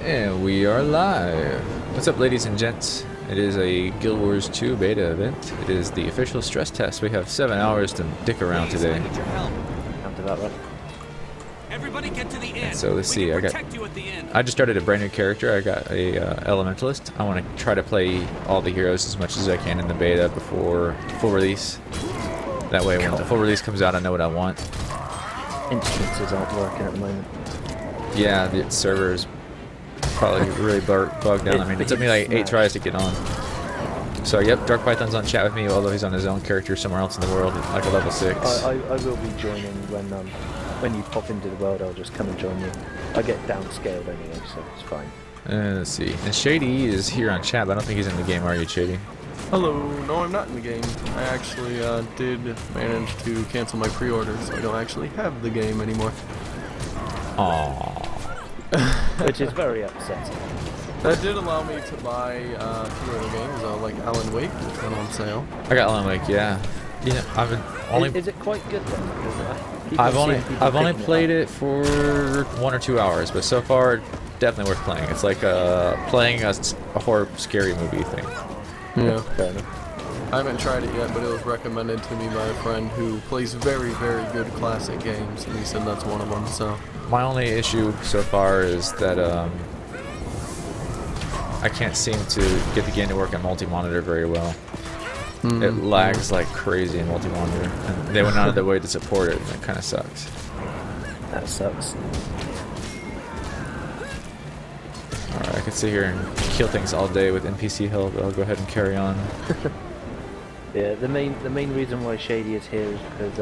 And we are live. What's up, ladies and gents? It is a Guild Wars 2 beta event. It is the official stress test. We have 7 hours to dick around today. Everybody get to the end. So let's see. I just started a brand new character. I got a elementalist. I want to try to play all the heroes as much as I can in the beta before full release. That way, when the full release comes out, I know what I want. Instances aren't working at the moment. Yeah, the server's probably really bugged down. I mean, it took me like 8 tries to get on. So, yep, Dark Python's on chat with me, although he's on his own character somewhere else in the world, like a level 6. I will be joining when you pop into the world. I'll just come and join you. I get downscaled anyway, so it's fine. Let's see. And Shady is here on chat, but I don't think he's in the game, are you, Shady? Hello. No, I'm not in the game. I actually did manage to cancel my pre-order, so I don't actually have the game anymore. Aww. Which is very upsetting. That did allow me to buy 2 other games, like Alan Wake, which went on sale. I got Alan Wake, yeah. You know, I've been only. Is it quite good then? I've only played it for 1 or 2 hours, but so far, definitely worth playing. It's like playing a horror scary movie thing. Yeah. Fair enough. I haven't tried it yet, but it was recommended to me by a friend who plays very, very good classic games, and he said that's one of them. So my only issue so far is that I can't seem to get the game to work on multi-monitor very well. It lags like crazy in multi-monitor, and they went out of their way to support it, and it kind of sucks. That sucks. Alright, I can sit here and kill things all day with NPC help, but I'll go ahead and carry on. Yeah, the main reason why Shady is here is because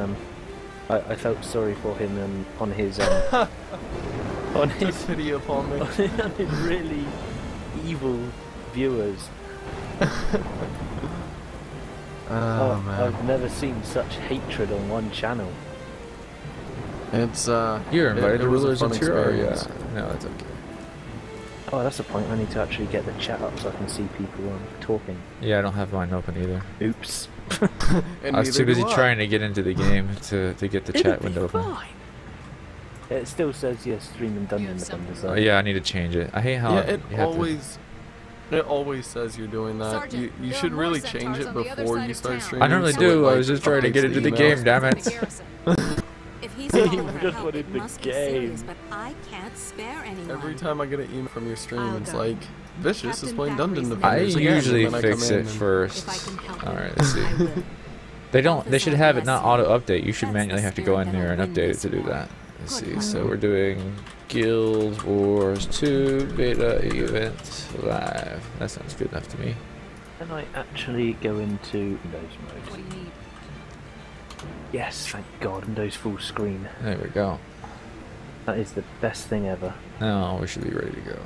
I felt sorry for him on his on his pity upon me. on his really evil viewers. Oh man, I've never seen such hatred on one channel. It's You're invited to Rulers of Interior. Yeah, no, that's okay. Oh, that's the point. I need to actually get the chat up so I can see people talking. Yeah, I don't have mine open either. Oops. I was too busy trying to get into the game to get the chat window open. It still says you're streaming Dungeon Defenders. Oh, yeah, I need to change it. I hate how it always says you're doing that. Sergeant, you should really change it before you start streaming. I normally do. I was just trying to get into the game, damn it. If he's He calling for just help, wanted it the must be game. serious, but I can't spare anyone. Every time I get an email from your stream, I'll it's go. like, Vicious is playing Dungeon I Defenders again, usually and then I come fix in it and- first. If I can help Alright, it, let's see. I will. They should have it not auto update. You should That's manually the have to go in spirit there and that'll update win it to do this that. Let's see. Good. So we're doing Guild Wars 2 beta event live. That sounds good enough to me. Can I actually go into Windows mode? What do you need? Yes, thank God, Windows full screen. There we go. That is the best thing ever. Now we should be ready to go.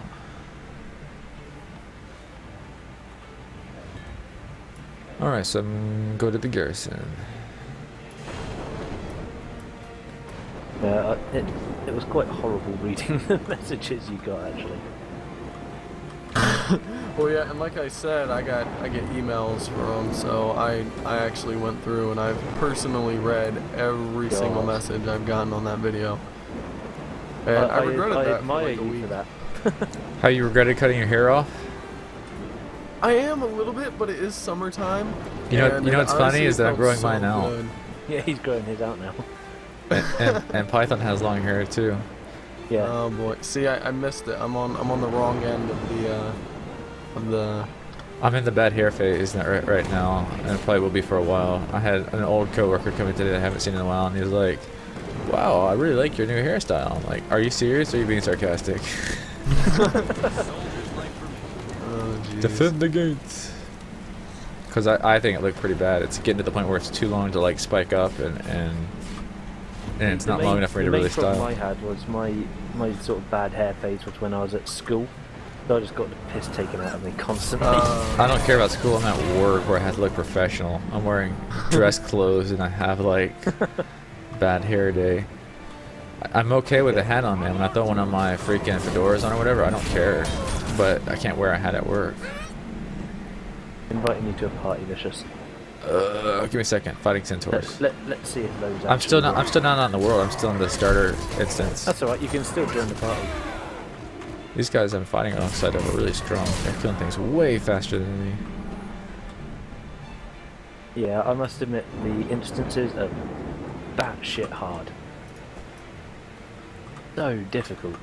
Alright, so go to the garrison. Yeah, it was quite horrible reading the messages you got actually. Well, yeah, and like I said, I get emails from, so I actually went through and I've personally read every single message I've gotten on that video. And I regretted that for admire like a you week. for that. How you regretted cutting your hair off? I am a little bit, but it is summertime. You know what's funny is that I'm growing mine out. Good. Yeah, he's growing his out now. And Python has long hair too. Yeah. Oh boy, see, I missed it. I'm on the wrong end of the. I'm in the bad hair phase right now, and it probably will be for a while. I had an old coworker come in today that I haven't seen in a while, and he was like, "Wow, I really like your new hairstyle." I'm like, "Are you serious or are you being sarcastic?" Oh, jeez. Defend the gates. Because I think it looked pretty bad. It's getting to the point where it's too long to like spike up, and it's not long enough for me to really style. The main problem I had was my sort of bad hair phase was when I was at school. So I just got the piss taken out of me constantly. I don't care about school. I'm at work where I have to look professional. I'm wearing dress clothes and I have like bad hair day. I'm okay with a hat on, man. When I throw one of my freaking fedoras on or whatever, I don't care. But I can't wear a hat at work. Inviting you to a party, Vicious. Give me a second. Fighting centaurs. Let's see if those. I'm still not out in the world. I'm still in the starter instance. That's alright. You can still join the party. These guys I'm fighting alongside are really strong. They're killing things way faster than me. Yeah, I must admit the instances are batshit hard. So difficult.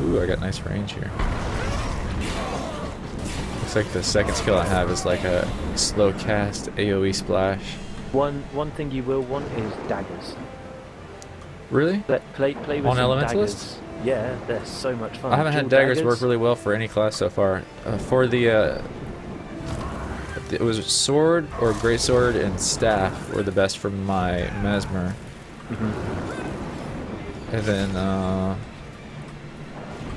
Ooh, I got nice range here. Looks like the second skill I have is like a slow cast AoE splash. One thing you will want is daggers. Really? Play with On some elementalist? daggers. Yeah, they're so much fun. I haven't had Dual daggers work really well for any class so far. For the it was sword or greatsword and staff were the best for my mesmer. And then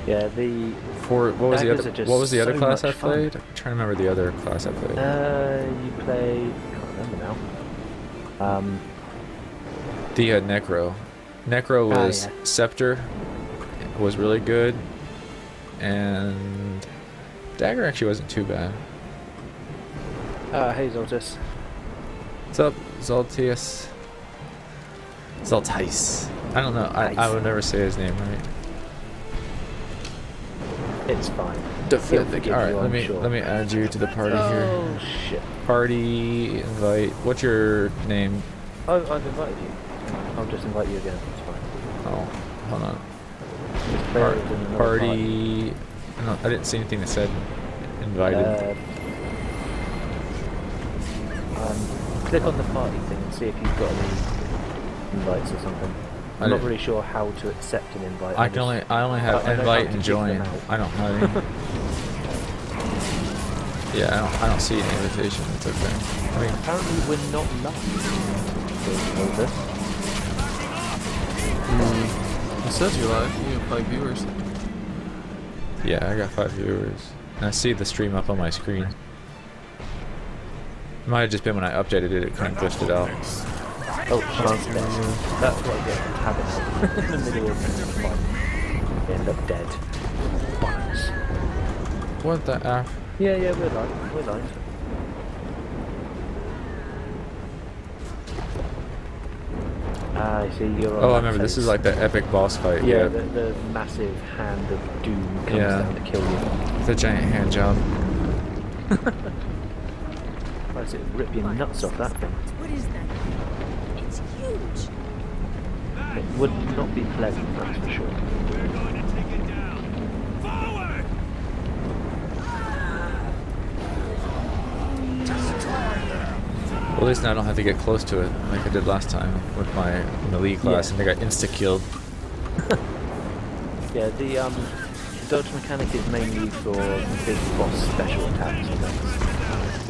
yeah, the for what was daggers the are other just what was the other so class I much fun. played? I'm trying to remember the other class I played. you played. Can't remember now. The Necro. Necro was yeah. Scepter was really good, and Dagger actually wasn't too bad. Hey Zaltais. What's up, Zaltais? Zaltais. I don't know. I would never say his name right. It's fine. Defending. All right, I'm sure. let me add you to the party here. Oh shit! Party invite. What's your name? Oh, I've invited you. I'll just invite you again. It's fine. Oh, hold on. Just play it in another Party. No, I didn't see anything that said invited. Click on the party thing and see if you've got any invites or something. I'm not really sure how to accept an invite. I only have I know how invite to and give join. them out. I don't have any. Yeah, I don't see an invitation. It's okay. I mean, Apparently we're not lucky. It says you're live. You have 5 viewers. yeah, I got 5 viewers, and I see the stream up on my screen. Might have just been when I updated it, it kind of glitched it out. Oh, chance dead. That's what I get for having it in the middle of the fight. They end up dead. Bollocks. What the F? Yeah, we're live. We're live. Ah, I see you're on Oh, I that remember. This phase. is like the epic boss fight. Yeah, the massive hand of doom comes down to kill you. The giant hand job. Why does it rip your nuts off that thing? What is that? It's huge. It would not be pleasant, that's for sure. We're going to take it down. Forward! Well, at least now I don't have to get close to it like I did last time with my melee class, and I got insta-killed. Yeah, the dodge mechanic is mainly for big boss special attacks.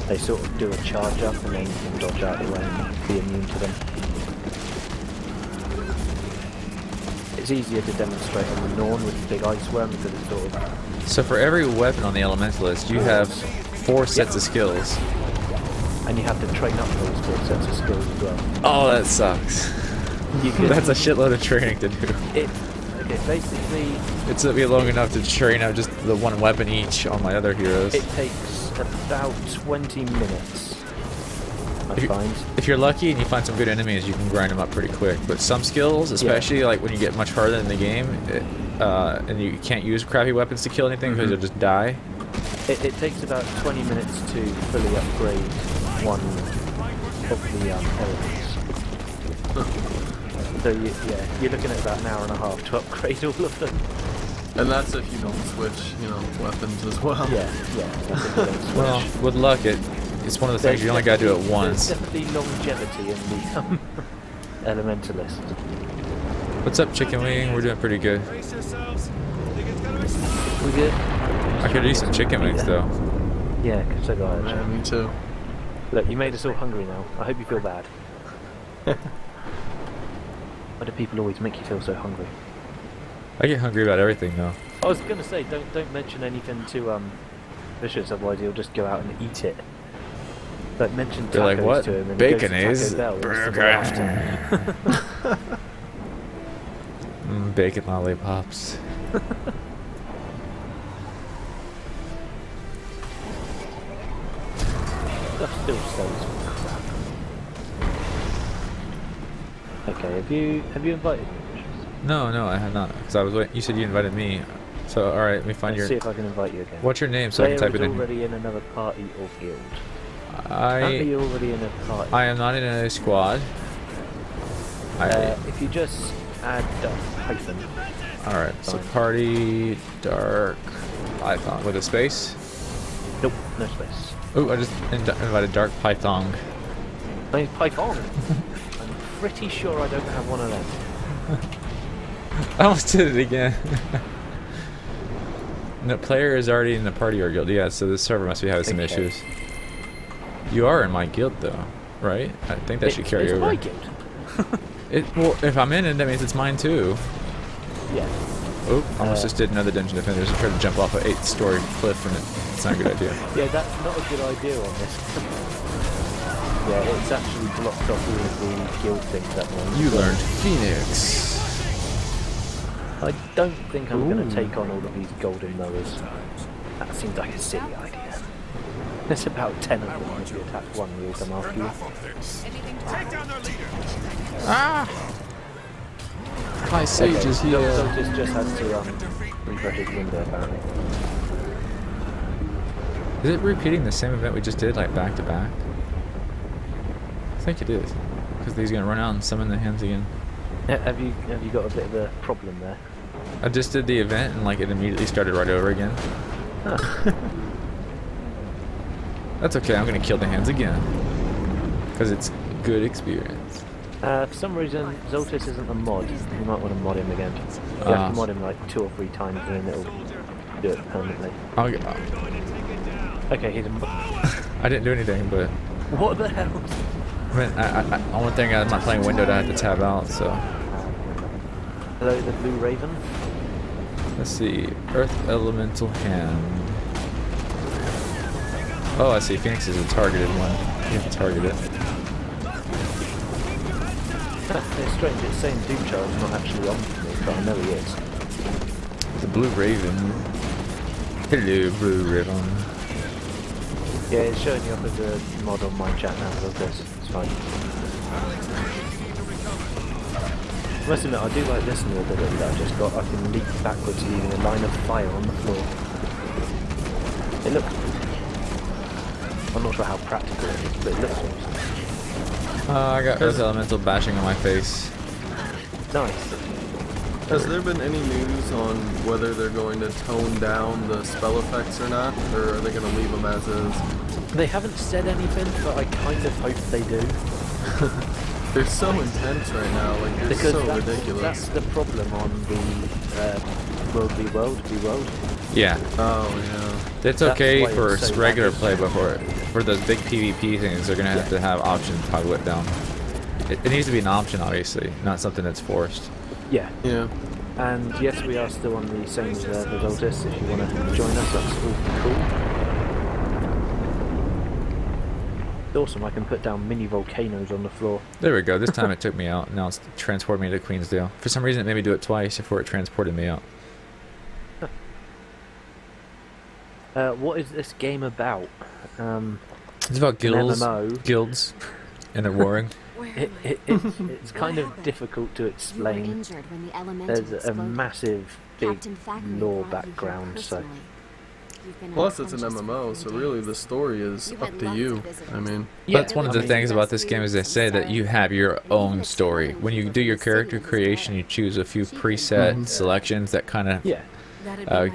They sort of do a charge up and then you can dodge out of the way and be immune to them. It's easier to demonstrate on the Norn with the big ice worm because it's sort of... So for every weapon on the elementalist, you have 4 sets of skills. And you have to train up those 4 sets of skills as well. Oh, that sucks. You can, That's a shitload of training to do. okay, basically It took me long enough to train out just the 1 weapon each on my other heroes. it takes about 20 minutes, I find. If you're lucky and you find some good enemies, you can grind them up pretty quick. But some skills, especially like when you get much farther in the game, and you can't use crappy weapons to kill anything because you'll just die. It takes about 20 minutes to fully upgrade one of the elements. So you're looking at about an hour and a half to upgrade all of them. And that's if you don't switch, weapons as well. Yeah. That's if you don't switch. Well, with luck, it's one of the things you only gotta do it once. There's definitely longevity in the elementalist. What's up, Chicken Wing? We're doing pretty good. Brace yourselves. Think it's gonna be... We good? I could eat some chicken wings though. Yeah, so do I, Yeah, actually. me too. Look, you made us all hungry now. I hope you feel bad. Why do people always make you feel so hungry? I get hungry about everything though. I was gonna say, don't mention anything to Vicious, otherwise he'll just go out and eat it. But mention They're like, tacos what? to him and Bacon he goes is to Taco Bell or burger. somewhere Bacon lollipops. Stuff still sells crap. Okay, have you invited me? No, no, I have not. Because I was waiting. You said you invited me. So, all right, let me find Let's your. see if I can invite you again. What's your name so I can Player type is it in? already in another party or guild. Apparently I you're already in a party. I am not in a squad. If you just add Dark Python. All right, so Fine. party Dark Python with a space. Nope, no space. Oh, I just invited Dark Python. I mean, Python. I'm pretty sure I don't have one of them. I almost did it again. No, player is already in the party or guild. Yeah, so this server must be having some Okay. issues. You are in my guild though, right? I think that should carry it's over. my guild. Well, if I'm in it, that means it's mine too. Yeah. Oh, almost just did another Dungeon Defenders and tried to jump off an 8-story cliff, and it's not a good idea. Yeah, that's not a good idea on this. Yeah, it's actually blocked off all of the guild things that one. You learned Phoenix. I don't think I'm going Ooh. to take on all of these golden mowers. That seems like a silly idea. There's about 10 of them. If you attack one, we'll come after you. Take down their leader. Ah! My sage is here. Zaltais just has to refresh his window apparently. Is it repeating the same event we just did, like back to back? I think it is, because he's gonna run out and summon the hands again. Have you got a bit of a problem there? I just did the event and like it immediately started right over again. That's okay. I'm gonna kill the hands again, because it's good experience. For some reason, Zaltais isn't a mod. You might want to mod him again. You have to mod him like 2 or 3 times and then it'll do it permanently. Okay, he's a mod. I didn't do anything, but What the hell? I mean, one thing I'm not playing Windowed. I had to tab out. So Hello, the Blue Raven. let's see. Earth Elemental Hand. Oh, I see. Phoenix is a targeted one. You have to target it. It's strange, it's saying Doom Child's not actually on for me, but I know he is. The Blue Raven. Hello, Blue Raven. Yeah, it's showing you up as a mod on my chat now, so this. It's fine. I must admit, I do like this new ability that I just got. I can leap backwards leaving a line of fire on the floor. It looks... I'm not sure how practical it is, but it looks awesome. I got Earth Elemental bashing on my face. Nice. Has there been any news on whether they're going to tone down the spell effects or not, or are they going to leave them as is? They haven't said anything, but I kind of hope they do. They're so intense right now, like they're Because so that's ridiculous. the problem on the Worldly World, Yeah. Oh yeah. It's That's okay why for it's so regular lavish. play, but for those big PvP things, they're gonna have to have options to toggle it down. It needs to be an option, obviously, not something that's forced. Yeah. Yeah. And yes, we are still on the same as the Zaltais. If you want to join us, that's all cool. It's awesome, I can put down mini volcanoes on the floor. There we go. This time it took me out. Now it's transported me to Queensdale. For some reason, it made me do it twice before it transported me out. What is this game about? It's about guilds, MMO. guilds, and they're warring. It's kind of difficult to explain. There's a massive, big lore background, so... Plus, it's an MMO, so really the story is up to you. I mean, Yeah, That's one of the things about this game is they say that you have your own story. When you do your character creation, you choose a few preset selections that kind of Yeah,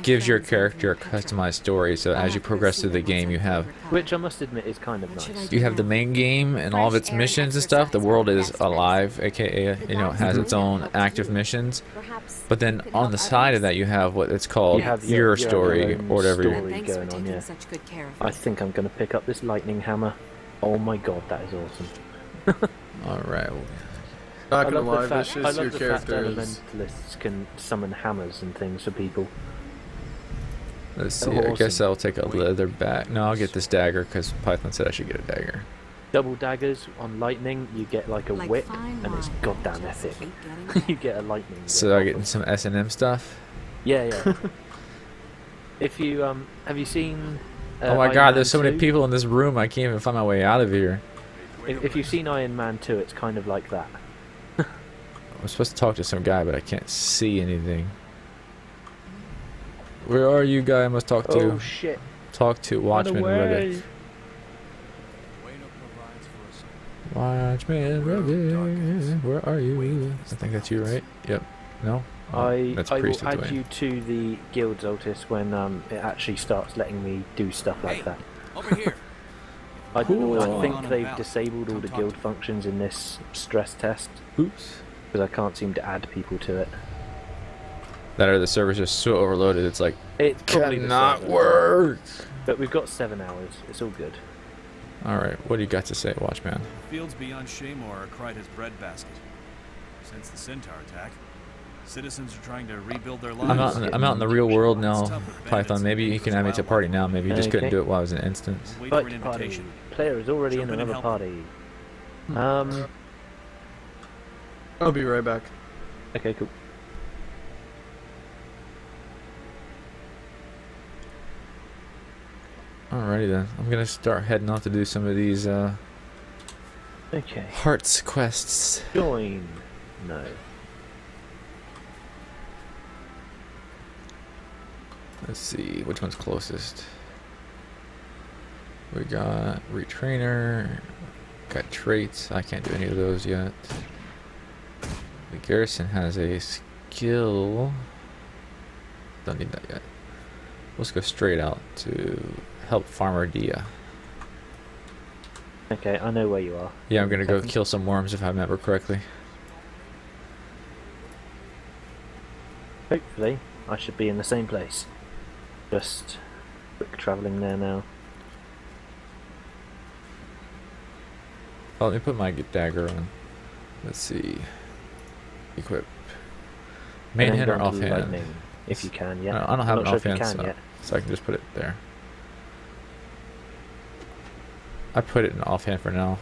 gives your character a customized story. So as you progress through the game, you have which I must admit is kind of nice. the main game and all of its missions and stuff. The world is alive, aka it has its own active missions. But then on the side of that, you have what it's called You have your your story own or whatever. story going on, yeah. I think I'm going to pick up this lightning hammer. Oh my god, that is awesome. All right. not gonna I lie, love the fact, Vicious, your character is. elementalists can summon hammers and things for people. Let's see. Oh, I guess awesome. I'll take a leather bat. No, I'll get this dagger because Python said I should get a dagger. Double daggers on lightning, you get like a whip, and it's goddamn epic. You get a lightning whip. So I off getting of- some S&M stuff. Yeah, yeah. If you have you seen? Oh my Iron god, Man there's so many 2? people in this room. I can't even find my way out of here. If you've seen Iron Man 2, it's kind of like that. I'm supposed to talk to some guy, but I can't see anything. Where are you, guy? I must talk to. Oh shit! Talk to Watchman Ribbit. Watchman Ribbit, where are you? I think that's you, right? Yep. No? I That's will Priest of add Dwayne. you to the guild, Zaltais, when it actually starts letting me do stuff like that. Over here. I Cool. think they've disabled all the guild functions in this stress test Oops. because I can't seem to add people to it. That or the server's just so overloaded, it's like, It's probably the cannot server. work. But we've got 7 hours. It's all good. Alright, what do you got to say, Watchman? Fields beyond Shaymore are Kryta's breadbasket. Since the Centaur attack, citizens are trying to rebuild their lives. I'm out in the real world now, Python. Maybe you can add me to a party now. Maybe you just couldn't do it while I was in instance. Wait for an Right, party. invitation. Player is already Jump in in and another help. party. I'll be right back. Okay, cool. Alrighty then. I'm gonna start heading off to do some of these Okay. hearts quests. Join. No. Let's see, which one's closest? We got retrainer, got traits. I can't do any of those yet. The garrison has a skill. Don't need that yet. Let's go straight out to help Farmer Dia. Okay, I know where you are. Yeah, I'm gonna go Second. kill some worms if I remember correctly. Hopefully, I should be in the same place. Just quick travelling there now. Oh, let me put my dagger on. Let's see. Equip. Main And then hand go or on to offhand? lightning, if you can, yeah. No, I don't have I'm an not sure if offhand, you can yet. so I can just put it there. I put it in offhand for now.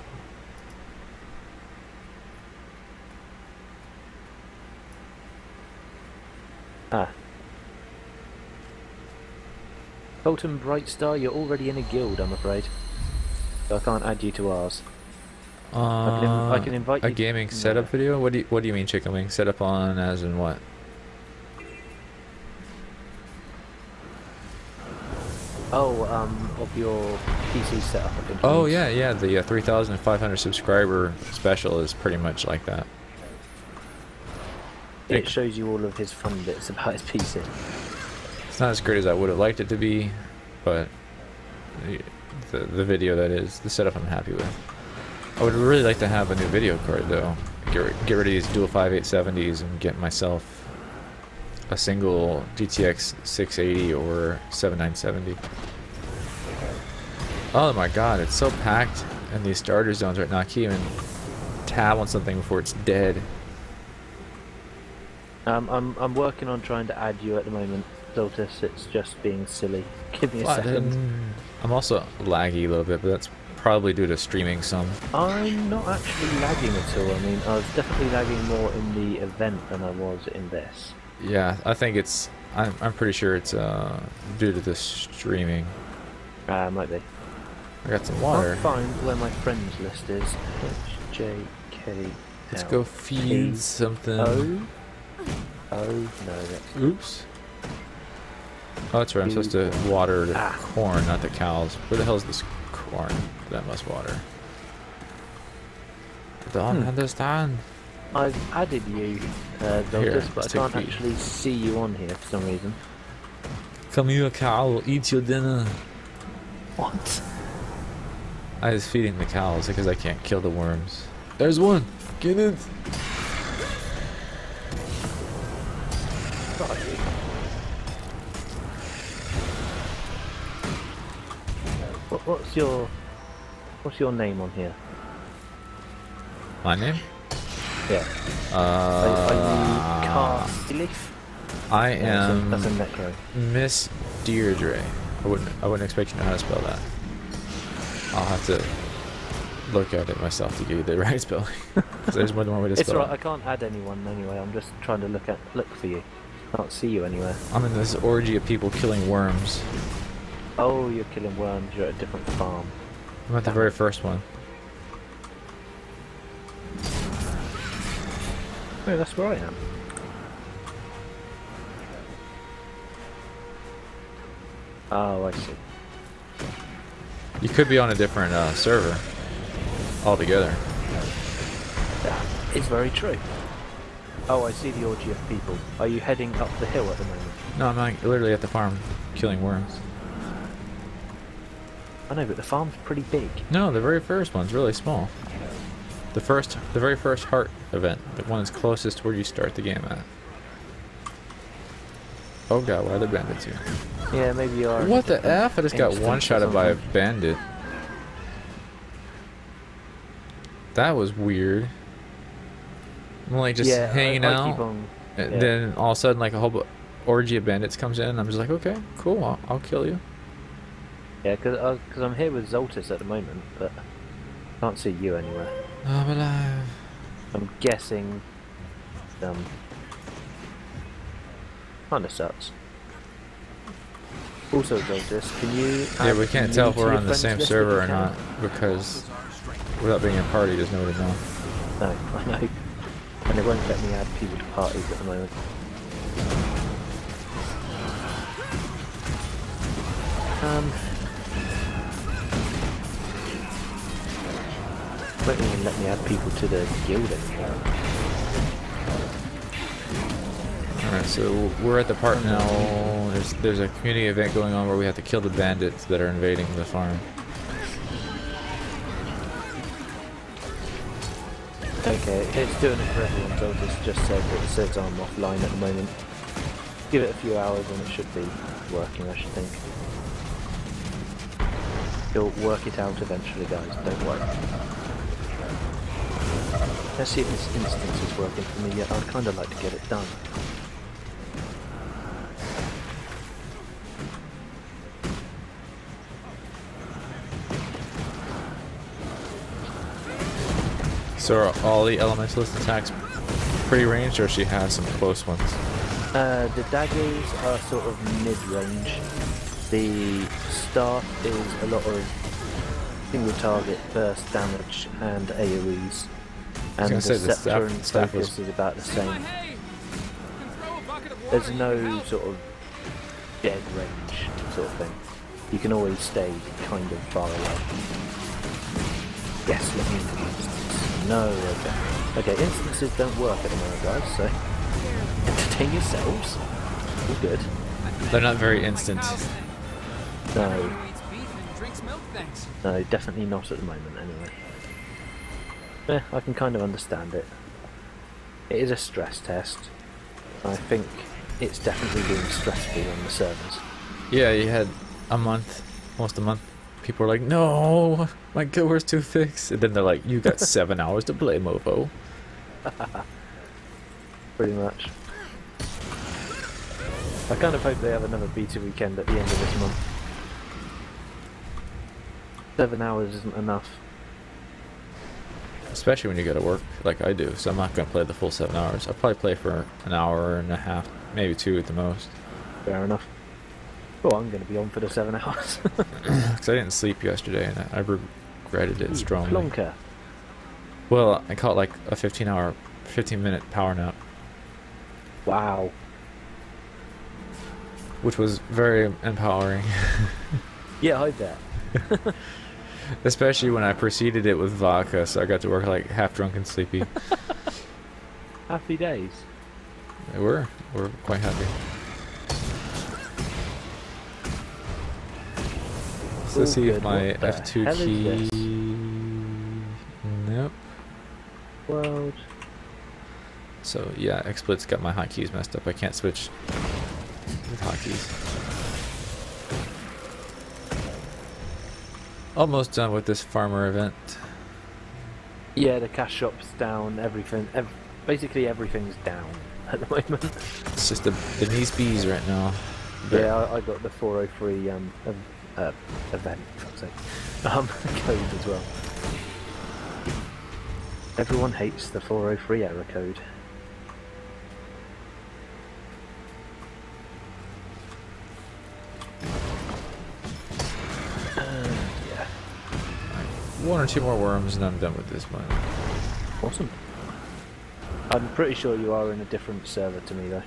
Ah. Colton Brightstar, you're already in a guild, I'm afraid. So I can't add you to ours. I can invite a you- gaming setup no. video. What do you mean chicken wing? Setup on as in what? Oh, of your PC setup, I think. you Oh mean. yeah, the 3,500 subscriber special is pretty much like that. It shows you all of his fun bits about his PC. It's not as great as I would have liked it to be, but the video, that is the setup, I'm happy with. I would really like to have a new video card though. Get rid of these dual 5870s and get myself a single GTX 680 or 7970. Oh my god, it's so packed in these starter zones right now. I can't even tab on something before it's dead. I'm working on trying to add you at the moment, Zaltais. It's just being silly. Give me a second. I'm also laggy a little bit, but that's probably due to streaming some. I'm not actually lagging at all. I mean, I was definitely lagging more in the event than I was in this. Yeah, I think it's. I'm pretty sure it's due to the streaming. Might be. I got some Can't water. find where my friends list is. HJK. Let's go feed something. Oh. Oh no, that's Oops. Oh, that's right. I'm supposed to water the corn, not the cows. Where the hell is this corn that must water? I don't understand. I've added you, Here, Zaltais, but I let's can't take feed. actually see you on here for some reason. Come here, cow. Eat your dinner. What? I was feeding the cows because I can't kill the worms. There's one. Get it. Got you. What's your name on here? My name? Yeah. Are you Castilif? I am That's a necro. Miss Deirdre. I wouldn't expect you to know how to spell that. I'll have to look at it myself to get you the right spelling. 'Cause there's more than one way to It's spell alright, I it. can't add anyone anyway. I'm just trying to look for you. Can't see you anywhere. I'm in this orgy of people killing worms. Oh, you're killing worms. You're at a different farm. I'm at the very first one. No, that's where I am. Oh, I see. You could be on a different server altogether. Yeah, it's very true. Oh, I see the orgy of people. Are you heading up the hill at the moment? No, I'm like literally at the farm killing worms. I know, but the farm's pretty big. No, the very first one's really small. The very first heart event, the one that's closest to where you start the game at. Oh god, why are there bandits here? Yeah, maybe you are. What the F? I just got one-shotted by a bandit. That was weird. I'm like just hanging out, and then all of a sudden like a whole orgy of bandits comes in, and I'm just like, okay, cool, I'll kill you. Yeah, because I'm here with Zaltais at the moment, but I can't see you anywhere. I'm alive. I'm guessing, kinda sucks. Also, Zaltais, can you... Yeah, we can't tell if we're on the same server or not, because without being in party, there's no way to know. No, I know. And it won't let me add people to parties at the moment. Won't even let me add people to the guild anymore. Alright, so we're at the part now. There's a community event going on where we have to kill the bandits that are invading the farm. Okay, it's doing it for everyone. Zaltais just said that it says I'm offline at the moment. Give it a few hours and it should be working, I should think. You'll work it out eventually, guys, don't worry. Let's see if this instance is working for me yet. I'd kind of like to get it done. So are all the elementalist attacks pretty ranged, or she has some close ones? The daggers are sort of mid-range. The staff is a lot of single target burst damage and AoEs. And the scepter and focus is about the same. There's no sort of dead range sort of thing. You can always stay kind of far away. Yes, let me into the instance. No, okay. Okay, instances don't work at the moment, guys, so entertain yourselves. All good. They're not very instant. No. No, definitely not at the moment, anyway. Yeah, I can kind of understand it. It is a stress test. I think it's definitely being stressful on the servers. Yeah, you had a month, almost a month. People were like, no, my guild war's too fixed. And then they're like, you got 7 hours to play, mofo. Pretty much. I kind of hope they have another beta weekend at the end of this month. 7 hours isn't enough. Especially when you go to work, like I do. So I'm not going to play the full 7 hours. I'll probably play for an hour and a half, maybe 2 at the most. Fair enough. Oh, I'm going to be on for the 7 hours. Because I didn't sleep yesterday and I regretted it strongly. Plonker. Well, I caught like a 15-minute power nap. Wow. Which was very empowering. Yeah, I bet. Especially when I preceded it with vodka, so I got to work like half drunk and sleepy. Happy days. We're quite happy. So let's see if my F2 key... Nope. World. So yeah, XSplit's got my hotkeys messed up. I can't switch with hotkeys. Almost done with this farmer event. Yeah, the cash shop's down, everything, basically everything's down at the moment. It's just the knees bees right now. But yeah, I got the 403 event, for fuck's sake. Code as well. Everyone hates the 403 error code. Yeah. 1 or 2 more worms and I'm done with this one. Awesome. I'm pretty sure you are in a different server to me though.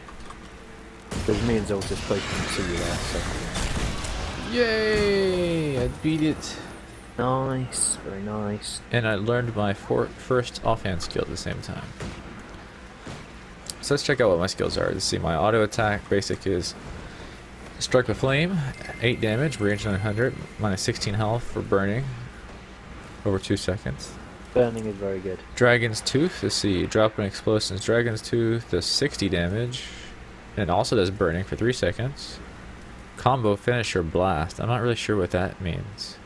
Because me and Zaltais both can see you there, so. Yay! I beat it. Nice, very nice. And I learned my first offhand skill at the same time. So let's check out what my skills are. Let's see, my auto attack basic is Strike with Flame, 8 damage, range 900, minus 16 health for burning, over 2 seconds. Burning is very good. Dragon's Tooth, let's see, drop an explosions. Dragon's Tooth does 60 damage, and it also does burning for 3 seconds. Combo Finisher Blast, I'm not really sure what that means.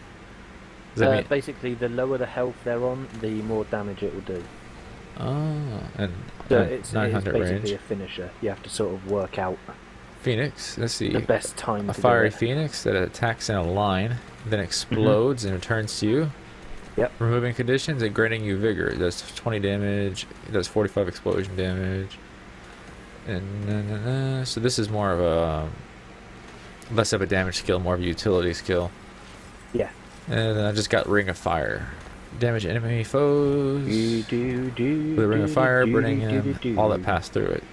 Does that mean basically, the lower the health they're on, the more damage it will do. Oh, and So it's 900 basically range. a finisher. You have to sort of work out Phoenix, let's see. the best time A to fiery do it. phoenix that attacks in a line, then explodes and returns to you. Yep. Removing conditions and granting you vigor. It does 20 damage. It does 45 explosion damage. And so this is more of a less of a damage skill, more of a utility skill. Yeah. And then I just got Ring of Fire. Damage enemy foes. With a Ring of Fire, burning him, all that pass through it.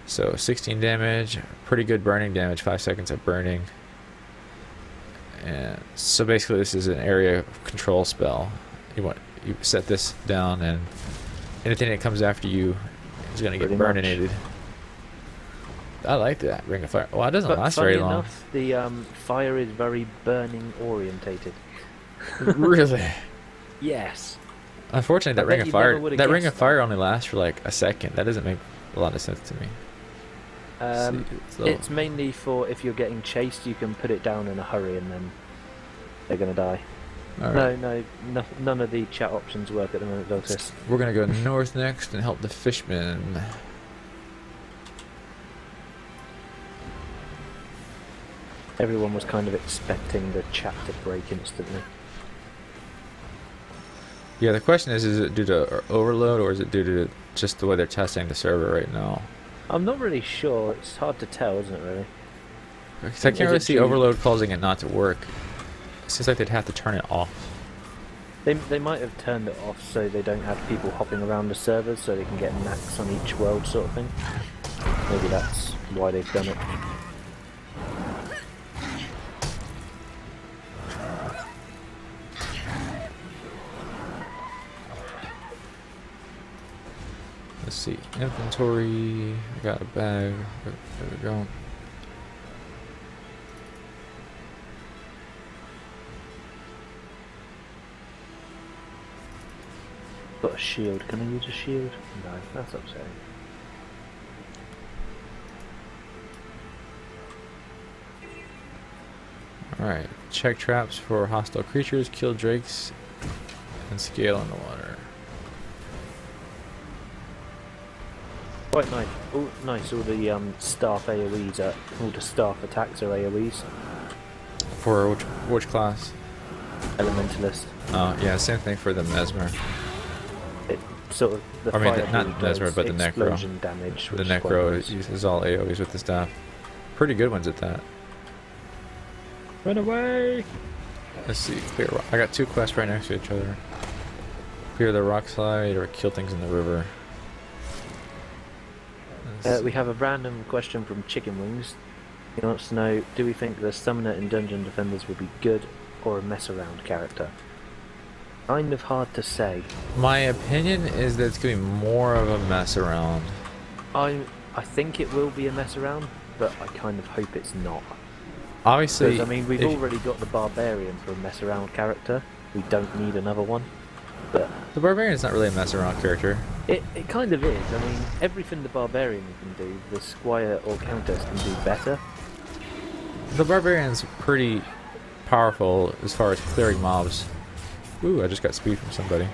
So 16 damage, pretty good burning damage, 5 seconds of burning. And so basically this is an area control spell. You set this down and anything that comes after you is going to get Pretty much. burninated. I like that Ring of Fire. Well, it doesn't But last funny very long. enough, the fire is very burning orientated. Really? Yes. Unfortunately, I that bet Ring of you Fire, never would've that Ring guessed of Fire only lasts for like a second. That doesn't make a lot of sense to me. It's mainly for if you're getting chased, you can put it down in a hurry and then they're gonna die. Alright. No, none of the chat options work at the moment, Zaltais. We're gonna go north next and help the fishmen. Everyone was kind of expecting the chat to break instantly. Yeah, the question is it due to overload or is it due to just the way they're testing the server right now? I'm not really sure. It's hard to tell, isn't it, really? Because I can't Is really it see due- overload causing it not to work. It seems like they'd have to turn it off. They might have turned it off so they don't have people hopping around the servers so they can get max on each world sort of thing. Maybe that's why they've done it. Let's see. Inventory. I got a bag. There we go. Got a shield. Can I use a shield? No, that's upsetting. Alright. Check traps for hostile creatures, kill drakes, and scale in the water. Quite nice. Oh, nice. All the staff AoEs are, all the staff attacks are AoEs. For which class? Elementalist. Oh, yeah, same thing for the Mesmer. It sort of the I mean, fire not does Mesmer, but the Necro. explosion damage. The which is quite Necro nice. uses all AoEs with the staff. Pretty good ones at that. Run away! Let's see. Clear rock. I got 2 quests right next to each other. Clear the rock slide or kill things in the river. We have a random question from Chicken Wings. He wants to know, do we think the Summoner in Dungeon Defenders will be good or a mess around character? Kind of hard to say. My opinion is that it's going to be more of a mess around. I think it will be a mess around, but I kind of hope it's not. Obviously, Because, I mean, we've if- already got the Barbarian for a mess around character. We don't need another one. But the Barbarian is not really a mess around character. it kind of is. I mean, everything the Barbarian can do, the Squire or Countess can do better. The Barbarian's pretty powerful as far as clearing mobs. Ooh, I just got speed from somebody.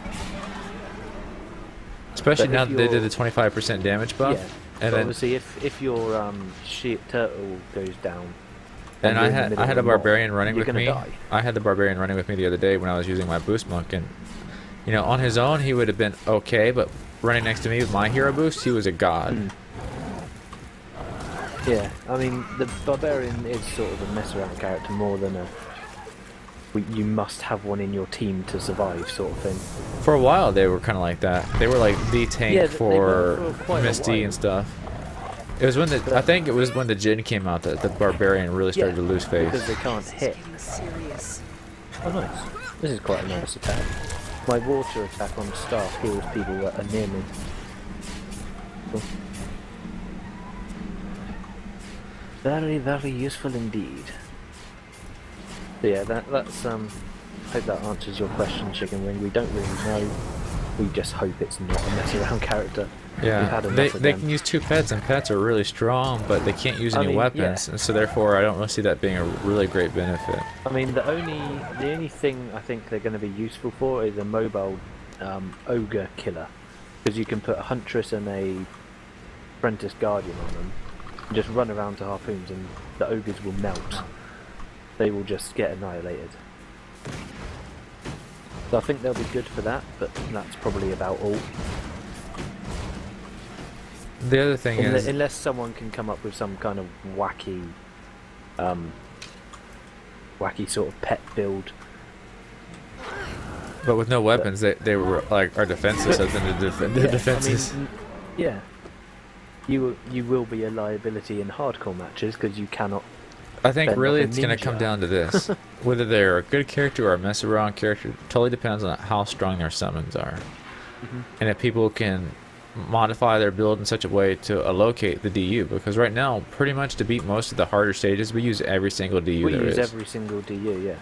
Especially But now if that they did you're- the 25% damage buff. Yeah. And But then obviously, if your turtle goes down, and you're I in the had middle a of a mob, Barbarian running you're with gonna me. die. I had the Barbarian running with me the other day when I was using my boost monk, and you know, on his own he would have been okay, but running next to me with my hero boost, he was a god. Yeah, I mean, the Barbarian is sort of a mess around character more than you must have one in your team to survive, sort of thing. For a while, they were kind of like that. They were like the tank Yeah, for they were for quite a Misty while. and stuff. It was when I think it was when the Jin came out that the Barbarian really started to lose face. Because they can't hit. Getting serious. Oh, nice. This is quite a nice attack. My water attack on staff heals people that are near me. Cool. Very, very useful indeed. So yeah, that's hope that answers your question, Chicken Wing. We don't really know. We just hope it's not a mess around character. We've Yeah, had they enough of they them. can use 2 pets, and pets are really strong, but they can't use I any mean, weapons, yeah. and so therefore I don't really see that being a really great benefit. I mean, the only thing I think they're going to be useful for is a mobile ogre killer, because you can put a huntress and a apprentice guardian on them, and just run around to harpoons, and the ogres will melt. They will just get annihilated. So I think they'll be good for that, but that's probably about all. The other thing is, Unless someone can come up with some kind of wacky sort of pet build. but with no weapons, they were like our defenses other than the defenses. I mean, yeah. You will be a liability in hardcore matches because you cannot. I think fend really off a it's going to come ninja. down to this. Whether they're a good character or a mess around character totally depends on how strong their summons are. And if people can modify their build in such a way to allocate the DU, because right now, pretty much to beat most of the harder stages, we use every single DU We there use is. every single DU, yeah.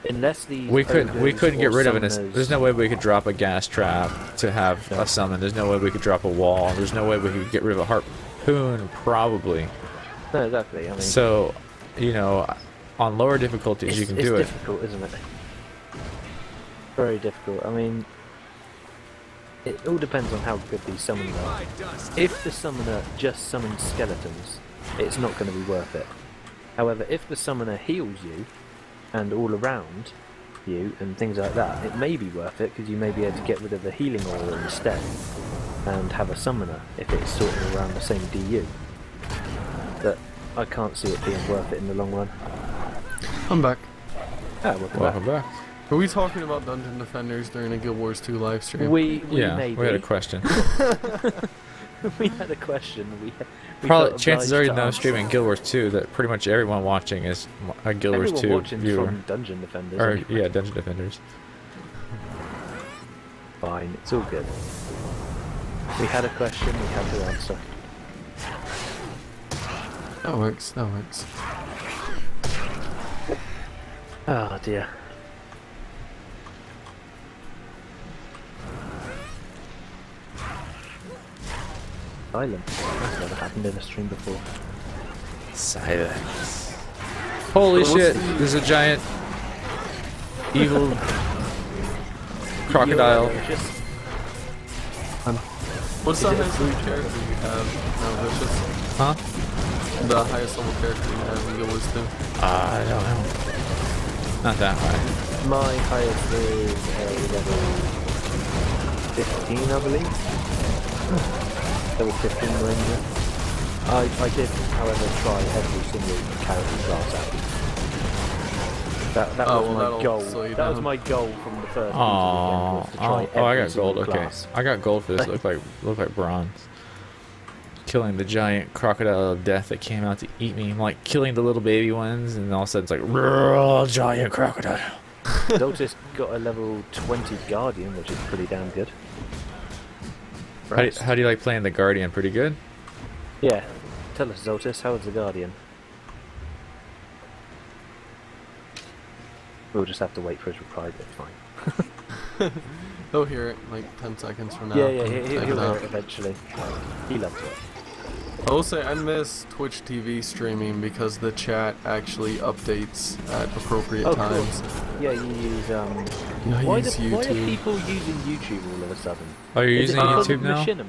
Unless these We couldn't ogres get or rid of it. summoners- There's no way we could drop a gas trap to have No. a summon. There's no way we could drop a wall. There's no way we could get rid of a harpoon, probably. No, exactly. I mean, So, you know, on lower difficulties you can do it. It's difficult, isn't it? Very difficult. I mean, it all depends on how good these summons are. If the summoner just summons skeletons, it's not going to be worth it. However, if the summoner heals you, and all around you, and things like that, it may be worth it, because you may be able to get rid of the healing aura instead, and have a summoner, if it's sort of around the same DU. But I can't see it being worth it in the long run. I'm back. Ah, welcome back. Welcome back. Are we talking about Dungeon Defenders during a Guild Wars 2 live stream? We Yeah, may we had a be. question. We had a question. We Probably felt chances obliged are you to know answer. streaming Guild Wars 2 that pretty much everyone watching is a Guild Wars Everyone 2 watching viewer. from Dungeon Defenders. Or anyway. yeah, Dungeon Defenders. Fine, it's all good. We had a question, we had to answer. That works, that works. Oh dear. Silent. That's never happened in a stream before. Silence. Holy What's shit! the- There's a giant evil crocodile. You're just What's the highest level character you have now, Vicious? Huh? The highest level character you have in Guild Wars 2? I don't know. Not that high. my highest is a level 15, I believe. Level 15 ranger. I did, however, try every single character class out. That Oh, was well, my that'll goal. slow you That was down. my goal from the first Oh, weekend, was to try oh, I every got gold. single Okay, class. I got gold for this. Look like bronze. Killing the giant crocodile of death that came out to eat me. I'm like killing the little baby ones, and all of a sudden it's like "Roar, giant crocodile. Zaltais got a level 20 guardian, which is pretty damn good. How do you like playing the guardian? Pretty good. Yeah. Tell us, Zaltais, how is the guardian? We'll just have to wait for his reply, but it's fine. He'll hear it like 10 seconds from now. Yeah, yeah, and he'll check it hear out. it eventually. He loves it. I will say I miss Twitch TV streaming because the chat actually updates at appropriate Oh, times. cool. Yeah, you use Yeah, I why use are YouTube. people using YouTube all of a sudden? Are you Is it using because YouTube of now? Machinima?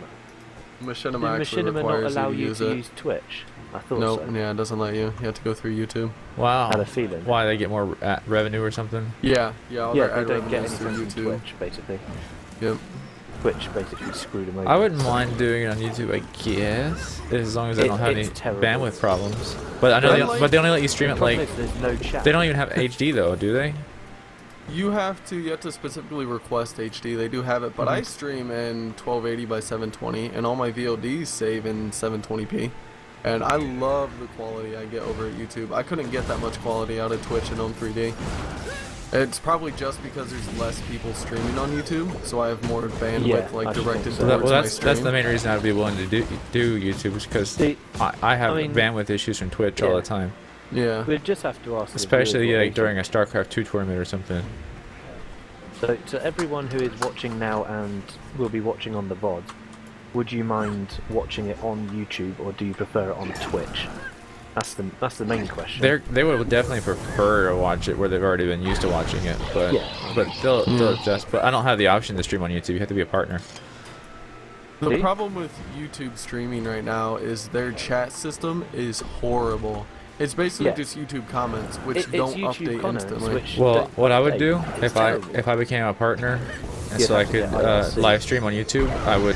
Machinima Did actually Machinima not requires allow you to use to it. use Twitch? I thought Nope, so. yeah, it doesn't let you. You have to go through YouTube. Wow. I had a feeling. Why they get more revenue or something? Yeah, yeah, all Yeah, their they ad don't get revenues through anything from YouTube. Twitch, basically. Yep. Twitch basically screwed them over. I wouldn't mind doing it on YouTube, I guess, as long as I don't have any It's terrible. bandwidth problems. But I know, But I they, like- but they only let you stream The it problem like is there's no chat. they don't even have HD though, do they? You have to specifically request HD. They do have it, but I stream in 1280 by 720, and all my VODs save in 720p. And I love the quality I get over at YouTube. I couldn't get that much quality out of Twitch and on 3D. It's probably just because there's less people streaming on YouTube, so I have more bandwidth like directed so. towards my that's stream. the main reason I'd be willing to do YouTube, is because I have bandwidth issues from Twitch all the time. Yeah. We'd just have to ask. Especially like during a StarCraft 2 tournament or something. So to everyone who is watching now and will be watching on the VOD, would you mind watching it on YouTube or do you prefer it on Twitch? That's the main question. They would definitely prefer to watch it where they've already been used to watching it, but they'll adjust. But I don't have the option to stream on YouTube. You have to be a partner. The problem with YouTube streaming right now is their chat system is horrible. It's basically just YouTube comments, which don't update instantly. Well, what I would do if I became a partner, and so I could live stream on YouTube, I would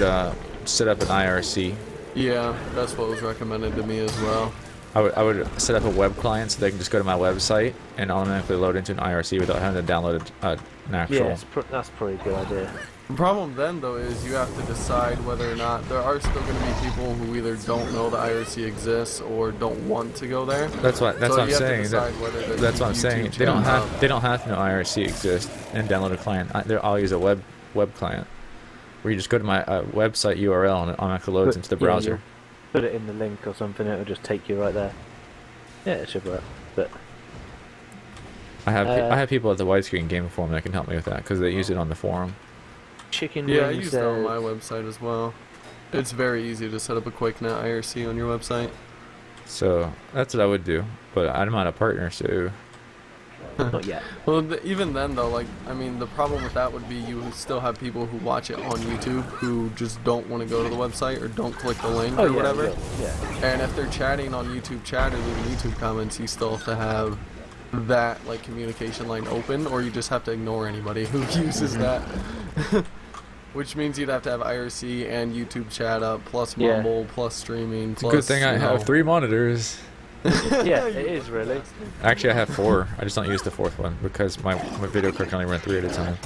set up an IRC. Yeah, that's what was recommended to me as well. I would set up a web client so they can just go to my website and automatically load into an IRC without having to download an actual. Yeah, that's probably a good idea. The problem then, though, is you have to decide whether or not there are still going to be people who either don't know the IRC exists or don't want to go there. That's what I'm saying. That's what I'm saying. They don't have to know IRC exists and download a client. I'll use a web client where you just go to my website URL and it automatically loads into the browser. Put it in the link or something. It'll just take you right there. Yeah, it should work. But I have people at the widescreen gaming forum that can help me with that because they use it on the forum. Chicken I use that on my website as well. It's very easy to set up a QuakeNet IRC on your website. So that's what I would do, but I'm not a partner, so. Not yet. Well, even then, though, like, I mean, the problem with that would be you still have people who watch it on YouTube who just don't want to go to the website or don't click the link or whatever. Yeah. And if they're chatting on YouTube chat or leaving YouTube comments, you still have to have that like communication line open, or you just have to ignore anybody who uses that. Which means you'd have to have IRC and YouTube chat up, plus Mumble, plus streaming. It's a good thing I have 3 monitors. Yeah, it is really. Actually, I have 4. I just don't use the 4th one because my video card can only run 3 at a time.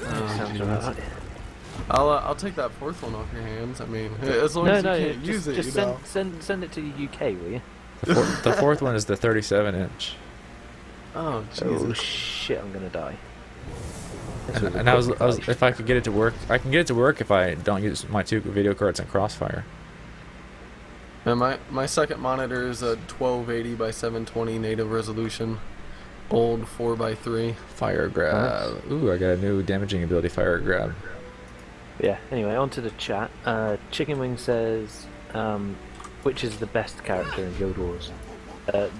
Sounds right. I'll take that 4th one off your hands. I mean, as long as you can't use it, just you know. send it to the UK, will you? The 4th one is the 37-inch. Oh Jesus! Oh shit! I'm gonna die. And I was if I could get it to work, I can get it to work if I don't use my 2 video cards in Crossfire. And my second monitor is a 1280 by 720 native resolution, old 4x3. Fire grab. Ooh, I got a new damaging ability, fire grab. Yeah. Anyway, on to the chat. Chicken Wing says, which is the best character in Guild Wars? The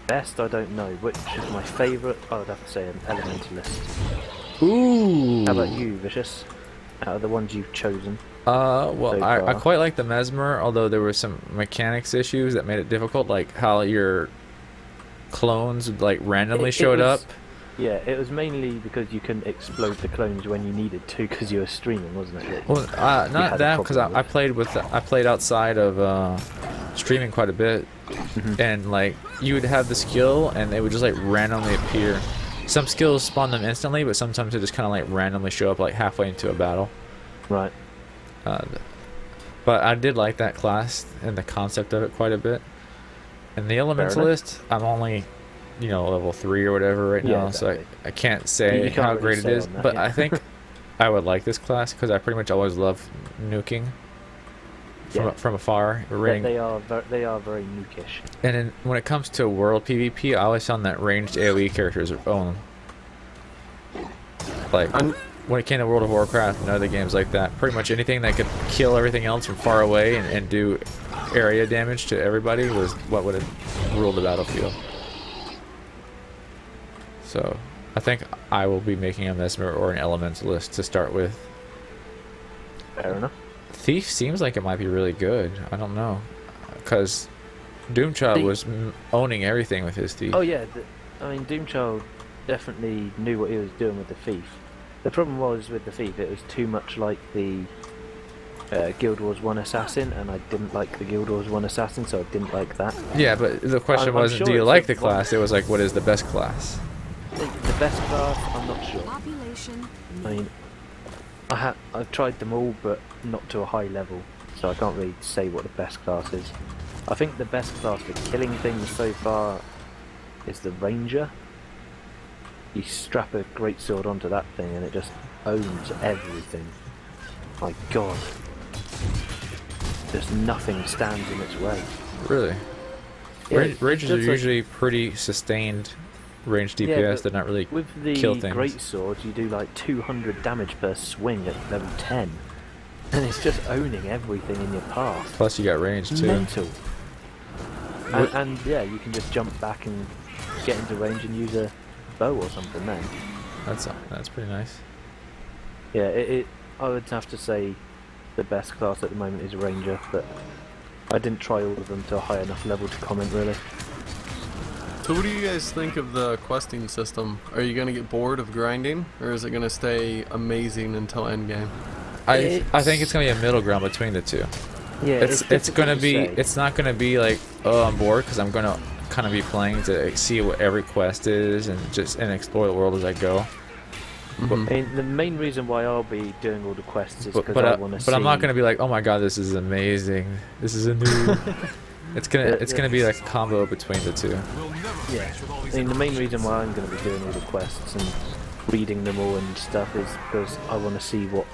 best, I don't know. Which is my favourite? I would have to say an elementalist. Ooh. How about you, Vicious? Out of the ones you've chosen. Well, I quite like the Mesmer, although there were some mechanics issues that made it difficult, like how your clones like randomly showed up. Yeah, it was mainly because you couldn't explode the clones when you needed to because you were streaming, wasn't it? Well, not that, because I played outside of streaming quite a bit, and like you would have the skill and they would just like randomly appear. Some skills spawn them instantly, but sometimes they just kind of like randomly show up like halfway into a battle. Right. But I did like that class and the concept of it quite a bit. And the elementalist, I'm only, level 3 or whatever right now, exactly. so I can't say how great it is. But I think I would like this class because I pretty much always love nuking from afar. They are very nukish. And then when it comes to world PvP, I always found that ranged AoE characters are own. Like when it came to World of Warcraft and other games like that, pretty much anything that could kill everything else from far away and do area damage to everybody was what would have ruled the battlefield. So I think I will be making a Mesmer or an Elementalist to start with. Fair enough. Thief seems like it might be really good. I don't know, because Doomchild was owning everything with his Thief. Oh yeah, I mean Doomchild definitely knew what he was doing with the Thief. The problem was with the Thief, it was too much like the Guild Wars 1 Assassin, and I didn't like the Guild Wars 1 Assassin, so I didn't like that. Yeah, but the question wasn't, do you like the class? It was like, what is the best class? The best class, I'm not sure. Population. I mean, I've tried them all, but not to a high level, so I can't really say what the best class is. I think the best class for killing things so far is the Ranger. You strap a greatsword onto that thing and it just owns everything. My god. Just nothing stands in its way. Really? Yeah, Rangers are like, usually pretty sustained range DPS. Yeah, They're not really with the kill things. greatsword, you do like 200 damage per swing at level 10. And it's just owning everything in your path. Plus you got range too. Mental. And yeah, you can just jump back and get into range and use a bow or something then. That's pretty nice. Yeah, I would have to say the best class at the moment is Ranger, but I didn't try all of them to a high enough level to comment really. So what do you guys think of the questing system? Are you going to get bored of grinding, or is it going to stay amazing until endgame? I think it's gonna be a middle ground between the two. Yeah, it's gonna be. say. It's not gonna be like, oh, I'm bored, because I'm gonna kind of be playing to see what every quest is and explore the world as I go. I mean, the main reason why I'll be doing all the quests is because But I want to see. I'm not gonna be like, oh my god, this is amazing. This is a new. It's gonna be like a combo between the two. Yeah, I mean, the main reason why I'm going to be doing all the quests and reading them all and stuff is because I want to see what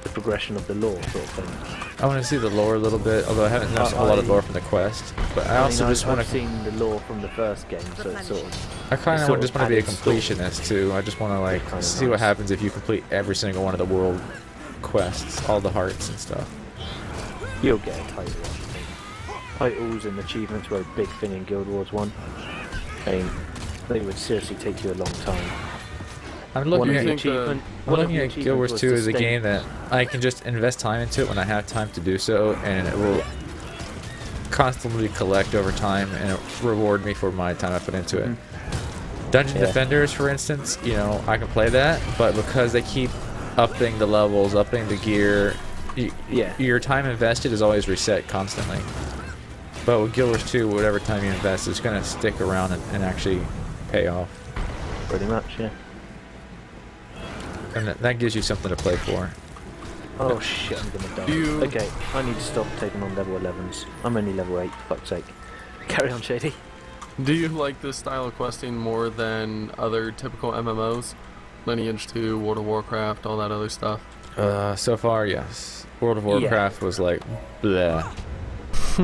the progression of the lore sort of thing. I want to see the lore a little bit, although I haven't noticed a lot of lore from the quest. But I also just want I've to. seen the lore from the first game, so it's sort of. I kind of just want to be a added story. completionist too. I just want to like Kinda see what nice. happens if you complete every single one of the world quests, all the hearts and stuff. You'll get a title. I think. Titles and achievements were a big thing in Guild Wars 1. I mean, they would seriously take you a long time. I'm One looking of the at achievement- I'm one of looking the at Guild achievements Wars was 2 to as a stay- game that I can just invest time into it when I have time to do so, and it will constantly collect over time and reward me for my time I put into it. Dungeon Yeah. Defenders, for instance, you know, I can play that, but because they keep upping the levels, upping the gear, Yeah. your time invested is always reset constantly. But with Guild Wars 2, whatever time you invest, it's going to stick around and actually pay off. Pretty much, yeah. And that gives you something to play for. Oh shit, I'm gonna die. Okay, I need to stop taking on level 11s. I'm only level 8, for fuck's sake. Carry on, Shady. Do you like this style of questing more than other typical MMOs? Lineage 2, World of Warcraft, all that other stuff? So far, yes. World of Warcraft was like, bleh.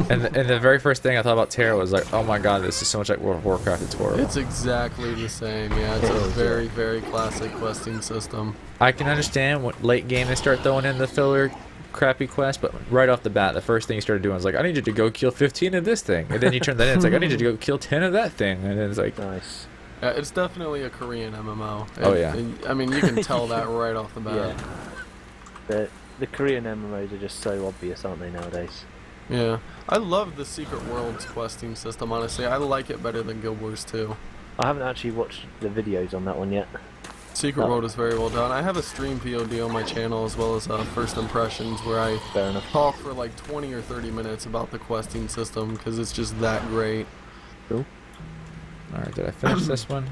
and the very first thing I thought about Terra was like, oh my god, this is so much like World of Warcraft, it's horrible. It's exactly the same, yeah. It's It a is, very, very classic questing system. I can understand what late game they start throwing in the filler crappy quest, but right off the bat, the first thing you started doing was like, I need you to go kill 15 of this thing. And then you turn that in, it's like, I need you to go kill 10 of that thing. And then it's like, Nice. It's definitely a Korean MMO. Oh, yeah. I mean, you can tell that right off the bat. Yeah. The Korean MMOs are just so obvious, aren't they, nowadays? Yeah. I love the Secret Worlds questing system, honestly. I like it better than Guild Wars 2. I haven't actually watched the videos on that one yet. Secret World is very well done. I have a stream VOD on my channel as well as First Impressions where I Fair enough. talk for like 20 or 30 minutes about the questing system because it's just that great. Cool. alright, did I finish this one?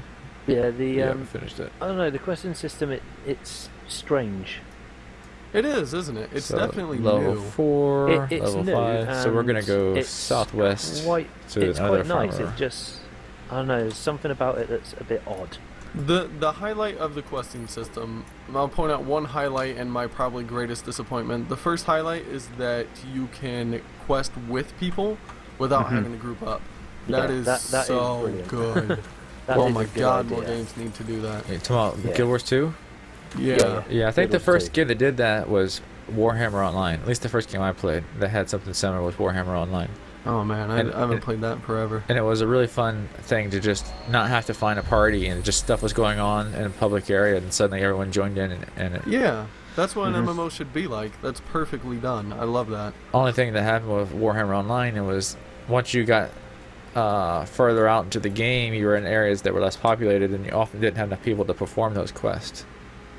Yeah, the Yeah, I finished it. I don't know, the question system, it's strange. It is, isn't it? It's So, definitely level new. 4, It's level new, 5. So we're gonna and go it's southwest to It's another quite nice. farmer. It just, I don't know, there's something about it that's a bit odd. The highlight of the questing system, I'll point out one highlight and my probably greatest disappointment. The first highlight is that you can quest with people without having to group up. That Yeah, is that is so brilliant. good. That Oh is a my good god, idea. more games need to do that. Hey, tomorrow, Yeah. Guild Wars 2? Yeah. Yeah, I think Guild the Wars first 2. game that did that was Warhammer Online. At least the first game I played that had something similar was Warhammer Online. Oh man, I haven't played that in forever. And it was a really fun thing to just not have to find a party and just stuff was going on in a public area and suddenly everyone joined in and it, Yeah, that's what an MMO should be like. That's perfectly done. I love that. only thing that happened with Warhammer Online, it was once you got further out into the game, you were in areas that were less populated and you often didn't have enough people to perform those quests.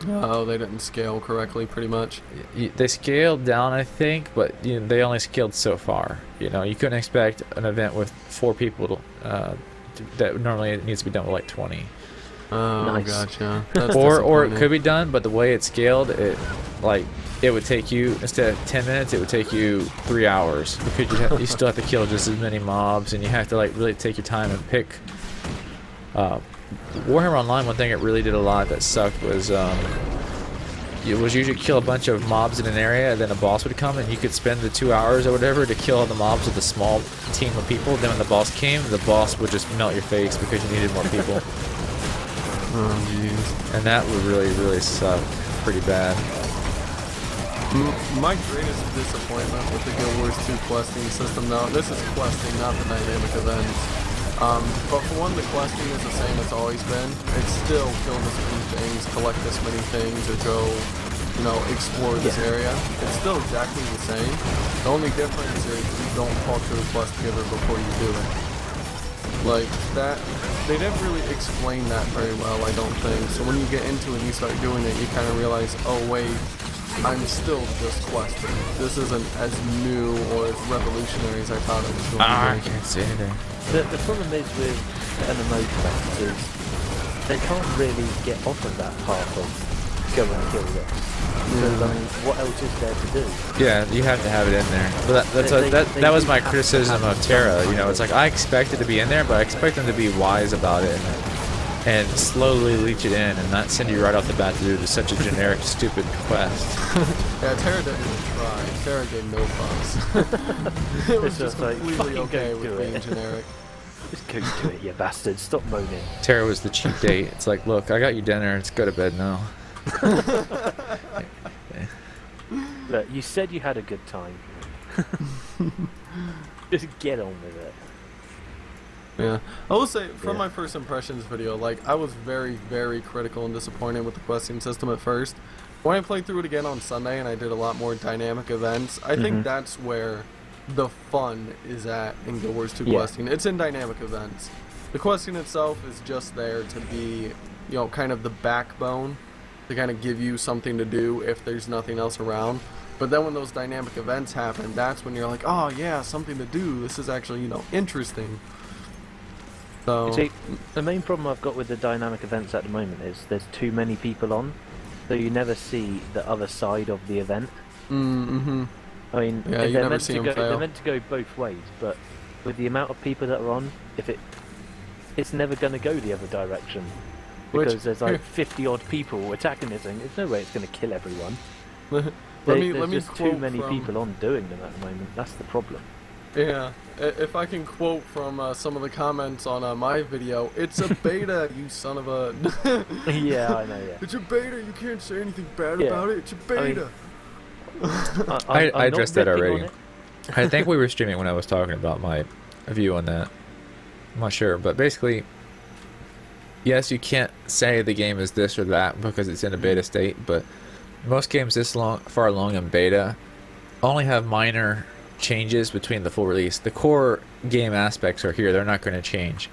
Oh, they didn't scale correctly, pretty much. They scaled down, I think, but they only scaled so far. You know, you couldn't expect an event with 4 people to, that normally it needs to be done with like 20. Oh, Nice. gotcha. That's Or it disappointing. could be done, but the way it's scaled, it would take you, instead of 10 minutes, it would take you 3 hours because you still have to kill just as many mobs, and you have to like really take your time and pick. Warhammer Online, one thing it really did a lot that sucked was it was usually kill a bunch of mobs in an area, and then a boss would come, and you could spend the 2 hours or whatever to kill all the mobs with a small team of people. Then when the boss came, the boss would just melt your face because you needed more people. Oh, jeez. And that would really suck pretty bad. My greatest disappointment with the Guild Wars 2 questing system, now this is questing, not the dynamic events. But for one, the questing is the same it's always been. It's still kill this many things, collect this many things, or go, you know, explore this area. It's still exactly the same. The only difference is you don't talk to the quest giver before you do it. Like, that, they didn't really explain that very well, I don't think. So when you get into it and you start doing it, you kind of realize, oh wait, I'm still just questing. This isn't as new or as revolutionary as I thought it was going I to be. can't see anything. The problem is with MMO quests is they can't really get off of that path of go and kill this. Because, I mean, what else is there to do? Yeah, you have to have it in there. But that was my criticism of Terra. You know, it's like I expect it to be in there, but I expect them to be wise about it and slowly leech it in and not send you right off the bat to do such a generic, stupid quest. Yeah, Terra didn't even try. Terra gave no fucks. It was It's just just like, completely fucking okay go with do being it. generic. Just go do it, you bastard. Stop moaning. Terra was the cheap date. It's like, look, I got you dinner. Let's go to bed now. Look, you said you had a good time. Just get on with it. Yeah, I will say from Yeah. my first impressions video, like I was very critical and disappointed with the questing system at first. When I played through it again on Sunday and I did a lot more dynamic events, I think that's where the fun is at in Guild Wars 2 questing. It's in dynamic events. The questing itself is just there to be, you know, kind of the backbone to kind of give you something to do if there's nothing else around. But then when those dynamic events happen, that's when you're like, oh yeah, something to do. This is actually, you know, interesting. So, You see, the main problem I've got with the dynamic events at the moment is there's too many people on, so you never see the other side of the event. I mean, Yeah, you they're never meant see to 'em go. fail. They're meant to go both ways, but with the amount of people that are on, it's never going to go the other direction because there's like 50 odd people attacking this thing. There's no way it's going to kill everyone. let me There's just too quote many from, people on doing them at the moment. That's the problem. Yeah, if I can quote from some of the comments on my video, it's a beta, you son of a. Yeah, I know. Yeah. It's a beta. You can't say anything bad Yeah. about it. It's a I mean, beta. I I'm not addressed that ripping on already. it. I think we were streaming when I was talking about my view on that. I'm not sure, but basically, yes, you can't say the game is this or that because it's in a beta state, but most games this far along in beta only have minor changes between the full release. The core game aspects are here. They're not going to change.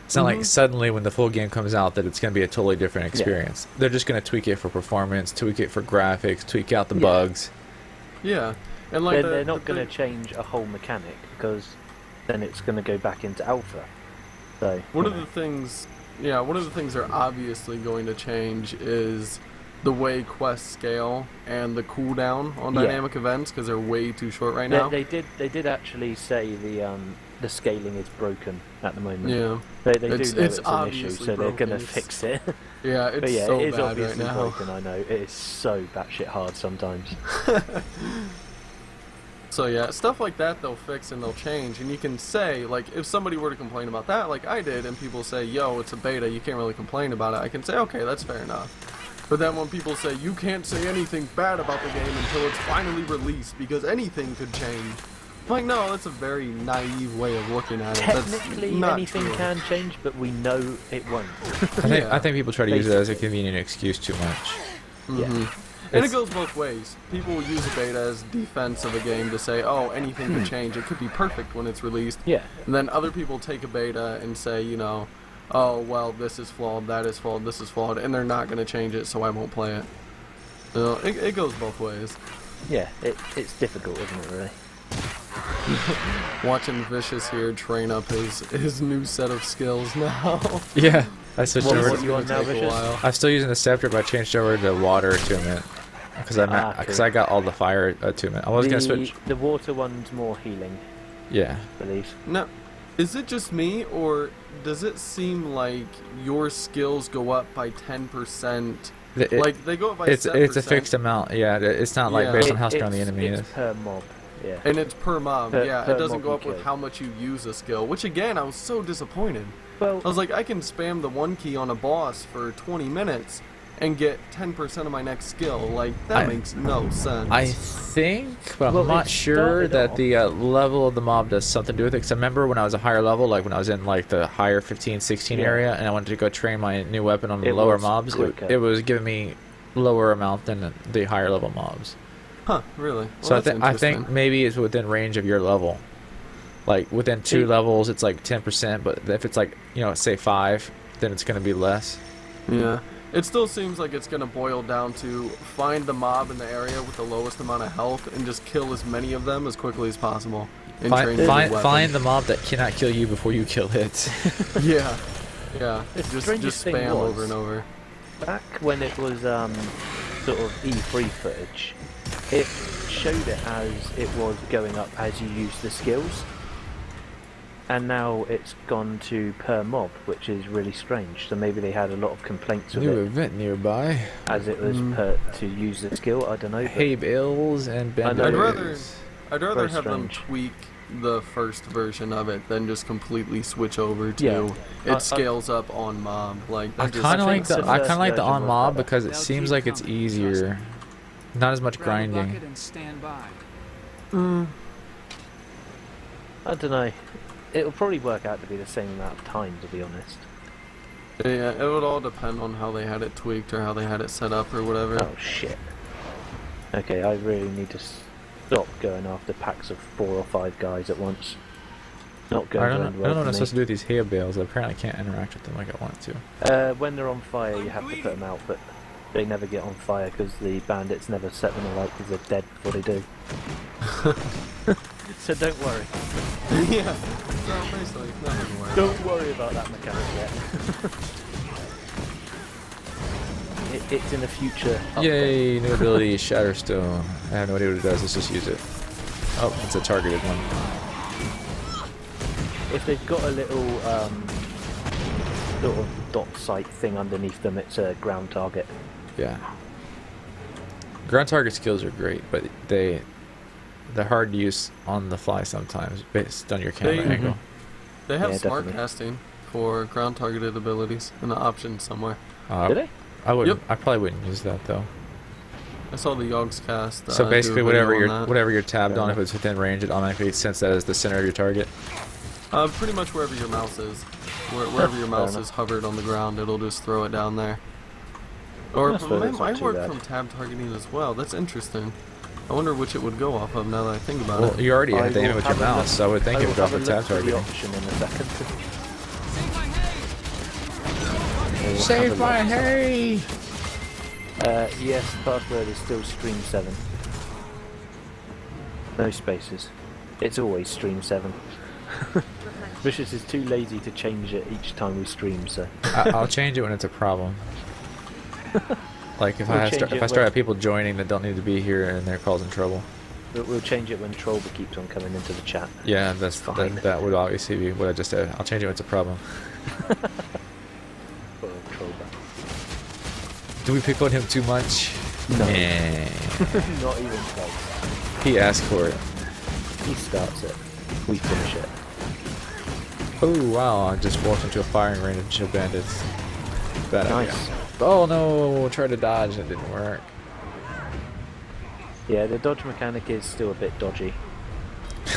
It's not like suddenly when the full game comes out that it's going to be a totally different experience. They're just going to tweak it for performance, tweak it for graphics, tweak out the bugs. Yeah, and like They're not going to change a whole mechanic because then it's going to go back into alpha. So One you of know. the things, yeah, one of the things they're obviously going to change is the way quests scale and the cooldown on dynamic events because they're way too short right now. They did actually say the scaling is broken at the moment. Yeah, They do know It's it's an issue, obviously so they're broken. going to It's- fix it. yeah, it's But yeah, so it is bad right obviously now. broken. I know it is so batshit hard sometimes. So yeah, stuff like that they'll fix and they'll change, and you can say, like, if somebody were to complain about that, like I did, and people say, yo, it's a beta, you can't really complain about it, I can say, okay, that's fair enough. But then when people say, you can't say anything bad about the game until it's finally released, because anything could change. I'm like, no, that's a very naive way of looking at it. Technically, that's not anything true. can change, but we know it won't. I think people try to use it as a convenient excuse too much. Yeah. And it goes both ways. People will use a beta as defense of a game to say, oh, anything could change. It could be perfect when it's released. Yeah. And then other people take a beta and say, you know, oh, well, this is flawed, that is flawed, this is flawed, and they're not going to change it, so I won't play it. So it goes both ways. Yeah, it's difficult, isn't it, really? Watching Vicious here train up his new set of skills now. Yeah. I switched What over. are you on now, Take a Vicious? while. I'm still using the scepter, but I changed over to water attunement because cool. I got all the fire attunement. I was gonna switch. The water one's more healing, Yeah. I believe. Now, is it just me, or does it seem like your skills go up by 10%? Like they go up by It's a 7%, fixed amount. Yeah, it's not like Yeah. based on how strong the enemy It's is. per mob. Yeah. and it's per mob. Per- Yeah, per it doesn't mob go you up with kill. how much you use a skill. Which again, I was so disappointed. Well, I was like, I can spam the 1 key on a boss for 20 minutes and get 10% of my next skill. Like that makes no sense. I think, but Well, I'm not it sure started that off- the level of the mob does something to do with it. Because I remember when I was a higher level, like when I was in like the higher 15, 16 Yeah. area, and I wanted to go train my new weapon on the It lower was mobs, quicker. it was giving me lower amount than the higher level mobs. Huh? Really? Well, So I that's think interesting. maybe it's within range of your level. Like within 2 levels, it's like 10%, but if it's like say 5, then it's gonna be less. Yeah. It still seems like it's gonna boil down to find the mob in the area with the lowest amount of health and just kill as many of them as quickly as possible. And train your weapon. Find the mob that cannot kill you before you kill it. Yeah. Yeah. The Just strangest thing spam was- over and over. back when it was sort of E3 footage, it showed it as it was going up as you use the skills, and now it's gone to per mob, which is really strange. So maybe they had a lot of complaints with New it event nearby. as it was per to use the skill. I don't know. but- Hay bales and I know. benders. I'd rather Very have them strange. tweak the first version of it than just completely switch over to Yeah. it scales up on mob. Like I that just kind of like think the the I kind first of like the version on was mob better. because it Now seems keep like it's coming, easier, not as much Grab a grinding. bucket and stand by. I don't know. It'll probably work out to be the same amount of time, to be honest. Yeah, it would all depend on how they had it tweaked or how they had it set up or whatever. Oh shit. Okay, I really need to stop going after packs of 4 or 5 guys at once. Not I going don't to know, end I well don't know what I'm for supposed to me. do with these hay bales. Apparently, I can't interact with them like I want to. When they're on fire, you have to put them out, but they never get on fire because the bandits never set them alight because they're dead before they do. So don't worry. Yeah. So basically, nothing works. Don't worry about that mechanic yet. It's in the future. update. Yay! New ability, Shatterstone. I have no idea what it does. Let's just use it. Oh, it's a targeted one. If they've got a little sort of dot sight thing underneath them, it's a ground target. Yeah. Ground target skills are great, but they're hard to use on the fly sometimes based on your camera They- angle. They have Yeah, smart definitely. casting for ground targeted abilities in the option somewhere. Did they? I wouldn't. Yep. I probably wouldn't use that though. I saw the Yogs cast. So do a basically, video whatever on you're that. whatever you're tabbed Fair on, if enough. it's within range, it automatically sense that as the center of your target. Pretty much wherever your mouse is. Wherever your mouse enough. is hovered on the ground, it'll just throw it down there. Or I suppose it's I not too work bad. from tab targeting as well. That's interesting. I wonder which it would go off of now that I think about Well, it. you already I have to aim will it with your have a look- mouse, so I would think I it will would go off have a with look tab for the targeting. option in a second. Save my hay! I will have a look. hay! Yes, password is still stream7. No spaces. It's always stream7. Vicious is too lazy to change it each time we stream, so. I'll change it when it's a problem. Like if We'll I change start, it if I start when- have people joining that don't need to be here and they're causing trouble. We'll change it when Trollber keeps on coming into the chat. Yeah, Fine. that would obviously be what I just said. I'll change it when it's a problem. Poor old Trollber. Do we pick on him too much? No. Nah. Not even close. He asked for it. He starts it. We finish it. Oh wow! I just walked into a firing range of bandits. Bad idea. Nice. Oh no! Tried to dodge, it didn't work. Yeah, the dodge mechanic is still a bit dodgy.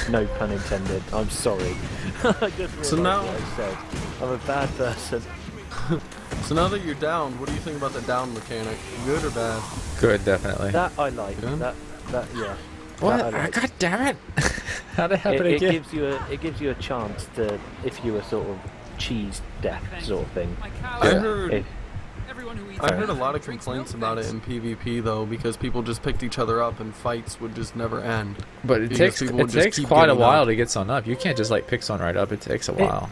No pun intended. I'm sorry. I just realised So now- what I said. I'm a bad person. So now that you're down, what do you think about the down mechanic? Good or bad? Good, definitely. That I like. Yeah. That yeah. What? That I like. God damn it! How'd it happen It again? gives you a chance to, if you were sort of cheese death sort of thing. My cows. I Yeah. heard If, Everyone who eats I heard a meat lot of drinks complaints milk about it things. in PvP though, because people just picked each other up and fights would just never end. But it because takes people would just keep quite a getting while up. to get someone up. You can't just like pick someone right up. It takes a while.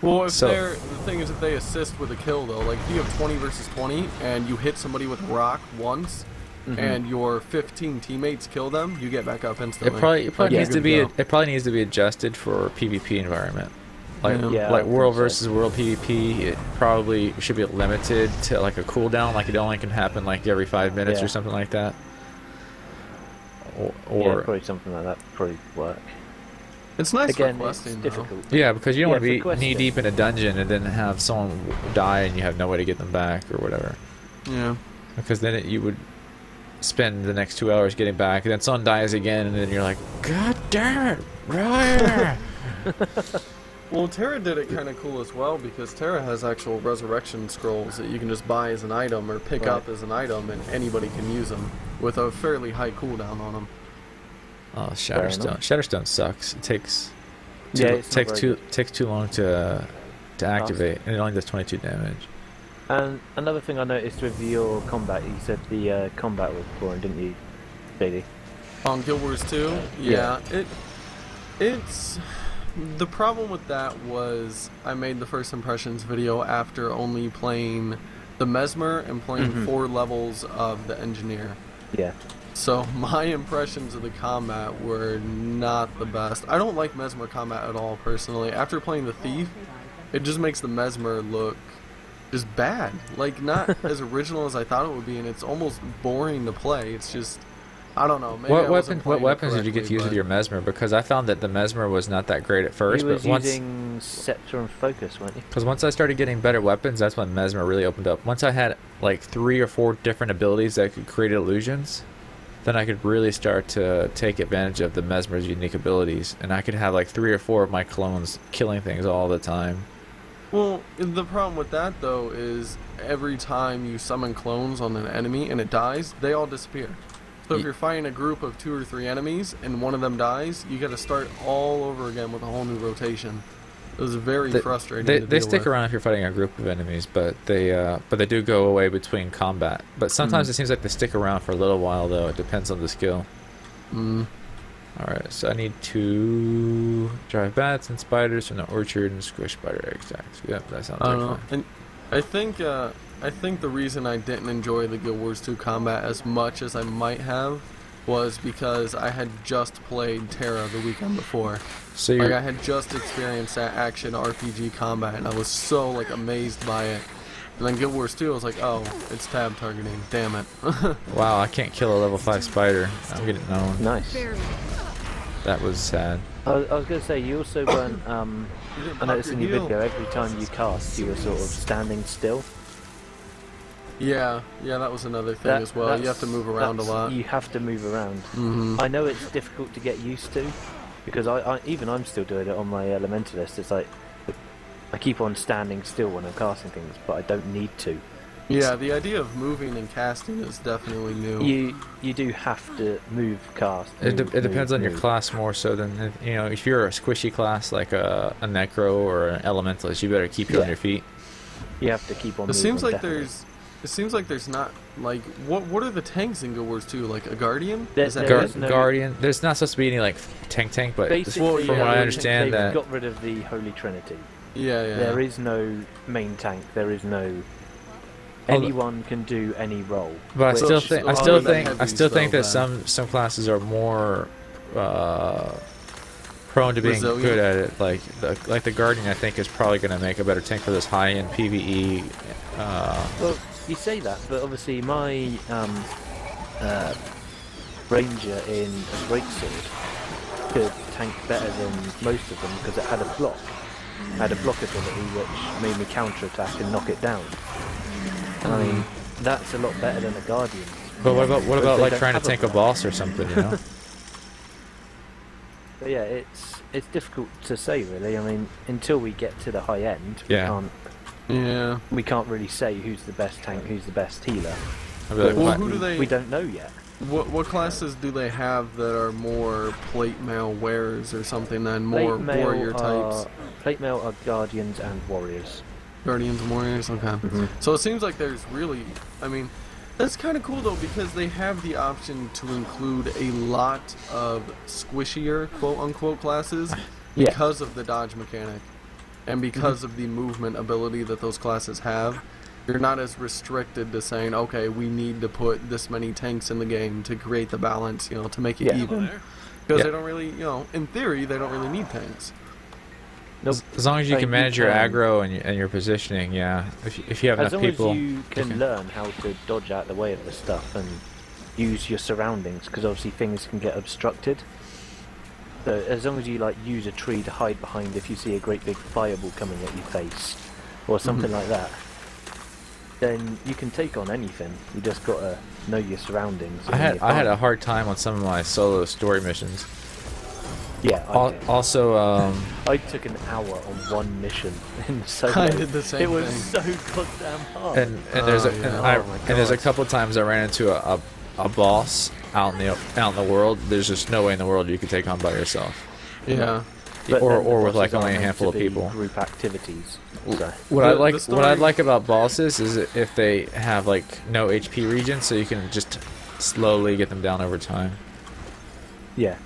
Well, if So- the thing is, if they assist with a kill though, like if you have 20 versus 20 and you hit somebody with a rock once, and your 15 teammates kill them, you get back up instantly. It probably Like, needs you're to be good to it probably needs to be adjusted for PvP environment. Like Yeah. like I world think so. versus world PvP, it probably should be limited to like a cooldown, like it only can happen like every 5 minutes Yeah. or something like that. Yeah, Or probably something like that would probably work. It's nice Again, for it's questing, though. difficult. yeah, because you don't Yeah, want to for be questing. knee deep in a dungeon and then have someone die and you have no way to get them back or whatever. Yeah. Because then you would spend the next 2 hours getting back, and then someone dies again, and then you're like, God damn it, right? Well, Terra did it kind of cool as well, because Terra has actual resurrection scrolls that you can just buy as an item or pick Right. up as an item, and anybody can use them with a fairly high cooldown on them. Oh, Fair Shatterstone. enough. Shatterstone sucks. It takes Yeah, it's not very takes too long to activate, and it only does 22 damage. And another thing I noticed with your combat, you said the combat was boring, didn't you, Shady? On Guild Wars 2, yeah, it's the problem with that was I made the first impressions video after only playing the Mesmer and playing 4 levels of the Engineer. Yeah. So my impressions of the combat were not the best. I don't like Mesmer combat at all personally. After playing the Thief, it just makes the Mesmer look just bad. Like not as original as I thought it would be, and it's almost boring to play. It's just I don't know. Maybe I wasn't What playing it weapons did you get to correctly, use with but- your Mesmer? Because I found that the Mesmer was not that great at first, You but was once using Scepter and Focus, weren't you? once I started getting better weapons, that's when Mesmer really opened up. Once I had like 3 or 4 different abilities that could create illusions, then I could really start to take advantage of the Mesmer's unique abilities, and I could have like 3 or 4 of my clones killing things all the time. Well, the problem with that though is every time you summon clones on an enemy and it dies, they all disappear. So if you're fighting a group of 2 or 3 enemies and one of them dies, you got to start all over again with a whole new rotation. It was very frustrating. They to deal stick with. around if you're fighting a group of enemies, but they do go away between combat. But sometimes it seems like they stick around for a little while, though. It depends on the skill. Mm. All right, so I need to drive bats and spiders from the orchard and squish spider eggs. Yep, that sounds I like don't know. fun. And I think the reason I didn't enjoy the Guild Wars 2 combat as much as I might have was because I had just played Terra the weekend before. So Like you're, I had just experienced that action RPG combat, and I was so like amazed by it. And then Guild Wars 2, I was like, oh, it's tab targeting. Damn it. wow, I can't kill a level 5 spider. I'm getting known. Nice. That was sad. I was going to say, you also weren't, You didn't I pop noticed in your heal. video, every time you cast, you were sort of standing still. Yeah, that was another thing as well. You have to move around a lot. You have to move around. Mm-hmm. I know it's difficult to get used to, because I'm still doing it on my elementalist. It's like, I keep on standing still when I'm casting things, but I don't need to. Yeah, the idea of moving and casting is definitely new. You do have to move, cast. It move, depends move, on your move. class more so than, you know, if you're a squishy class like a necro or an elementalist, you better keep you on Yeah. your feet. You have to keep on It moving. seems like definitely. there's not like what are the tanks in Guild Wars 2? Like a guardian? There- Is that there it? is no- Guardian, there's not supposed to be any like tank, but Basically, from what I understand they've that got rid of the Holy Trinity. Yeah. There is no main tank. There is no. Oh, Anyone can do any role. But I which- still think I still think that some classes are more prone to being Resilient. good at it. Like the Guardian, I think is probably going to make a better tank for this high-end PVE. Well, you say that, but obviously my ranger in a greatsword could tank better than most of them because it had a block. It had a block ability which made me counter-attack and knock it down. And I mean, that's a lot better than a guardian. But what about They like don't trying to have a tank a block. boss or something? You know. But yeah, it's difficult to say really. I mean, until we get to the high end, Yeah. we can't really say who's the best tank, who's the best healer. I'd be like, Well, what? who do they? We don't know yet. What classes do they have that are more plate mail wearers or something than more warrior types? Plate mail are guardians and warriors. Guardians and warriors. Okay. Mhm. So it seems like there's really, I mean, that's kind of cool though because they have the option to include a lot of squishier quote unquote classes Yeah. because of the dodge mechanic. and because of the movement ability that those classes have, you're not as restricted to saying, okay, we need to put this many tanks in the game to create the balance, you know, to make it even. Because they don't really, you know, in theory, they don't really need tanks. Nope. As long as you can manage your aggro and your positioning, yeah. If you have enough people, as long as you can learn how to dodge out the way of the stuff and use your surroundings, because obviously things can get obstructed. So as long as you like use a tree to hide behind if you see a great big fireball coming at your face, or something like that, then you can take on anything. You just gotta know your surroundings. I had a hard time on some of my solo story missions. Yeah. Also, I took an hour on one mission in solo. I did the same It was thing. so goddamn hard. and there's a couple times I ran into a boss out in the world. There's just no way in the world you could take on by yourself. Yeah. But or with the like bosses only a are meant handful to of be people. Group activities. So. What I like about bosses is if they have like no HP regen, so you can just slowly get them down over time. Yeah.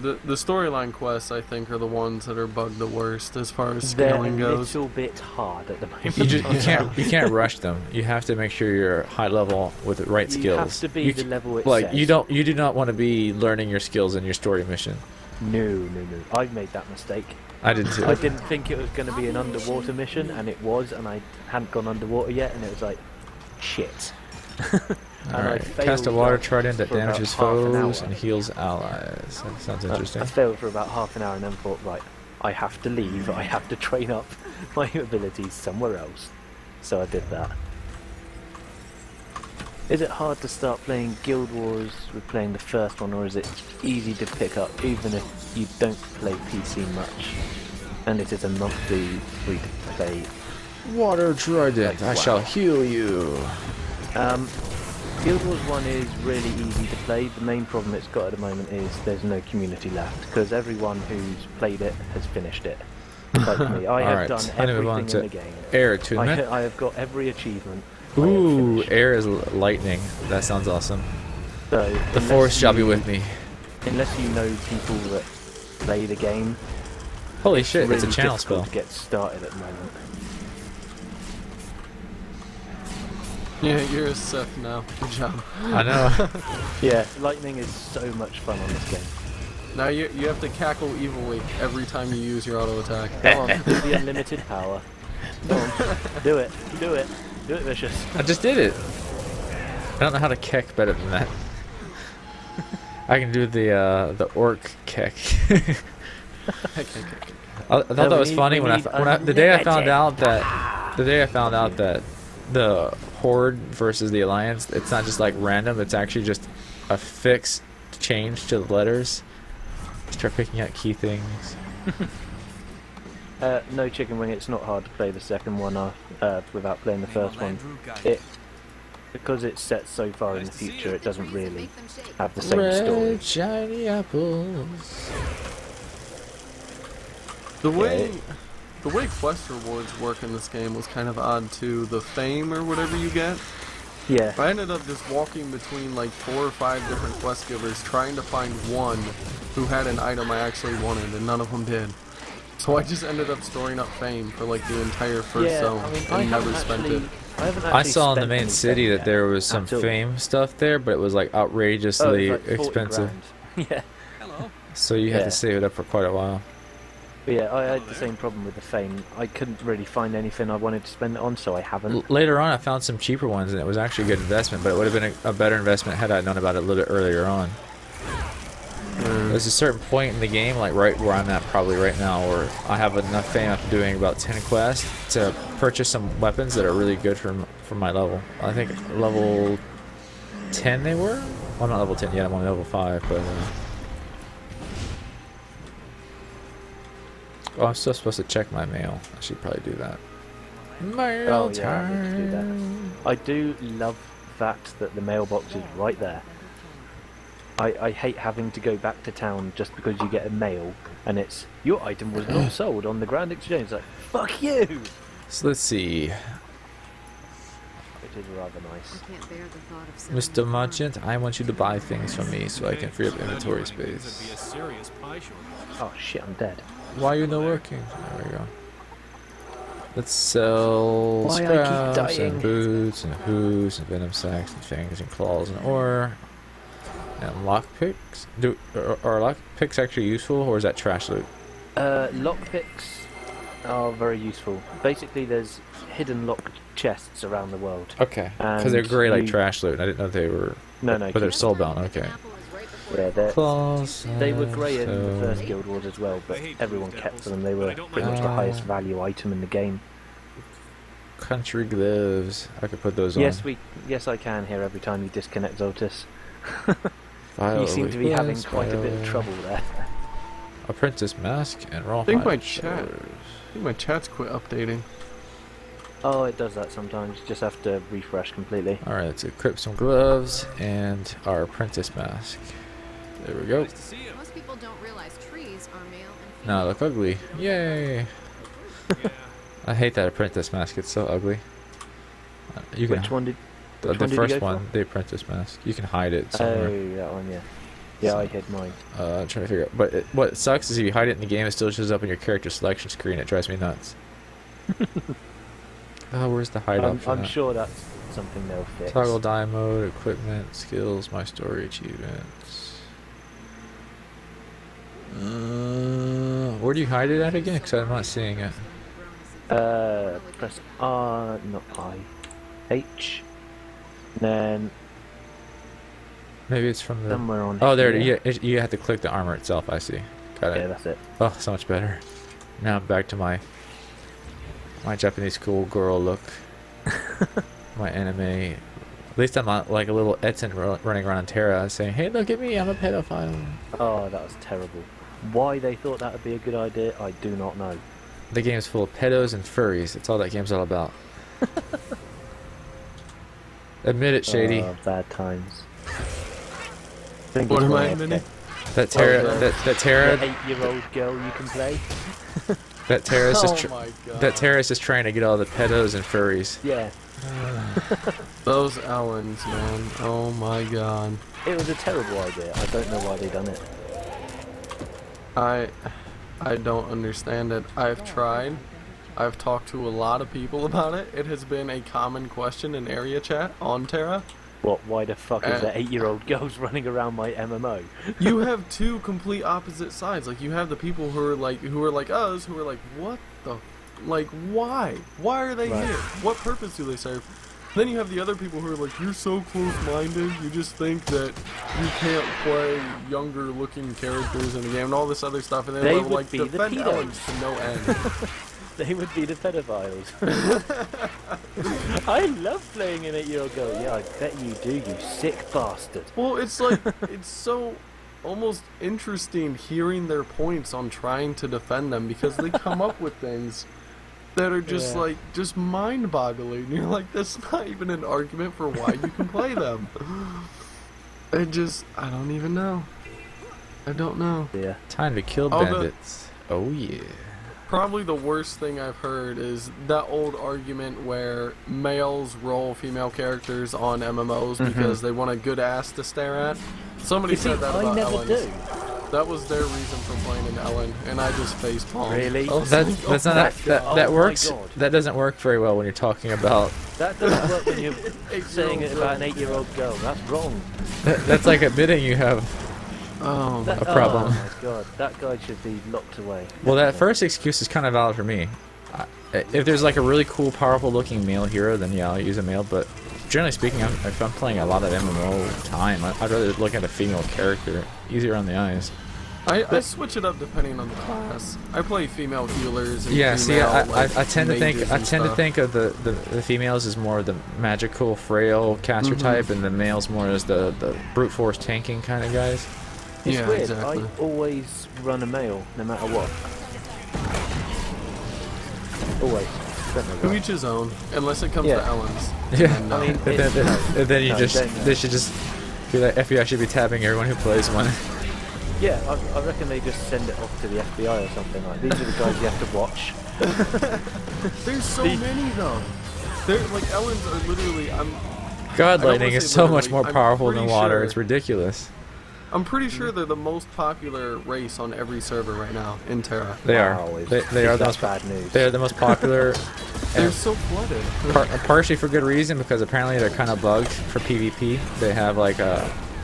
The storyline quests, I think, are the ones that are bugged the worst as far as scaling They're a goes. little bit hard at the moment. You can't rush them. You have to make sure you're high level with the right skills. You have to be the level it like says. you do not want to be learning your skills in your story mission. No. I've made that mistake. I did too. I didn't think it was going to be an underwater mission, and it was, and I hadn't gone underwater yet, and it was like, shit. Alright, cast a water trident that damages foes and heals allies. That sounds interesting. I failed for about half an hour and then thought, right, I have to leave, I have to train up my abilities somewhere else. So I did that. Is it hard to start playing Guild Wars with playing the first one, or is it easy to pick up even if you don't play PC much? And it is a monthly free-to-play. Water trident, I shall heal you. Guild Wars 1 is really easy to play. The main problem it's got at the moment is there's no community left, because everyone who's played it has finished it. Like me, I have done everything in the game. Air attunement. I have got every achievement. Ooh, air is lightning. That sounds awesome. So The force shall be with me. Unless you know people that play the game. Holy shit, really it's a channel difficult spell. to get started at the moment. Yeah, you're a Sith now. Good job. I know. Yeah, lightning is so much fun on this game. Now you have to cackle evilly every time you use your auto attack. Come on, do the unlimited power. Come on, do it, Vicious. I just did it. I don't know how to keck better than that. I can do the orc keck. I thought that was funny when the day I found out that the Horde versus the Alliance, it's not just like random, it's actually just a fixed change to the letters. Start picking out key things. No chicken wing, it's not hard to play the second one without playing the first one. Because it's set so far in the future, it doesn't really have the same story. Red shiny apples. The way quest rewards work in this game was kind of odd too. The fame or whatever you get. Yeah. I ended up just walking between like 4 or 5 different quest givers trying to find one who had an item I actually wanted, and none of them did. So I just ended up storing up fame for like the entire first zone and never spent it. I saw in the main city that there was some fame stuff there, but it was like outrageously expensive. Yeah. Hello. So you had to save it up for quite a while. But yeah, I had the same problem with the fame. I couldn't really find anything I wanted to spend it on, so I haven't. Later on, I found some cheaper ones, and it was actually a good investment, but it would have been a better investment had I known about it a little bit earlier on. There's a certain point in the game, like right where I'm at probably right now, where I have enough fame after doing about 10 quests to purchase some weapons that are really good for my level. I think level 10 they were? Well, I'm not level 10 yet, I'm only level 5, but... Oh, I'm still supposed to check my mail. I should probably do that. Mail time! I need to do that. I do love the fact that the mailbox is right there. I hate having to go back to town just because you get a mail and it's your item was not sold on the Grand Exchange. It's like, fuck you! So let's see. which is rather nice. I can't bear the thought of selling Mr. my Merchant, I want you to buy things from me so I can free up inventory space. Oh shit, I'm dead. Why are you not working? There we go. Let's sell Why I keep scraps and dying. boots and hooves and venom sacks and fingers and claws and ore and lockpicks. Are lockpicks actually useful, or is that trash loot? Lockpicks are very useful. Basically, there's hidden lock chests around the world. Okay, because they're And gray like you- trash loot. I didn't know they were. No, no, But they're keep- soulbound. Okay. Yeah, Claws. they were grey in the so- first Guild Wars as well, but everyone kept them. They were pretty much the highest value item in the game. Country gloves. I could put those on. Yes, I can hear every time you disconnect Zaltais. File You seem to be having with quite a bit of file. trouble there. Apprentice mask and raw. I think my hide chat- shoulders. I think my chat's quit updating. Oh, it does that sometimes. You just have to refresh completely. All right, let's equip some gloves and our apprentice mask. There we go. Most people don't realize trees are male and female. Now look ugly. Yay! I hate that apprentice mask. It's so ugly. You can Which one did? the, which the one did you first go one, for? the apprentice mask. You can hide it somewhere. Oh, that one, yeah. Yeah, I hid mine. I'm trying to figure out. But what sucks is if you hide it in the game, it still shows up on your character selection screen. It drives me nuts. Oh, where's the hide option? I'm at? sure that's something they'll fix. Toggle die mode, equipment, skills, my story achievements. Where do you hide it at again? Because I'm not seeing it. Press R, not I. H. Then Maybe it's from the. somewhere on Oh, there. here. You have to click the armor itself. I see. Got Yeah, it. that's it. Oh, so much better. Now I'm back to my Japanese schoolgirl look. My anime. At least I'm not like a little Etten running around Terra saying, "Hey, look at me, I'm a pedophile." Oh, that was terrible. Why they thought that would be a good idea, I do not know. The game's full of pedos and furries. That's all that game's all about. Admit it, Shady. Oh, bad times. What am I admitting? That Terra, Oh, that Terra, The 8-year-old girl you can play. that Terra's just Oh my god. that Terra's just trying to get all the pedos and furries. Yeah, Those Ellens, man. Oh my god. it was a terrible idea. I don't know why they done it. I don't understand it. I've tried. I've talked to a lot of people about it. It has been a common question in area chat on Terra. What? Why the fuck is Uh, there 8-year-old girls running around my MMO? You have two complete opposite sides. Like you have the people who are like us, who are like, what the, like why? Why are they Right. here? What purpose do they serve? Then you have the other people who are like, you're so close-minded. You just think that you can't play younger-looking characters in the game and all this other stuff. And They they're would like, be the defend pedos. Ellens to no end. They would be the pedophiles. I love playing an 8-year-old girl. Yeah, I bet you do, you sick bastard. Well, it's like, it's so almost interesting hearing their points on trying to defend them because they come up with things that are just Yeah. like, just mind-boggling. You're like, that's not even an argument for why you can play them. I don't even know. I don't know. Yeah. Time to kill Oh, bandits. Oh yeah. Probably the worst thing I've heard is that old argument where males roll female characters on MMOs because they want a good ass to stare at. Somebody You see, said that I about never Ellens. do. That was their reason for playing an Ellen, and I just face palmed. Really? I was That's like, that's oh not my that God. that Oh my works. God. That doesn't work very well when you're talking about. That doesn't work when you're 8-year-old saying it about an 8-year-old girl. That's wrong. That's like admitting you have. Oh, That, A problem. Oh my god, that guy should be locked away. Well, that first excuse is kind of valid for me. If there's like a really cool, powerful looking male hero, then yeah, I'll use a male. But generally speaking, if I'm playing a lot of MMO time, I'd rather look at a female character. Easier on the eyes. I switch it up depending on the class. I play female healers. And Yeah, see, female, I tend to think mages I and tend to stuff. think of the females as more the magical, frail caster type, and the males more as the brute force tanking kind of guys. It's Yeah, weird. exactly. I always run a male, no matter what. Always. Don't know To why. each his own, unless it comes Yeah. to Ellens. Yeah. And, I mean, And then, it's- and then you no, just don't. they should just be like FBI should be tabbing everyone who plays one. Yeah, I reckon they just send it off to the FBI or something like. These are the guys you have to watch. there's so These- many though. They're like Ellens are literally. God, I don't lightning wanna is say so much literally, more I'm powerful than pretty water. sure- It's ridiculous. I'm pretty sure they're the most popular race on every server right now in Terra. They Wow, are. is- They are is the that most. bad news. They are the most popular. They're and so flooded. partially for good reason, because apparently they're kind of bugged for PvP. They have like a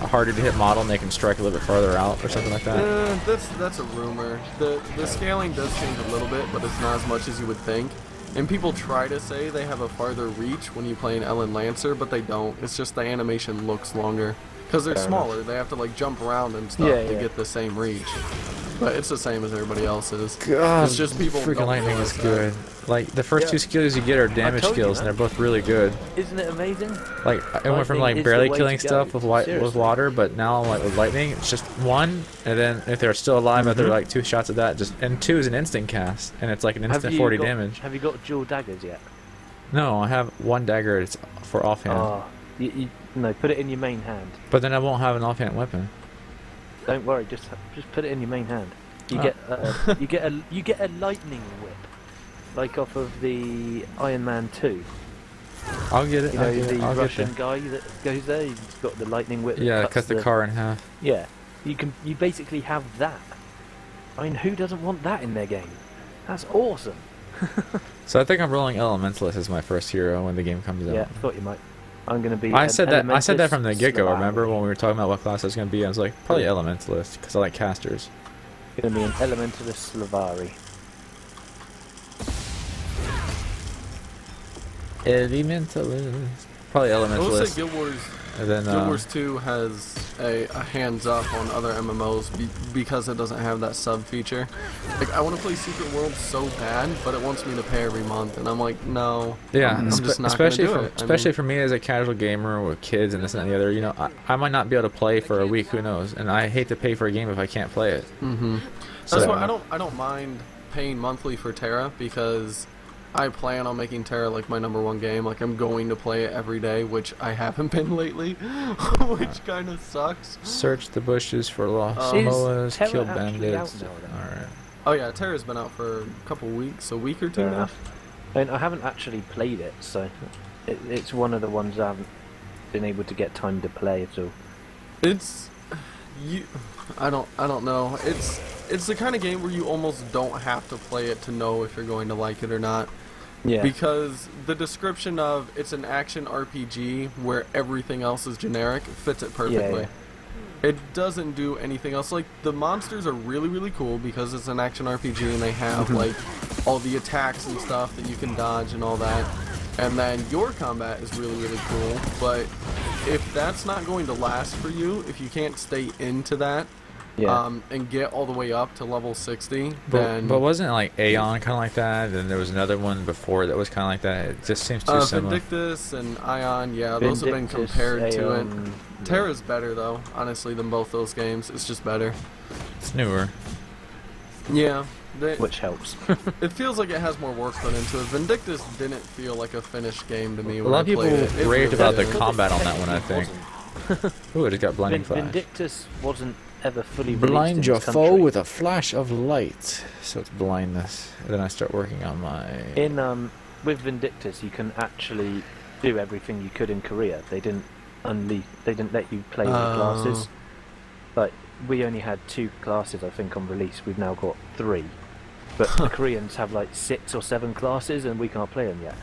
harder to hit model, and they can strike a little bit farther out or something like that. That's a rumor. The scaling does change a little bit, but it's not as much as you would think. And people try to say they have a farther reach when you play an Ellen Lancer, but they don't. It's just the animation looks longer. Because they're Fair smaller, they have to like jump around and stuff Yeah, to yeah. get the same reach. But it's the same as everybody else's. God, It's just people freaking don't lightning realize is that. good. Like the first Yeah. two skills you get are damage told you, skills, and man. they're both really good. Isn't it amazing? Like I went from Lightning like is barely the way killing to go. stuff with Seriously. water, but now like with lightning, it's just one, and then if they're still alive after like 2 shots of that, and 2 is an instant cast, and it's like an instant 40 damage. Have you got dual daggers yet? No, I have 1 dagger. It's for offhand, Oh, no, put it in your main hand. but then I won't have an offhand weapon. Don't worry, just put it in your main hand. You Oh. you get a lightning whip, like off of the Iron Man 2. I'll get it. You know, I'll get the it. I'll get Russian there. guy that goes there. He's got the lightning whip. that Yeah, cuts the car in half. Yeah, you basically have that. I mean, who doesn't want that in their game? That's awesome. So I think I'm rolling elementalist as my first hero when the game comes out. Yeah, I thought you might. I'm gonna be. I an said that from the elementalist get-go. Slav. Remember when we were talking about what class I was going to be? I was like, probably elementalist because I like casters. Gonna be an elementalist Slavari. Elementalist. Probably I will elementalist. say Guild Wars, And then Guild Wars 2 has a hands up on other MMOs because it doesn't have that sub feature. Like I want to play Secret World so bad, but it wants me to pay every month, and I'm like, no. yeah, I'm just not especially gonna for do it. I especially mean- for me as a casual gamer with kids and this and the other. You know, I might not be able to play for a week. Who knows? And I hate to pay for a game if I can't play it. Mm-hmm. So- That's why I don't mind paying monthly for Terra, because I plan on making Terra like my #1 game. Like I'm going to play it every day, which I haven't been lately, which kind of sucks. Search the bushes for lost Is moas, Terra kill actually out bandits. now, then? Alright. Oh yeah, Terra's been out for a couple weeks, a week or two Fair now. enough. I mean, I haven't actually played it, so it's one of the ones I haven't been able to get time to play at all. It's I don't know. It's the kind of game where you almost don't have to play it to know if you're going to like it or not. Yeah. Because the description of it's an action RPG where everything else is generic fits it perfectly. Yeah. It doesn't do anything else. Like the monsters are really, really cool because it's an action RPG and they have like all the attacks and stuff that you can dodge and all that. And then your combat is really, really cool. But if that's not going to last for you, if you can't stay into that, Yeah. and get all the way up to level 60, then But wasn't it like Aeon kind of like that? And there was another one before that was kind of like that. It just seems too similar. Vindictus and Ion, yeah, those have been Vindictus, compared to it. Aeon, Terra's better though, honestly, than both those games. It's just better. It's newer. Yeah, which helps. it feels like it has more work put into it. Vindictus didn't feel like a finished game to me. A when lot I of people played it. It raved really about the did. combat on that one, I think. Ooh, I just got blinding flash. Vindictus wasn't ever fully released Blind in your this foe country. with a flash of light. So it's blindness. And then I start working on my... In with Vindictus, you can actually do everything you could in Korea. They didn't let you play with classes. But we only had 2 classes, I think, on release. We've now got 3. But the Koreans have like 6 or 7 classes, and we can't play them yet.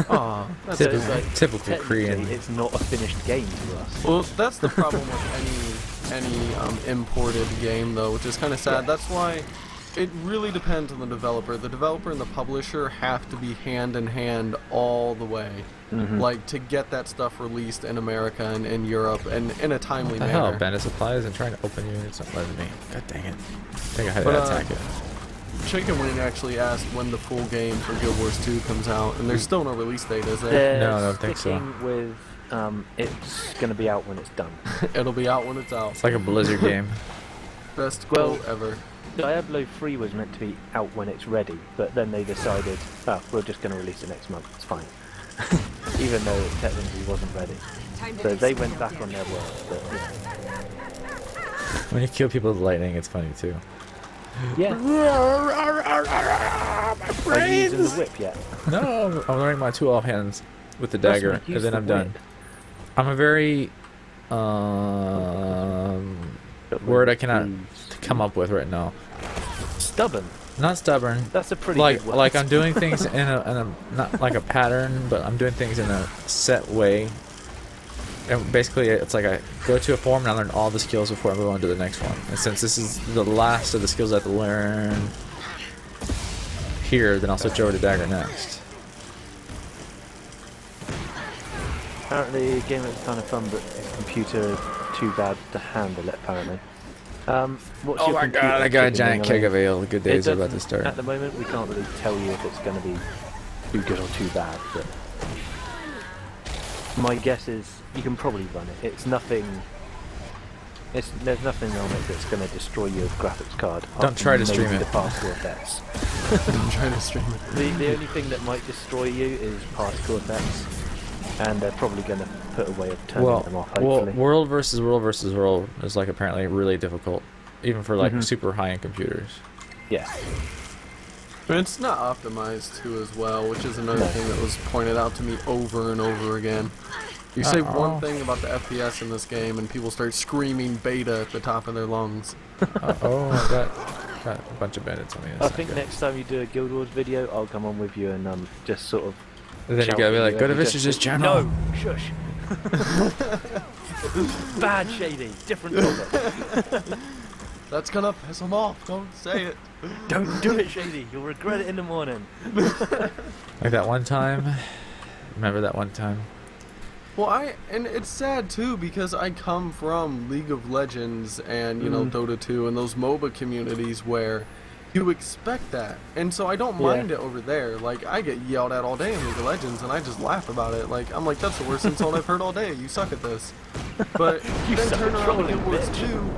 Aw, that's So Typical, it's like, typical technically, Korean. it's not a finished game to us. Well, that's the problem with any imported game, though, which is kind of sad. Yeah. That's why it really depends on the developer. The developer and the publisher have to be hand in hand all the way, like to get that stuff released in America and in Europe and in a timely What the hell? manner. Bandit supplies? I'm trying to open you. It's not letting me. God dang it. I think I had But, to attack it. Chicken Wing actually asked when the full game for Guild Wars 2 comes out, and there's still no release date, is there? They're No, I don't think so. sticking with it's going to be out when it's done. It'll be out when it's out. It's like a Blizzard game. Best Well, quote ever. Diablo 3 was meant to be out when it's ready, but then they decided, oh, we're just going to release it next month, it's fine. Even though it technically wasn't ready. So they went back on their word. But, yeah. When you kill people with lightning, it's funny too. Yeah. My Are you using the brains! whip yet? No, I'm learning my 2 offhands with the Trust me, dagger, use and then the I'm done. whip. I'm a very word I cannot come up with right now. Stubborn. Not stubborn. That's a pretty Like good word. like I'm doing things in a not like a pattern, but I'm doing things in a set way. And basically, it's like I go to a form and I learn all the skills before I move on to the next one. And since this is the last of the skills I have to learn here, then I'll switch over to dagger next. Apparently, the game looks kind of fun, but the computer too bad to handle it. Apparently. What's Oh your my computer god, I got a doing? giant keg of ale. The good days are about to At start. the moment, we can't really tell you if it's going to be too good or too bad, but my guess is you can probably run it. It's nothing. There's nothing on it that's going to destroy your graphics card. Don't try to stream maybe it. The particle effects. I'm trying to stream it. The only thing that might destroy you is particle effects, and they're probably going to put a way of turning them off. Hopefully. world versus world is like apparently really difficult, even for like super high-end computers. Yeah. But it's not optimized too as well, which is another thing that was pointed out to me over and over again. You say one thing about the FPS in this game, and people start screaming beta at the top of their lungs. I got a bunch of bandits on the inside. I think next time you do a Guild Wars video, I'll come on with you and just sort of. And then you gotta be like, go to Vicious' channel. No, shush. Bad Shady, different topic. That's gonna piss them off. Don't say it. Don't do it, Shady. You'll regret it in the morning. Like that one time. Remember that one time? Well, and it's sad too because I come from League of Legends and, you know, Dota 2 and those MOBA communities where you expect that. And so I don't mind it over there. Like, I get yelled at all day in League of Legends and I just laugh about it. Like, I'm like, that's the worst insult I've heard all day. You suck at this. But then turn around and Guild Wars 2.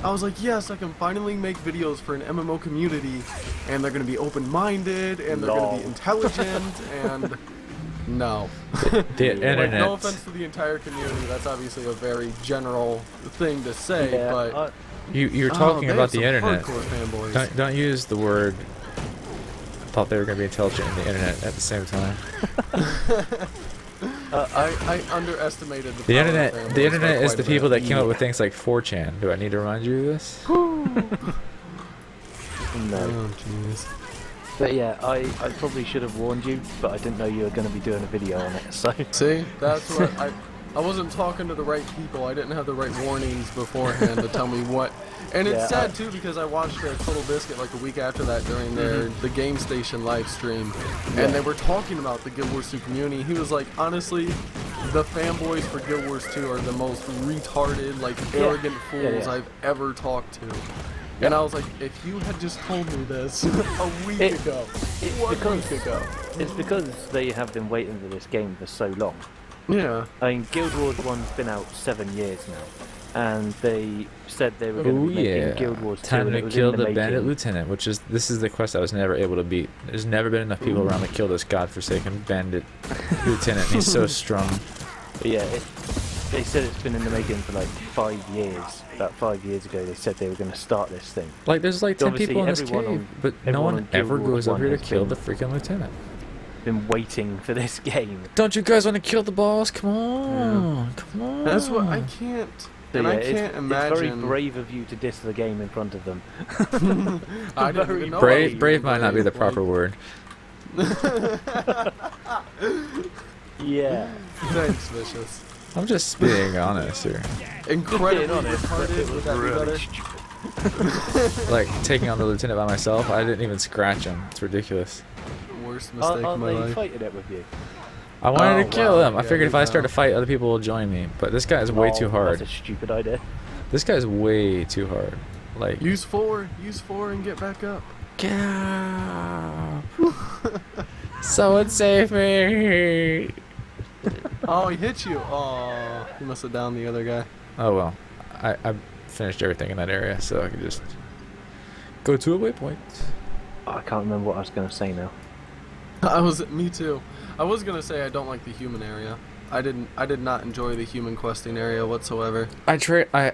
I was like, yes, I can finally make videos for an MMO community and they're going to be open-minded and they're going to be intelligent and... No. The internet. Like, no offense to the entire community, that's obviously a very general thing to say, but... You're talking they about have the some internet. hardcore fanboys. Don't use the word... I thought they were going to be intelligent in the internet at the same time. I underestimated the The power of internet, fanboys the internet by is quite the a people bit. that came up with things like 4chan. Do I need to remind you of this? No. Oh, jeez. But yeah, I probably should have warned you, but I didn't know you were going to be doing a video on it, so... See? That's what I wasn't talking to the right people. I didn't have the right warnings beforehand to tell me what... And it's sad, too, because I watched Total Biscuit like a week after that during the Game Station live stream. And they were talking about the Guild Wars 2 community. He was like, honestly, the fanboys for Guild Wars 2 are the most retarded, like, arrogant fools I've ever talked to. And I was like, if you had just told me this a week ago, It's because they have been waiting for this game for so long. Yeah. I mean, Guild Wars 1's been out 7 years now, and they said they were going to be making Guild Wars 2. Time and to it was kill in the making. bandit lieutenant, this is the quest I was never able to beat. There's never been enough people around to kill this godforsaken bandit lieutenant. He's so strong. But yeah, they said it's been in the making for like 5 years. About 5 years ago, they said they were going to start this thing. Like, there's like 10 Obviously, people in this everyone cave, on- but no everyone one on Guild ever Wars goes up 1 here to has kill the been- freaking lieutenant. Been waiting for this game. Don't you guys want to kill the boss? Come on, come on. That's what I can't. So And yeah, I can't imagine. It's very brave of you to diss the game in front of them. I didn't even know I was Brave might not be the brave, proper word. Yeah. Thanks, Vicious. I'm just being honest here. Incredibly Being honest, but it retarded. was Would that be really better? Like, taking on the lieutenant by myself, I didn't even scratch him. It's ridiculous. Worst mistake of Aren't my they life. fighting it with you? I wanted Oh, to kill wow. him. I Yeah, figured if I wow. start a fight, other people will join me. But this guy is way too hard. That's a stupid idea. This guy's way too hard. Like, Use 4 and get back up. someone save me! Oh, he hit you. Oh, he must have downed the other guy. Oh well, I finished everything in that area, so I could just go to a waypoint. Oh, I can't remember what I was going to say now. Me too. I was gonna say I don't like the human area. I did not enjoy the human questing area whatsoever. I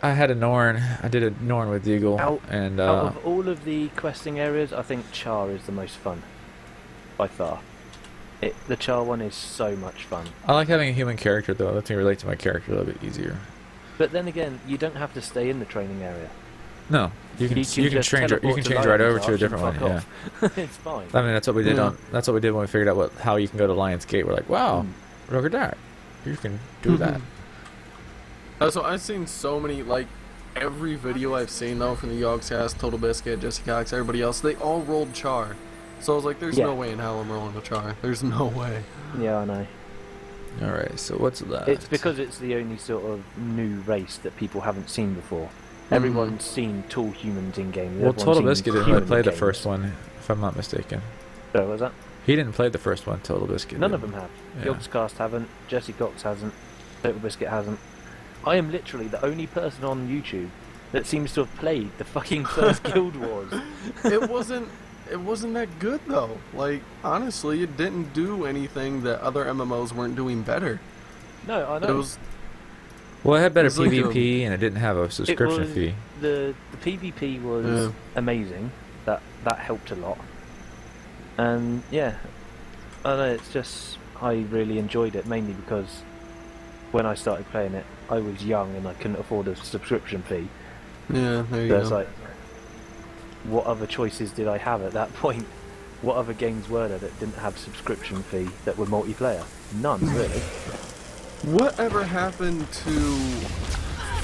had a Norn. I did a Norn with Deagle, Out and of all of the questing areas, I think Char is the most fun, by far. The Char one is so much fun. I like having a human character though. It lets me relate to my character a little bit easier. But then again, you don't have to stay in the training area. No, you can just change teleport to right over Lion's to a Arch different and one. Yeah, fuck off. It's fine. I mean that's what we did That's what we did when we figured out how you can go to Lion's Gate. We're like, wow, look at that. You can do that. So I've seen so many, like, every video I've seen though from the Yogscast, Total Biscuit, Jesse Cox, everybody else, they all rolled Char. So I was like, there's no way in hell I'm rolling a Char. There's no way. Yeah, I know. Alright, so what's left? It's because it's the only sort of new race that people haven't seen before. Everyone's seen tall humans in game. Well, Total Biscuit didn't play the first one, if I'm not mistaken. So was that? He didn't play the first one, Total Biscuit. None of them have. Yeah. Yogscast haven't. Jesse Cox hasn't. Total Biscuit hasn't. I am literally the only person on YouTube that seems to have played the fucking first Guild Wars. It wasn't that good though. Like, honestly, it didn't do anything that other MMOs weren't doing better. No, I know. Well, it had better It was like PvP and it didn't have a subscription fee. The PvP was amazing. That helped a lot. And yeah, I know, it's just, I really enjoyed it, mainly because when I started playing it, I was young and I couldn't afford a subscription fee. Yeah, there you So go. it's like, what other choices did I have at that point? What other games were there that didn't have subscription fee that were multiplayer? None, really. Whatever happened to...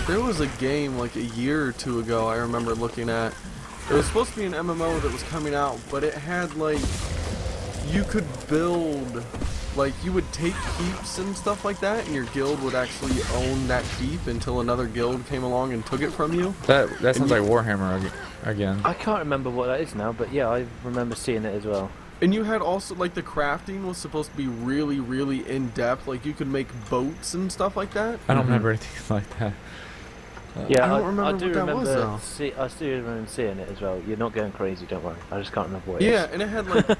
There was a game like a year or two ago I remember looking at. It was supposed to be an MMO that was coming out, but it had like... You could build... Like, you would take keeps and stuff like that, and your guild would actually own that keep until another guild came along and took it from you. That sounds like Warhammer again. I can't remember what that is now, but yeah, I remember seeing it as well. And you had also, like, the crafting was supposed to be really, really in-depth. Like, you could make boats and stuff like that. I don't remember anything like that. Yeah, I don't remember I do what that remember. was, though. I still remember seeing it as well. You're not going crazy, don't worry. I just can't remember what it is. Yeah, and it had, like...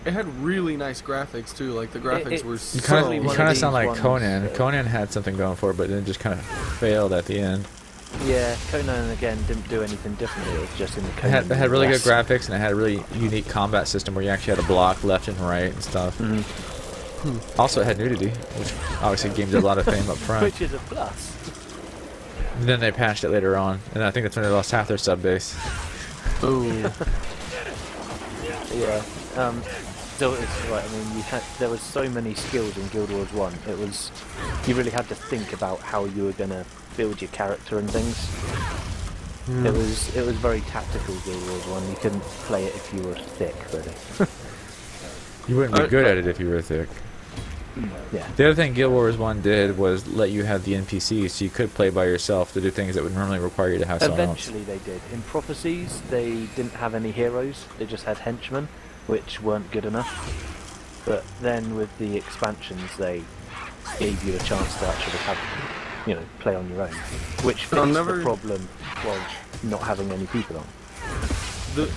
It had really nice graphics too. Like the graphics were You so. kind of sound like Conan. Conan had something going for it, but then just kind of failed at the end. Yeah, Conan again didn't do anything differently. It was just in the Conan. It had really good graphics and it had a really unique combat system where you actually had to block left and right and stuff. Also, it had nudity, which obviously gained a lot of fame up front. Which is a plus. And then they patched it later on, and I think that's when they lost half their sub base. Oh. Yeah. So it's right. I mean, there was so many skills in Guild Wars 1. It was, you really had to think about how you were gonna build your character and things. It was very tactical, Guild Wars 1. You couldn't play it if you were thick, really. You wouldn't be good at it if you were thick. Yeah. The other thing Guild Wars 1 did was let you have the NPCs, so you could play by yourself to do things that would normally require you to have someone else. Eventually they did. In Prophecies, they didn't have any heroes. They just had henchmen, which weren't good enough. But then with the expansions, they gave you a chance to actually have, play on your own, which fixed the problem of not having any people on.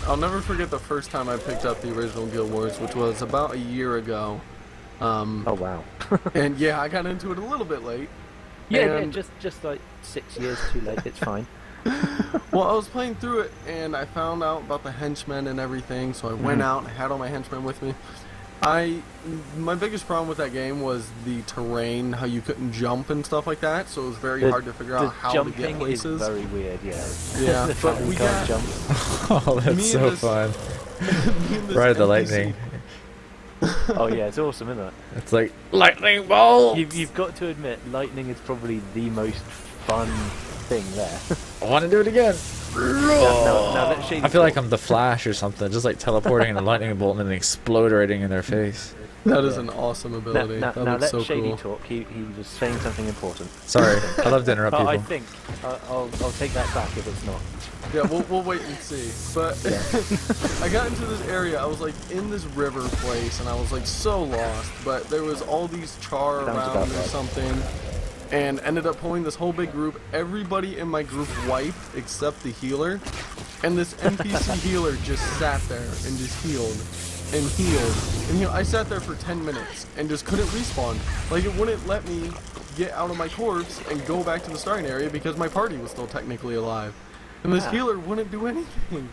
I'll never forget the first time I picked up the original Guild Wars, which was about a year ago. Oh wow. And yeah, I got into it a little bit late. Yeah, just like 6 years too late. It's fine. Well, I was playing through it and I found out about the henchmen and everything, so I went out and had all my henchmen with me. My biggest problem with that game was the terrain, how you couldn't jump and stuff like that, so it was very hard to figure out how to get places. Is very weird, yeah. Yeah, but we got jump. Oh, that's so fun. Right at the lightning. Oh yeah, it's awesome, isn't it? It's like lightning bolt. You've got to admit, lightning is probably the most fun thing there. I want to do it again. Now let Shady I feel like talk. I'm the Flash or something, just like teleporting in a lightning bolt and then exploding in their face. That is an awesome ability. Now that let looks so Shady cool. talk. He was saying something important. Sorry, I love to interrupt But people. I think I'll take that back if it's not. Yeah, we'll wait and see. But I got into this area, I was like in this river place, and I was like so lost. But there was all these char around or something, and ended up pulling this whole big group. Everybody in my group wiped except the healer, and this NPC healer just sat there and just healed. and heal. And you know, I sat there for 10 minutes and just couldn't respawn. Like, it wouldn't let me get out of my corpse and go back to the starting area because my party was still technically alive. And this healer wouldn't do anything.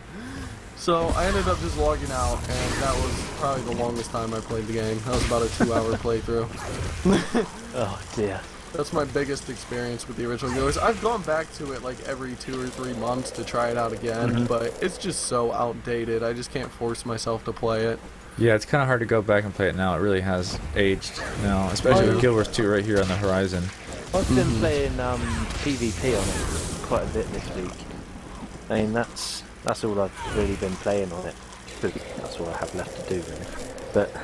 So I ended up just logging out, and that was probably the longest time I played the game. That was about a 2-hour playthrough. Oh dear. That's my biggest experience with the original Guild Wars. I've gone back to it like every 2 or 3 months to try it out again, but it's just so outdated. I just can't force myself to play it. Yeah, it's kind of hard to go back and play it now. It really has aged now, especially with Guild Wars 2 right here on the horizon. I've been playing PvP on it quite a bit this week. I mean, that's all I've really been playing on it. That's all I have left to do, really. But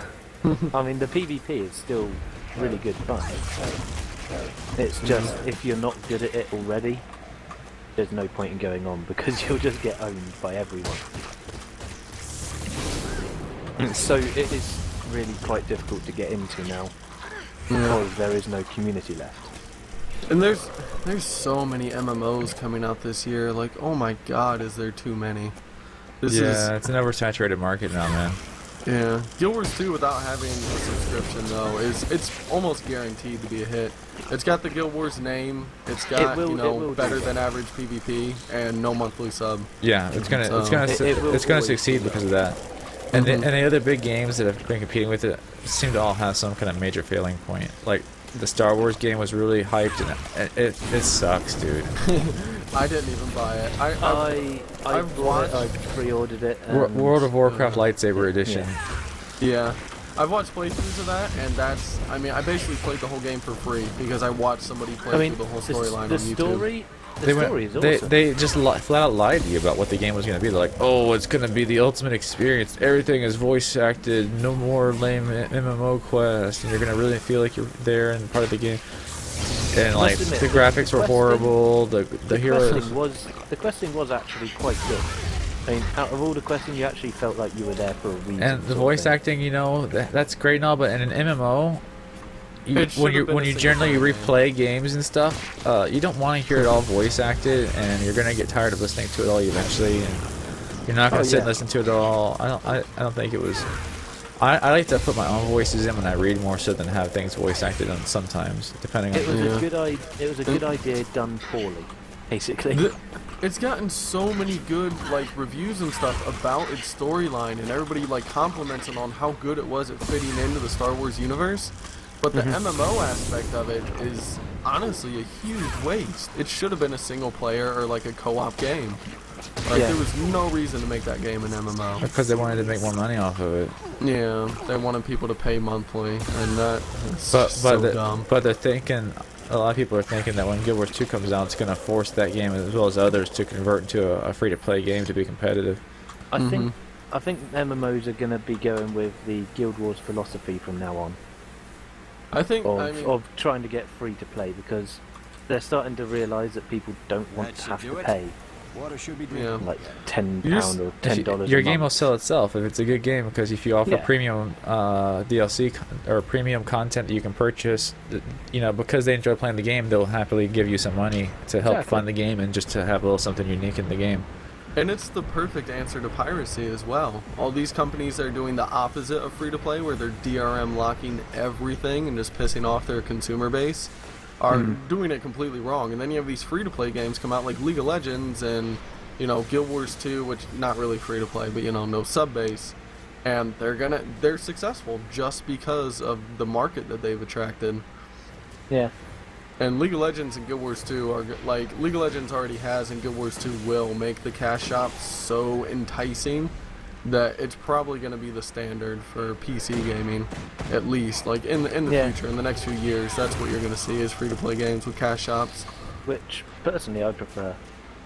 I mean, the PvP is still really good fun. It's just if you're not good at it already, there's no point in going on because you'll just get owned by everyone. So it is really quite difficult to get into now because there is no community left. And there's so many MMOs coming out this year. Like, oh my god, is there too many? It's an oversaturated market now, man. Yeah, Guild Wars 2 without having a subscription though it's almost guaranteed to be a hit. It's got the Guild Wars name. It's got better than average PvP and no monthly sub. Yeah, it's gonna succeed because of that. And the other big games that have been competing with it seem to all have some kind of major failing point. Like the Star Wars game was really hyped, and it sucks, dude. I didn't even buy it. I pre-ordered it. World of Warcraft Lightsaber Edition. Yeah. I've watched playthroughs of that, and I mean, I basically played the whole game for free because I watched somebody play through the whole storyline on YouTube. The story is awesome. They just flat out lied to you about what the game was going to be. They're like, oh, it's going to be the ultimate experience. Everything is voice acted. No more lame MMO quests. And you're going to really feel like you're there and part of the game. And like the graphics were horrible. The questing was actually quite good. I mean, out of all the questing, you actually felt like you were there for a reason. And the voice acting, you know, that's great and all, but in an MMO, when you generally replay games and stuff, you don't want to hear it all voice acted, and you're gonna get tired of listening to it all eventually, and you're not gonna sit and listen to it all. I don't think it was. I like to put my own voices in when I read more so than have things voice acted on sometimes, depending on. It was a good idea done poorly, basically. It's gotten so many good reviews and stuff about its storyline, and everybody compliments it on how good it was at fitting into the Star Wars universe. But the MMO aspect of it is honestly a huge waste. It should have been a single player or a co-op game. There was no reason to make that game an MMO. Because they wanted to make more money off of it. Yeah, they wanted people to pay monthly, and that's so dumb. But they're thinking, a lot of people are thinking that when Guild Wars 2 comes out, it's going to force that game as well as others to convert into a free-to-play game to be competitive. I think MMOs are going to be going with the Guild Wars philosophy from now on. Of trying to get free to play, because they're starting to realise that people don't want to have to pay like £10 or $10. Your game will sell itself if it's a good game, because if you offer premium DLC or premium content that you can purchase, you know, because they enjoy playing the game, they'll happily give you some money to help fund the game and just to have a little something unique in the game. And it's the perfect answer to piracy as well. All these companies are doing the opposite of free-to-play, where they're DRM locking everything and just pissing off their consumer base, are doing it completely wrong. And then you have these free-to-play games come out like League of Legends and, you know, Guild Wars 2, which not really free-to-play, but, you know, no sub-base. And they're successful just because of the market that they've attracted. Yeah. And League of Legends and Guild Wars 2 are League of Legends already has, and Guild Wars 2 will make the cash shop so enticing that it's probably going to be the standard for PC gaming, at least. In the future, in the next few years, that's what you're going to see is free-to-play games with cash shops. Which personally I prefer.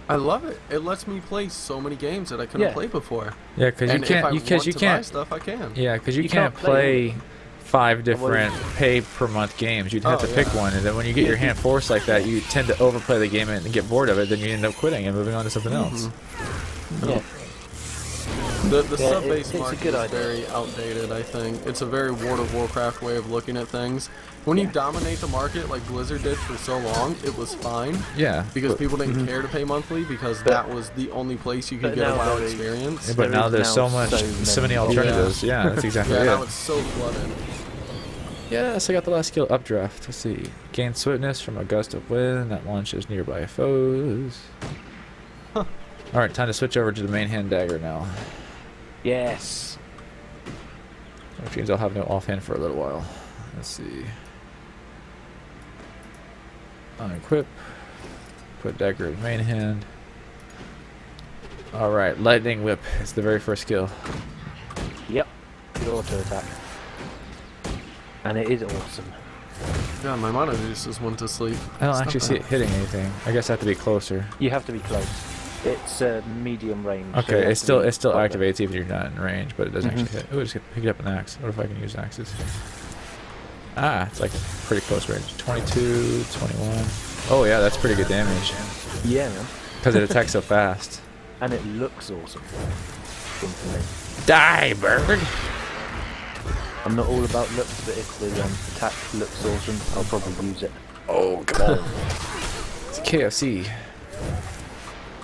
I love it. It lets me play so many games that I couldn't play before. Yeah, because you can't buy stuff, I can. Yeah, because you can't play 5 different pay per month games. You'd have to pick one, and then when you get your hand forced like that, you tend to overplay the game and get bored of it. Then you end up quitting and moving on to something else. Yeah. The Yeah, sub-base it's a market good is idea. very outdated, I think. It's a very World of Warcraft way of looking at things. When you dominate the market like Blizzard did for so long, it was fine. Yeah. Because but, people didn't care to pay monthly because that was the only place you could but get a now WoW there is- experience. yeah, but there now is there's now so many alternatives. Yeah, that's exactly Yeah, it. now it's so flooded. Yes, I got the last skill, updraft. Let's see. Gain swiftness from a gust of wind that launches nearby foes. Alright, time to switch over to the main hand dagger now. Yes. Which means I'll have no offhand for a little while. Let's see. Unequip. Put dagger in main hand. Alright, lightning whip. It's the very first skill. Yep. Good auto attack. And it is awesome. Yeah, my monitor just went to sleep. I don't Stop actually see that. it hitting anything. I guess I have to be closer. You have to be close. It's medium range. so you Okay, have it to still be quite activates even if you're not in range, but it doesn't Mhm. actually hit. Oh, I just picked up an axe. What if I can use axes? Ah, it's like pretty close range. 22, 21. Oh yeah, that's pretty good damage. close. Yeah, man. Because it attacks so fast. And it looks awesome. Seems to me. Die, bird! I'm not all about looks, but if the attack looks awesome, I'll probably use it. Oh, come on. It's KFC.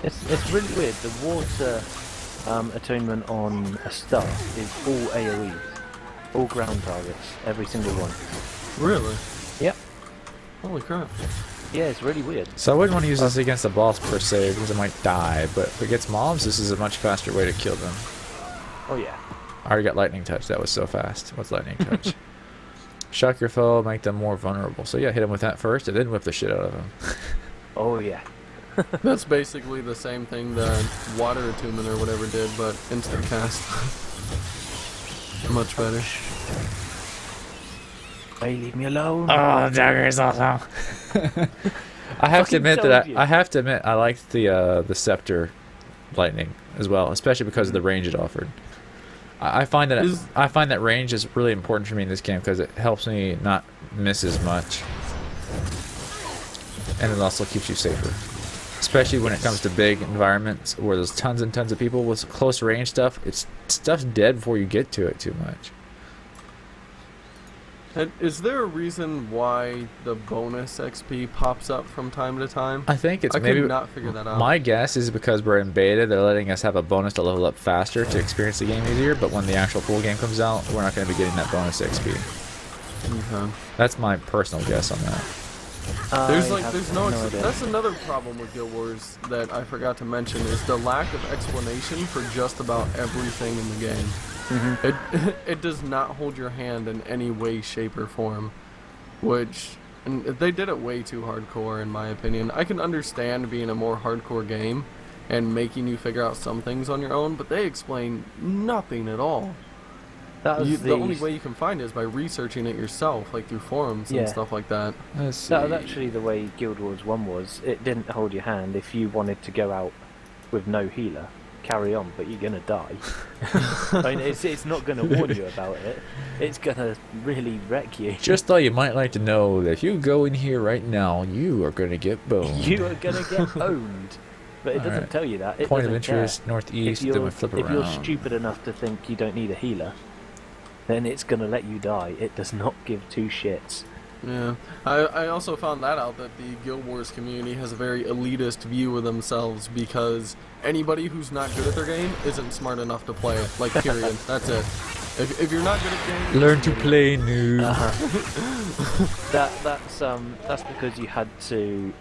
It's really weird. The water atonement on a stuff is all AoE. All ground targets. Every single one. Really? Yep. Holy crap. Yeah, it's really weird. So I wouldn't want to use this against the boss per se because it might die, but if it gets mobs, this is a much faster way to kill them. Oh yeah. I already got lightning touch. That was so fast. What's lightning touch? Shock your foe, make them more vulnerable. So yeah, hit him with that first, and then whip the shit out of him. Oh yeah. That's basically the same thing that Water Attunement or whatever did, but instant cast. Much better. Hey, leave me alone. Oh, dagger is awesome. I have to Fucking admit told you. I have to admit I liked the scepter lightning as well, especially because of the range it offered. I find that range is really important for me in this game because it helps me not miss as much, and it also keeps you safer, especially when it comes to big environments where there's tons and tons of people with close range stuff. Stuff's dead before you get to it too much. And is there a reason why the bonus XP pops up from time to time? I think it's I maybe could not figure that out. my guess is because we're in beta, they're letting us have a bonus to level up faster to experience the game easier. But when the actual full game comes out, we're not going to be getting that bonus XP. Okay. That's my personal guess on that. There's no idea. that's another problem with Guild Wars that I forgot to mention is the lack of explanation for just about everything in the game. It does not hold your hand in any way, shape, or form, and they did it way too hardcore in my opinion. I can understand being a more hardcore game and making you figure out some things on your own, but they explain nothing at all. That was The only way you can find it is by researching it yourself, like through forums and Yeah. stuff like that. Let's see. That was actually the way Guild Wars 1 was. It didn't hold your hand if you wanted to go out with no healer. Carry on, but you're gonna die. I mean, it's not gonna warn you about it. It's gonna really wreck you. Just thought you might like to know that if you go in here right now, you are going to get boned. You are gonna get owned. But it doesn't Alright. tell you that. It Point of doesn't care. interest, northeast, then we flip If around. you're stupid enough to think you don't need a healer, then it's gonna let you die. It does not give two shits. Yeah, I also found that out that the Guild Wars community has a very elitist view of themselves because anybody who's not good at their game isn't smart enough to play it. Like, period. That's it. If you're not good at games, Learn to play, noob. That's because you had to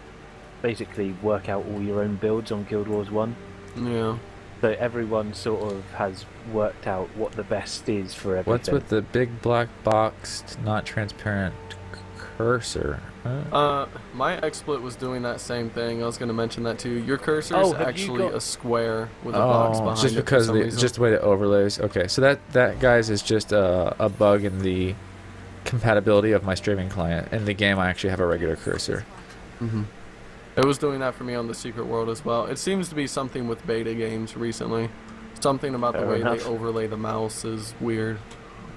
basically work out all your own builds on Guild Wars 1. Yeah. So everyone sort of has worked out what the best is for everything. What's with the big black boxed, not transparent cursor? Huh? My XSplit was doing that same thing. I was going to mention that too. Your cursor Oh, is have you actually got- a square with a box Oh, behind just it for because some reason. just the way it overlays. Okay, so that guys is just a bug in the compatibility of my streaming client. In the game, I actually have a regular cursor. It was doing that for me on the Secret World as well. It seems to be something with beta games recently. Something about the Fair way enough. they overlay the mouse is weird.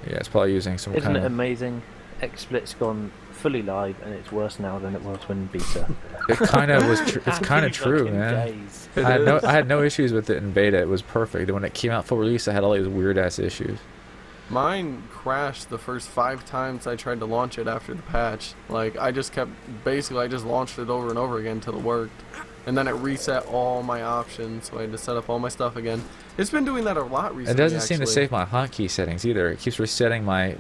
Yeah, it's probably using some Isn't kind it of. amazing? XSplit's gone fully live, and it's worse now than it was when beta. It kind of was. It's kind of true, Fucking man. days. I had no issues with it in beta. It was perfect. And when it came out full release, I had all these weird ass issues. Mine crashed the first 5 times I tried to launch it after the patch. Like, I just launched it over and over again until it worked. And then it reset all my options, so I had to set up all my stuff again. It's been doing that a lot recently, It doesn't seem to actually. save my hotkey settings either. It keeps resetting my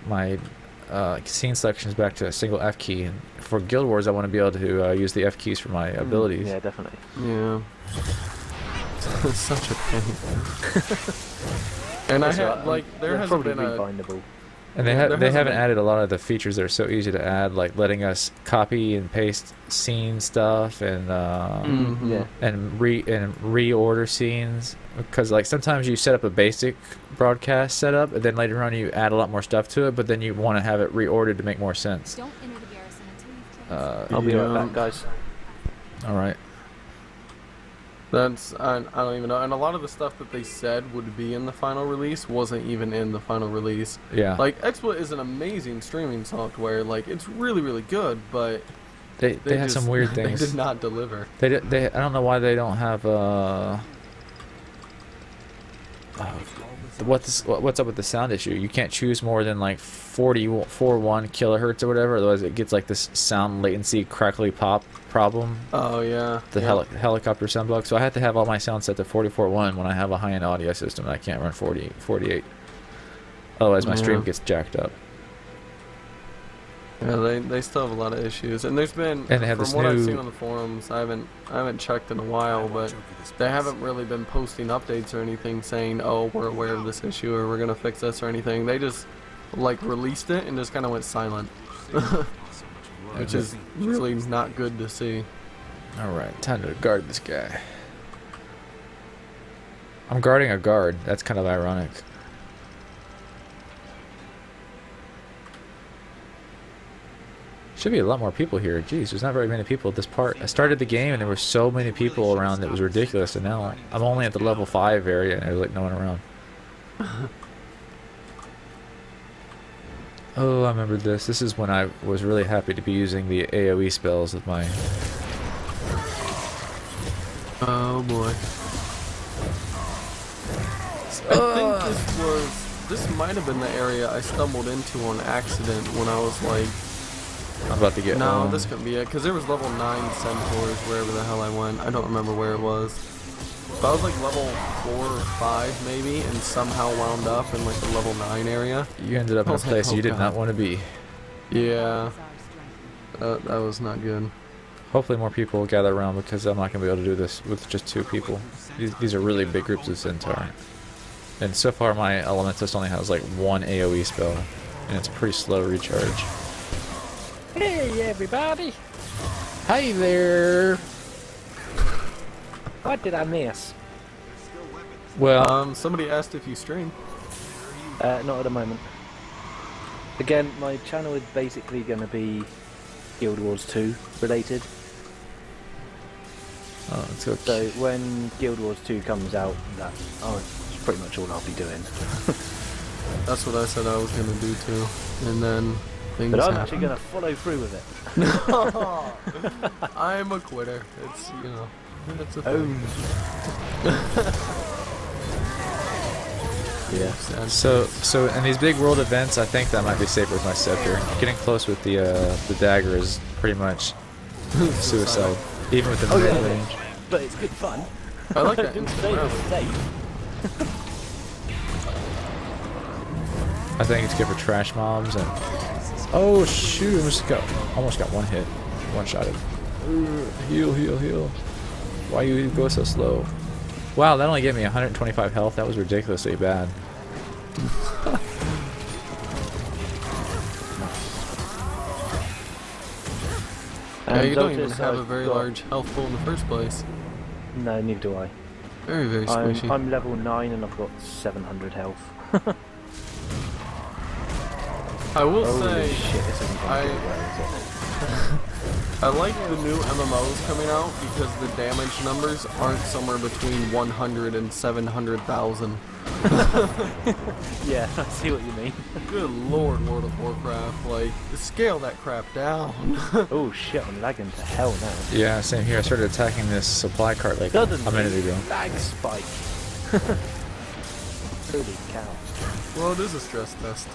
scene selections back to a single F key. And for Guild Wars, I want to be able to use the F keys for my abilities. Yeah, definitely. Yeah. It's such a pain. And I had, like, there hasn't probably been a... rebindable. And they haven't added a lot of the features that are so easy to add, like letting us copy and paste scene stuff and Yeah. and reorder scenes, because like sometimes you set up a basic broadcast setup and then later on you add a lot more stuff to it, but then you want to have it reordered to make more sense. Don't enter the garrison until you've changed. I'll be right back, guys. All right. That's, I don't even know. And a lot of the stuff that they said would be in the final release wasn't even in the final release. Yeah. Like, XSplit is an amazing streaming software. Like, it's really, really good, but They had some weird things. They did not deliver. They I don't know why they don't have what's up with the sound issue. You can't choose more than like 41 kilohertz or whatever, otherwise it gets like this sound latency crackly pop problem. Oh yeah. The helicopter sound bug. So I have to have all my sound set to 44.1 when I have a high-end audio system and I can't run 48. Otherwise my stream gets jacked up. Yeah, they still have a lot of issues, and there's been, And they have from this what I've new- seen on the forums, I haven't checked in a while, but they haven't really been posting updates or anything saying, oh, we're aware of this issue or we're gonna fix this or anything. They just like released it and just kind of went silent, which is really not good to see. All right, time to guard this guy. I'm guarding a guard. That's kind of ironic. Should be a lot more people here. Jeez, there's not very many people at this part. I started the game and there were so many people around, it was ridiculous, and now I'm only at the level 5 area and there's like no one around. Oh, I remember this. This is when I was really happy to be using the AoE spells with my... Oh boy. I think this might have been the area I stumbled into on accident when I was like, I'm about to get... no, this couldn't be it, because there was level 9 centaurs wherever the hell I went. I don't remember where it was. But I was like level 4 or 5 maybe, and somehow wound up in like the level 9 area. You ended up in a place you did not want to be. Yeah, that was not good. Hopefully more people will gather around, because I'm not going to be able to do this with just 2 people. These are really big groups of Centaur. And so far my elementalist only has like 1 AoE spell, and it's a pretty slow recharge. Hey everybody! Hi there! What did I miss? Well, Somebody asked if you stream. Not at the moment. Again, my channel is basically going to be Guild Wars 2 related. oh, let's go. So when Guild Wars 2 comes out, that's pretty much all I'll be doing. That's what I said I was gonna do too, and then things But I'm happened. actually going to follow through with it. I'm a quitter. It's, you know, it's a thing. Yeah. Sad. So in these big world events, I think that might be safer with my scepter. Getting close with the dagger is pretty much suicide, even with the mid range. But it's good fun. I like that Didn't instant say it round. was safe. I think it's good for trash mobs and... Oh shoot, almost got 1 hit. 1-shotted. Heal. Why you go so slow? Wow, that only gave me 125 health. That was ridiculously bad. Yeah, you don't Zaltais, even have a I've very got- large health pool in the first place. No, neither do I. Very, very squishy. I'm level 9 and I've got 700 health. I will Holy say, shit, this isn't I- going to go well, is it? I like the new MMOs coming out because the damage numbers aren't somewhere between 100 and 700,000. Yeah, I see what you mean. Good lord, World of Warcraft, like, scale that crap down. Oh shit, I'm lagging to hell now. Yeah, same here. I started attacking this supply cart like a minute ago. Lag spike. Holy cow. Well, it is a stress test.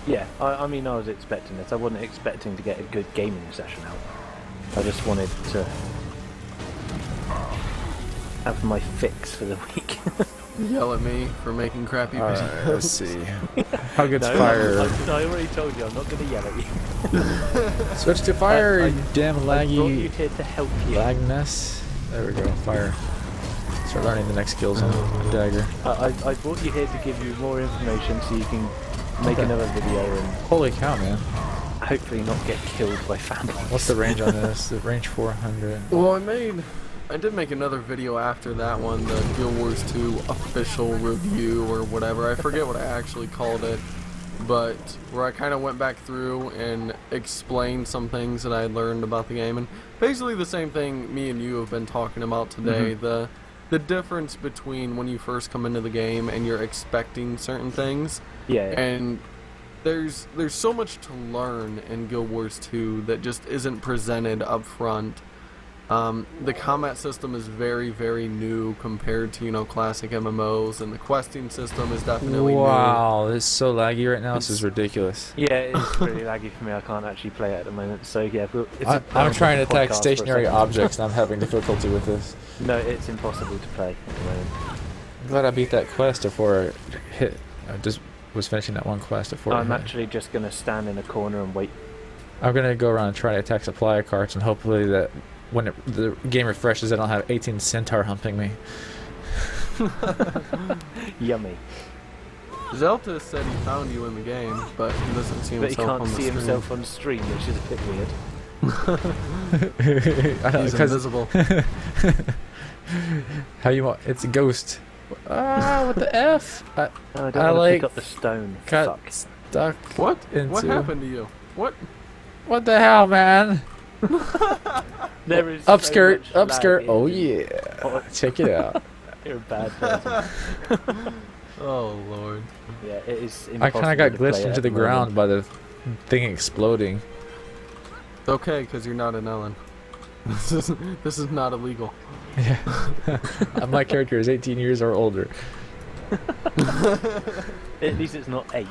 Yeah, I mean, I was expecting this. I wasn't expecting to get a good gaming session out. I just wanted to have my fix for the week. Yell at me for making crappy videos. Alright, let's see. How good's No, fire? I already told you, I'm not going to yell at you. Switch to fire, you damn I brought you laggy here to help you. lagness. There we go, fire. Start learning the next skills on the dagger. I brought you here to give you more information so you can make another video and Holy cow, man. hopefully not get killed by family. What's the range on this? The range 400. Well, I did make another video after that one, the Guild Wars 2 official review or whatever. I forget what I actually called it, but where I kind of went back through and explained some things that I had learned about the game, and basically the same thing me and you have been talking about today. The difference between when you first come into the game and you're expecting certain things, Yeah. and there's so much to learn in Guild Wars 2 that just isn't presented up front. The combat system is very, very new compared to, you know, classic MMOs, and the questing system is definitely Wow, this is so laggy right now. This is ridiculous. Yeah, it's really laggy for me. I can't actually play it at the moment. So yeah, I'm trying to attack podcast for a stationary second. objects and I'm having difficulty with this. No, it's impossible to play at the moment. I'm glad I beat that quest before I just was finishing that one quest before I'm it hit. actually just going to stand in a corner and wait. I'm gonna go around and try to attack supply carts and hopefully that when the game refreshes I don't have 18 centaur humping me. Yummy. Zaltais said he found you in the game, but he doesn't see But he himself can't on the see screen. himself on stream, which is a bit weird. I know, He's 'cause invisible. how you want? It's a ghost. Ah, what the f? Oh, I don't I want to like pick up the stone. got Fuck. stuck. What? Into What happened to you? What? What the hell, man? There is Upskirt, so much upskirt. lag Oh in- yeah. Check it out. You're a bad person. Oh lord. Yeah, it is I impossible kind of got to play glitched it into at the moment. ground by the thing exploding. It's okay, because you're not an Ellen. This is not illegal. Yeah. My character is 18 years or older. At least it's not 8.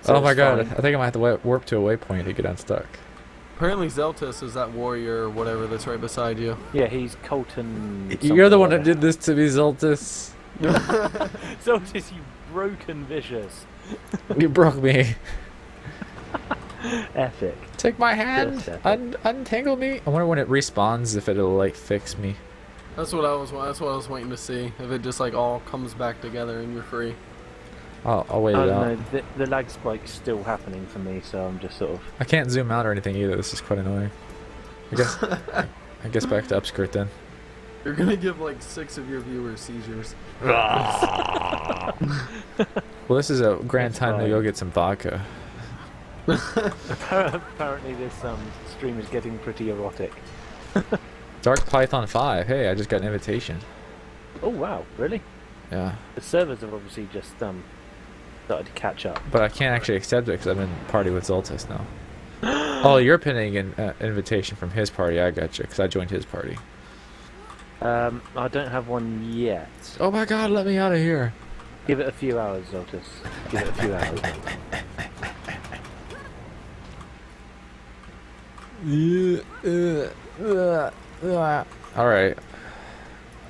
So Oh my it's god, fine. I think I might have to warp to a waypoint to get unstuck. Apparently Zaltais is that warrior or whatever that's right beside you. Yeah, he's Colton. You're the one something that did this to me, Zaltais. or other. Zaltais, you broken vicious. You broke me. Epic. Take my hand. Just epic. Untangle me. I wonder when it respawns if it'll like fix me. That's what I was waiting to see. If it just like all comes back together and you're free. I'll wait I it don't out. know, the lag spike's still happening for me, so I'm just sort of... I can't zoom out or anything either. This is quite annoying. I guess back to upskirt then. You're gonna give like 6 of your viewers seizures. Well, this is a grand That's time to fine. go get some vodka. Apparently this stream is getting pretty erotic. Dark Python 5. Hey, I just got an invitation. Oh wow, really? Yeah, The servers have obviously just started to catch up. but I can't actually accept it because I'm in party with Zaltais now. Oh, you're pinning an invitation from his party. I got you because I joined his party. I don't have one yet. Oh my god, let me out of here. Give it a few hours, Zaltais. Give it a few hours. Alright.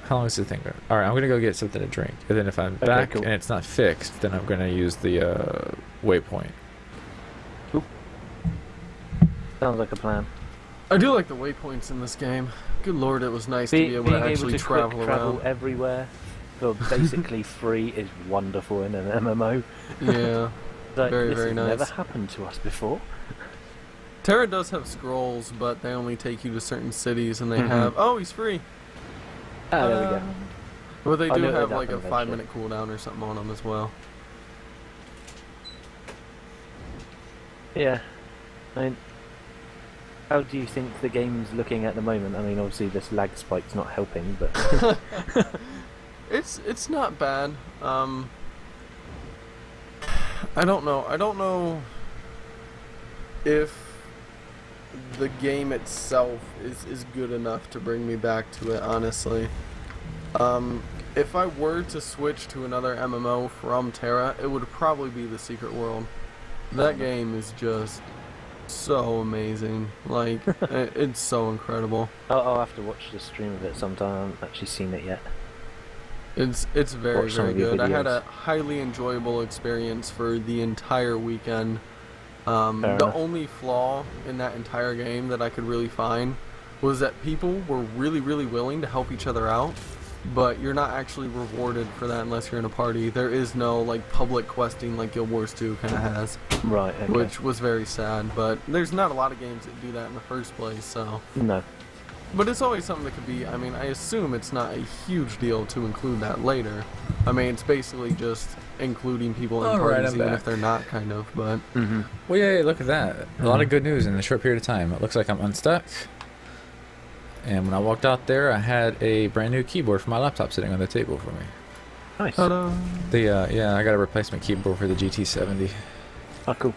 How long is the thing going? Alright, I'm gonna go get something to drink. And then if I'm Okay, back cool. and it's not fixed, then I'm gonna use the waypoint. Sounds like a plan. I do like the waypoints in this game. Good lord, it was nice to be able to Being actually quick travel around. everywhere for basically free is wonderful in an MMO. Yeah. Like, Very, this very has nice. never happened to us before. Terra does have scrolls, but they only take you to certain cities, and they Mhm. have. Oh, he's free. Ah, there we go. But they I do knew it have would like a happen 5-minute cooldown or something on them as well. Yeah. I mean, How do you think the game's looking at the moment? I mean, obviously this lag spike's not helping, but It's not bad. I don't know if the game itself is good enough to bring me back to it, honestly. If I were to switch to another MMO from Terra, it would probably be the Secret World. That game is just so amazing. Like, it's so incredible. I'll have to watch the stream of it sometime. I haven't actually seen it yet. It's very, Watch some very of your good. I had videos. a highly enjoyable experience for the entire weekend. Fair The enough. only flaw in that entire game that I could really find was that people were really, really willing to help each other out, but you're not actually rewarded for that unless you're in a party. There is no like public questing like Guild Wars 2 kind of has, Right, okay. which was very sad. But there's not a lot of games that do that in the first place, so. No. But it's always something that could be, I mean, I assume it's not a huge deal to include that later. I mean, it's basically just including people in Alright, parties I'm even back. if they're not, kind of, but... Mm-hmm. Well, yeah, look at that. A lot of good news in a short period of time. It looks like I'm unstuck. And when I walked out there, I had a brand new keyboard for my laptop sitting on the table for me. Nice. Ta-da! Yeah, I got a replacement keyboard for the GT70 Oh, cool.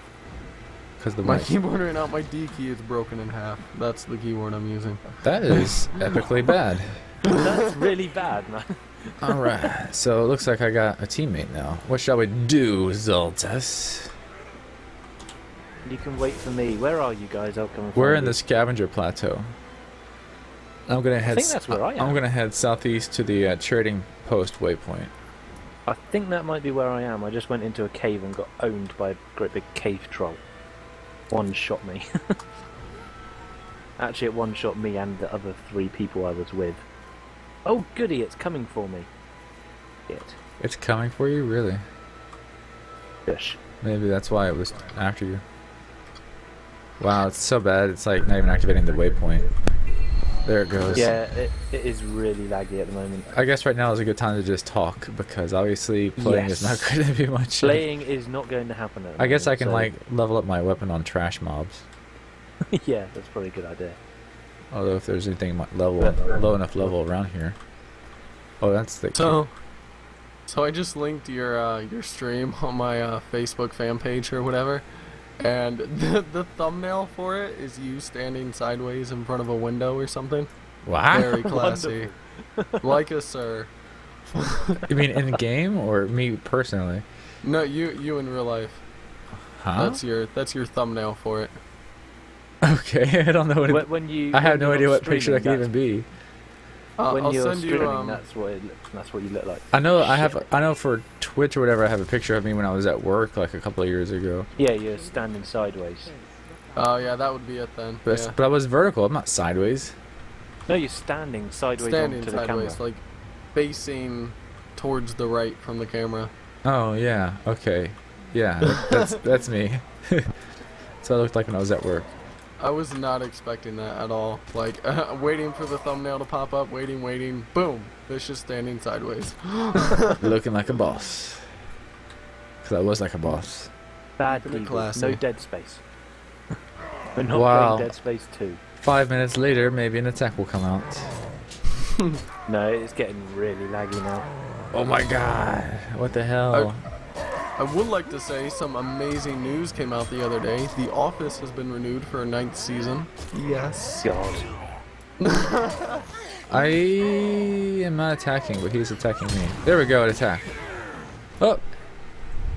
because the My mic. keyboard right now, my D key is broken in half. That's the keyboard I'm using. That is epically bad. That's really bad, man. All right, so it looks like I got a teammate now. What shall we do, Zaltais? You can wait for me. Where are you guys? I'll come and We're find in you. the scavenger plateau. I'm gonna head. think that's where I am. I'm gonna head southeast to the trading post waypoint. I think that might be where I am. I just went into a cave and got owned by a great big cave troll. One shot me. Actually, it one shot me and the other 3 people I was with. Oh goody, it's coming for me. Shit. It's coming for you, really? Fish. Maybe that's why it was after you. Wow, it's so bad. It's like not even activating the waypoint. There it goes. Yeah, it is really laggy at the moment. I guess right now is a good time to just talk because obviously playing is not Yes. going to be much. Playing is not going to happen at the I guess I moment, can so- like level up my weapon on trash mobs. Yeah, that's probably a good idea. Although if there's anything low enough level around here. Oh, that's the. So I just linked your stream on my Facebook fan page or whatever, and the thumbnail for it is you standing sideways in front of a window or something. Wow. Very classy. Like a sir. You mean in game or me personally? No, you in real life. Huh? That's your thumbnail for it. Okay, I don't know what. When you, I have when no you're idea not what picture that streaming, could even be. When I'll you're send streaming, you that's what you look like. I know Shit. I know for Twitch or whatever I have a picture of me when I was at work like a couple of years ago. Yeah, you're standing sideways. Oh yeah, that would be it then. But, Yeah. but I was vertical. I'm not sideways. No, you're standing sideways Standing onto the sideways, camera. like facing towards the right from the camera. Oh yeah. Okay. Yeah. That's me. So I looked like when I was at work. I was not expecting that at all. Like, waiting for the thumbnail to pop up, waiting, boom, it's just standing sideways. Looking like a boss. Because I was like a boss. Bad Keeping it people, classy. no Dead Space. We're not Wow. playing Dead Space 2. 5 minutes later, maybe an attack will come out. No, it's getting really laggy now. Oh my god. What the hell? I would like to say some amazing news came out the other day. The Office has been renewed for a 9th season. Yes. God. I am not attacking, but he's attacking me. There we go, an attack. Oh!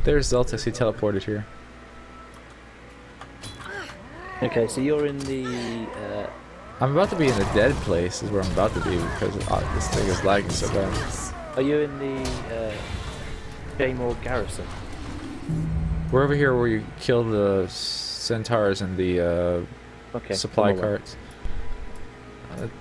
There's Zaltais, he teleported here. Okay, so you're in the... I'm about to be in the dead place, is where I'm about to be, because this thing is lagging so bad. are you in the Jaymore Garrison? We're over here where you kill the centaurs and the Okay. supply come over. carts.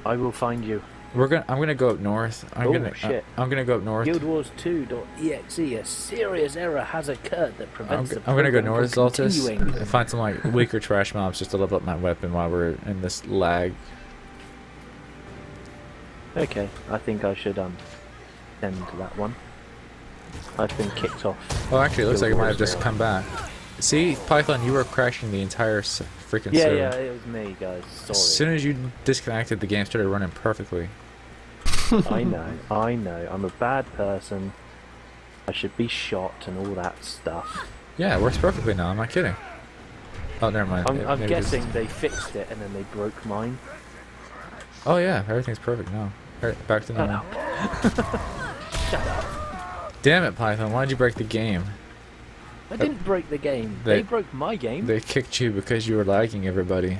I will find you. I'm gonna go up north. Oh, shit. I'm gonna go up north. Guild Wars 2.exe, a serious error has occurred that prevents the I'm gonna go program north, from Zaltais, continuing. and find some like weaker trash mobs just to level up my weapon while we're in this lag. Okay, I think I should send that one. I've been kicked off. Oh, actually, it looks like it might have just Guild come back. See, Python, you were crashing the entire freaking Yeah, server. yeah, it was me, guys. Sorry. As soon as you disconnected, the game started running perfectly. I know. I'm a bad person. I should be shot and all that stuff. Yeah, it works perfectly now. I'm not kidding. Oh, never mind. I'm Maybe guessing just- they fixed it and then they broke mine. Oh yeah, everything's perfect now. Alright, back to normal. Shut up. Damn it, Python! Why'd you break the game? I didn't break the game. They broke my game. They kicked you because you were lagging everybody.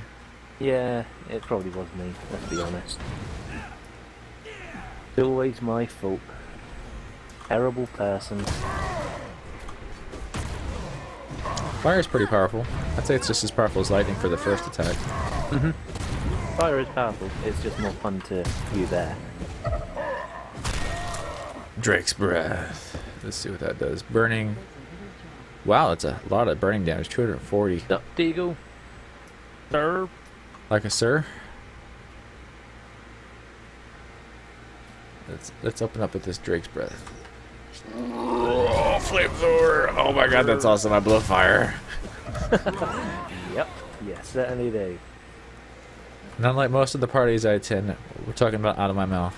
Yeah, it probably was me, let's be honest. It's always my fault. Terrible person. Fire is pretty powerful. I'd say it's just as powerful as lightning for the first attack. Fire is powerful, it's just more fun to use air. Drake's breath. Let's see what that does. Burning. Wow, that's a lot of burning damage. 240. Duck Deagle. Sir. Like a sir. Let's open up with this Drake's breath. Oh, flamethrower! Oh my god, that's awesome! I blow fire. Yep, yes, certainly do. And unlike most of the parties I attend, we're talking about out of my mouth.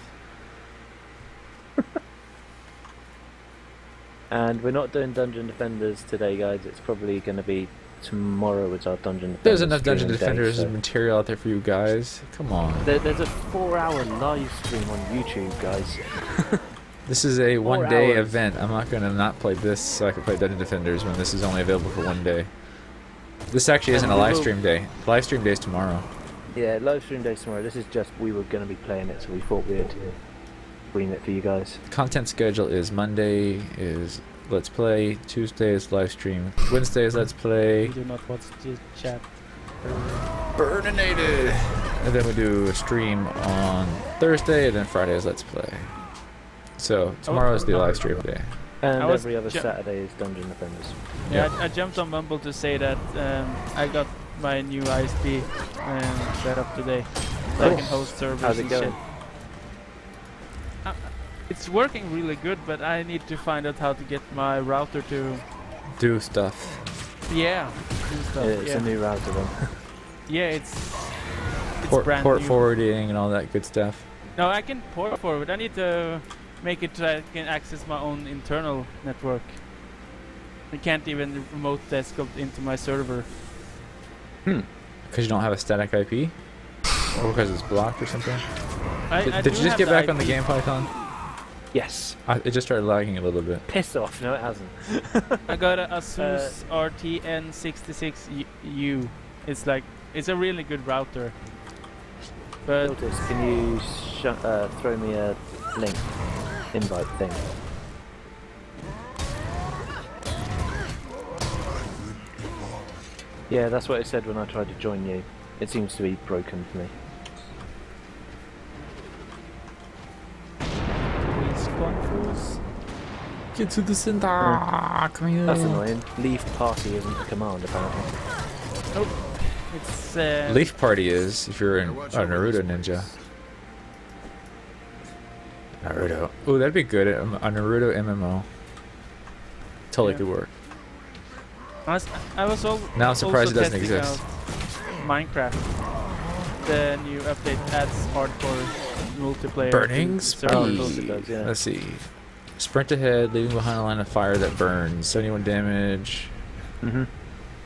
And we're not doing Dungeon Defenders today, guys. It's probably going to be tomorrow is our Dungeon Defenders. There's enough Dungeon streaming day, Defenders so- material out there for you guys. Come on. There's a 4-hour live stream on YouTube, guys. This is a one-day hours. event. I'm not going to not play this so I can play Dungeon Defenders when this is only available for one day. This actually isn't a And we live will- stream day. Live stream day is tomorrow. Yeah, live stream day tomorrow. This is just we were going to be playing it, so we thought we'd stream it for you guys. Content schedule is Monday is Let's Play, Tuesday is live stream, Wednesday is Let's Play, Do not watch the chat. Burninated, and then we do a stream on Thursday, and then Friday is Let's Play. So tomorrow is the live stream day. And I was every other ju- Saturday is Dungeon Defenders. Yeah, I jumped on Mumble to say that I got my new ISP set up today. So I can host servers How's it and going? shit. It's working really good, but I need to find out how to get my router to... Do stuff. Yeah, do stuff, It's yeah. a new router then. Yeah, it's brand Port new. forwarding and all that good stuff. No, I can port forward. I need to make it so I can access my own internal network. I can't even remote desktop into my server. Because you don't have a static IP? Or because it's blocked or something? I Did do you just have get back on the IP. game, Python? Yes. It just started lagging a little bit. Piss off. No, it hasn't. I got a Asus RTN66U. It's like, it's a really good router. But Notice, can you throw me a link? Invite thing. Yeah, that's what it said when I tried to join you. It seems to be broken for me. Get to the center! Come here! That's annoying. Leave party isn't a command, apparently. it's Leaf Party is, if you're in Naruto Ninja. Naruto. Ooh, that'd be good. A Naruto MMO. Totally Yeah. could work. I was Now I'm surprised it doesn't testing exist. out Minecraft. The new update adds hardcore multiplayer. Burning to server. Oh, of course speed. it does, yeah. Let's see. Sprint ahead, leaving behind a line of fire that burns. 71 damage. Mm-hmm.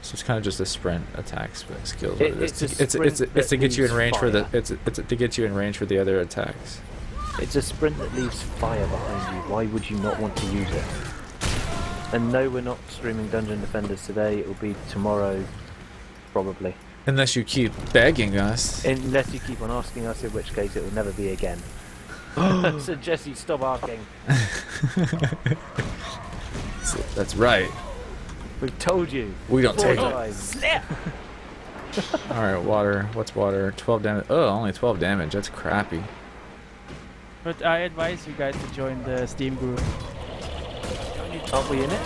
So it's kind of just a sprint attack skill. It's a It's sprint to get you in that range for the leaves it's to get you in range for the other attacks. It's a sprint that leaves fire behind you. Why would you not want to use it? And no, we're not streaming Dungeon Defenders today. It will be tomorrow, probably. Unless you keep begging us. Unless you keep on asking us, in which case it will never be again. So Jesse, stop asking. That's right. We've told you. We don't 4 take it. times. Alright, water. What's water? 12 damage. Oh, only 12 damage. That's crappy. But I advise you guys to join the Steam group. Aren't we in it?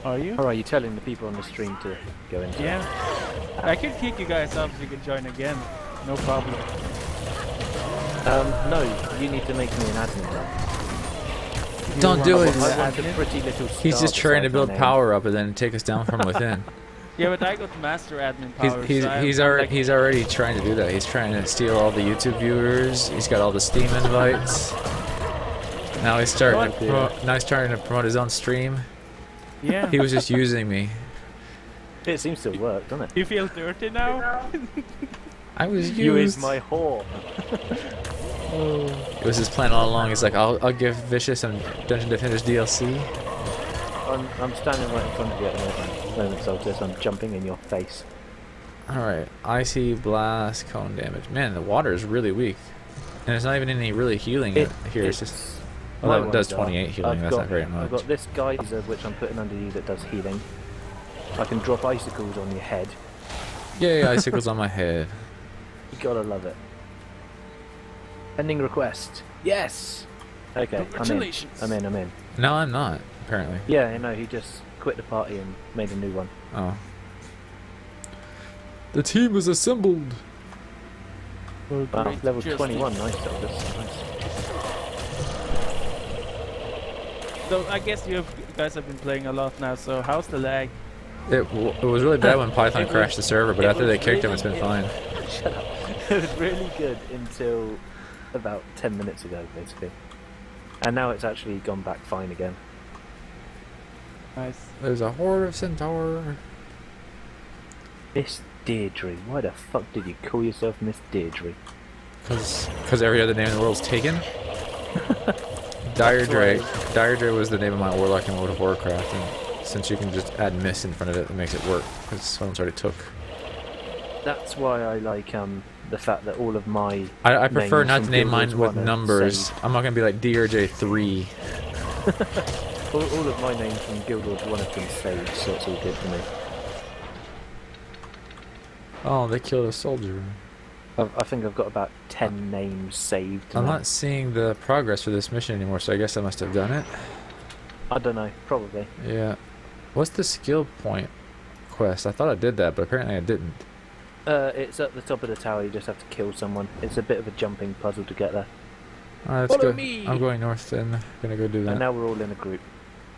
Are you? Or are you telling the people on the stream to go into it? Yeah. I could kick you guys up so you can join again. No problem. No, you need to make me an admin now. Don't do it. I want a pretty little He's star just trying to beside my build name. power up and then take us down from within. Yeah, but I got master admin power. He's already trying to do that. He's trying to steal all the YouTube viewers. He's got all the Steam invites. Now he's starting to promote his own stream. Yeah. He was just using me. It seems to work, doesn't it? You feel dirty now? I was used. You is my whore. It was his plan all along. He's like, I'll give Vicious some Dungeon Defenders DLC. I'm standing right in front of you at the moment, Zaltais. I'm jumping in your face. Alright, Icy Blast, Cone Damage. Man, the water is really weak. And there's not even any really healing here. It's just... Well, that does 28 healing, that's not very much. I've got this geyser which I'm putting under you that does healing. I can drop icicles on your head. Yay, icicles on my head. You gotta love it. Pending request. Yes! Okay, Congratulations. I'm in. No, I'm not, apparently. Yeah, I know, he just quit the party and made a new one. Oh. The team is assembled! Wow, level 21, nice Zaltais. Nice. So I guess you guys have been playing a lot now, so how's the lag? It was really bad when Python crashed the server, but after they kicked him, it's been fine. Shut up. It was really good until about 10 minutes ago, basically. And now it's actually gone back fine again. Nice. There's a horde of Centaur. Miss Deirdre. Why the fuck did you call yourself Miss Deirdre? Because every other name in the world's taken. Deirdre was the name of my warlock in World of Warcraft, and since you can just add miss in front of it, it makes it work, because someone's already took. That's why I like the fact that all of my I prefer names not to from name Guild mine Wars with 1 are numbers. saved. I'm not going to be like DRJ3. all of my names from Guild Wars 1 have been saved, so it's all good for me. Oh, they killed a soldier. I think I've got about 10 names saved. I'm now. not seeing the progress for this mission anymore, so I guess I must have done it. I don't know, probably. Yeah. What's the skill point quest? I thought I did that, but apparently I didn't. It's at the top of the tower, you just have to kill someone. It's a bit of a jumping puzzle to get there. Alright, let's Follow go. me! I'm going north then. Gonna go do that. And now we're all in a group,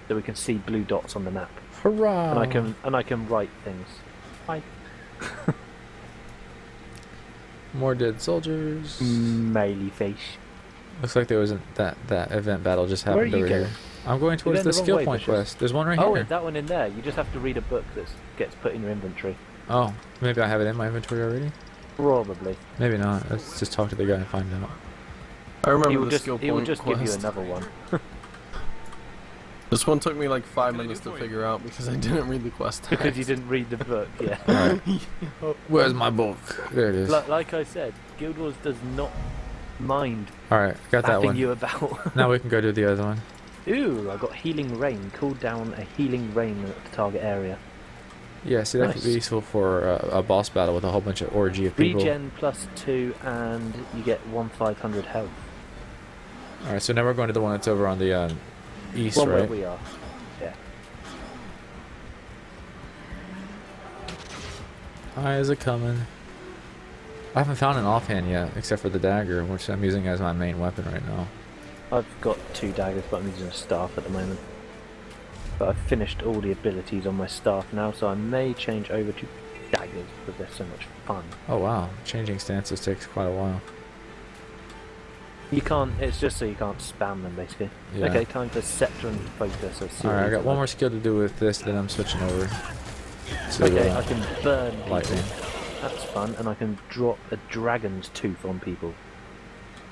so we can see blue dots on the map. Hurrah! And I can write things. Hi. More dead soldiers. Smiley face. Looks like there wasn't that event battle just Where are happened you over going? here. I'm going towards going the the wrong skill way, point Vicious. quest. There's one right Oh, here. that one in there. You just have to read a book that gets put in your inventory. Oh, maybe I have it in my inventory already. Probably. Maybe not. Let's just talk to the guy and find out. I remember He will the just, skill he will point just give you quest. another one. This one took me like 5 minutes to figure out because I didn't read the quest. Because you didn't read the book, yeah. Alright. Where's my book? There it is. Like I said, Guild Wars does not mind Alright, got that fapping one. you about. Now we can go do the other one. Ooh, I got Healing Rain. Cool down a Healing Rain at the target area. Yeah, see that could be Nice. useful for a boss battle with a whole bunch of orgy of people. Regen +2 and you get 1/500 health. Alright, so now we're going to the one that's over on the east, Well, where right? we are. Yeah. Hi, is it coming? I haven't found an offhand yet, except for the dagger, which I'm using as my main weapon right now. I've got 2 daggers, but I'm using a staff at the moment. But I've finished all the abilities on my staff now, so I may change over to daggers because they're so much fun. Oh wow, changing stances takes quite a while. You can't, it's just so you can't spam them basically. Yeah. Okay, time for Scepter and Focus. Alright, I got one more skill to do with this, then I'm switching over. to Okay, I can burn people. lightning. That's fun, and I can drop a dragon's tooth on people.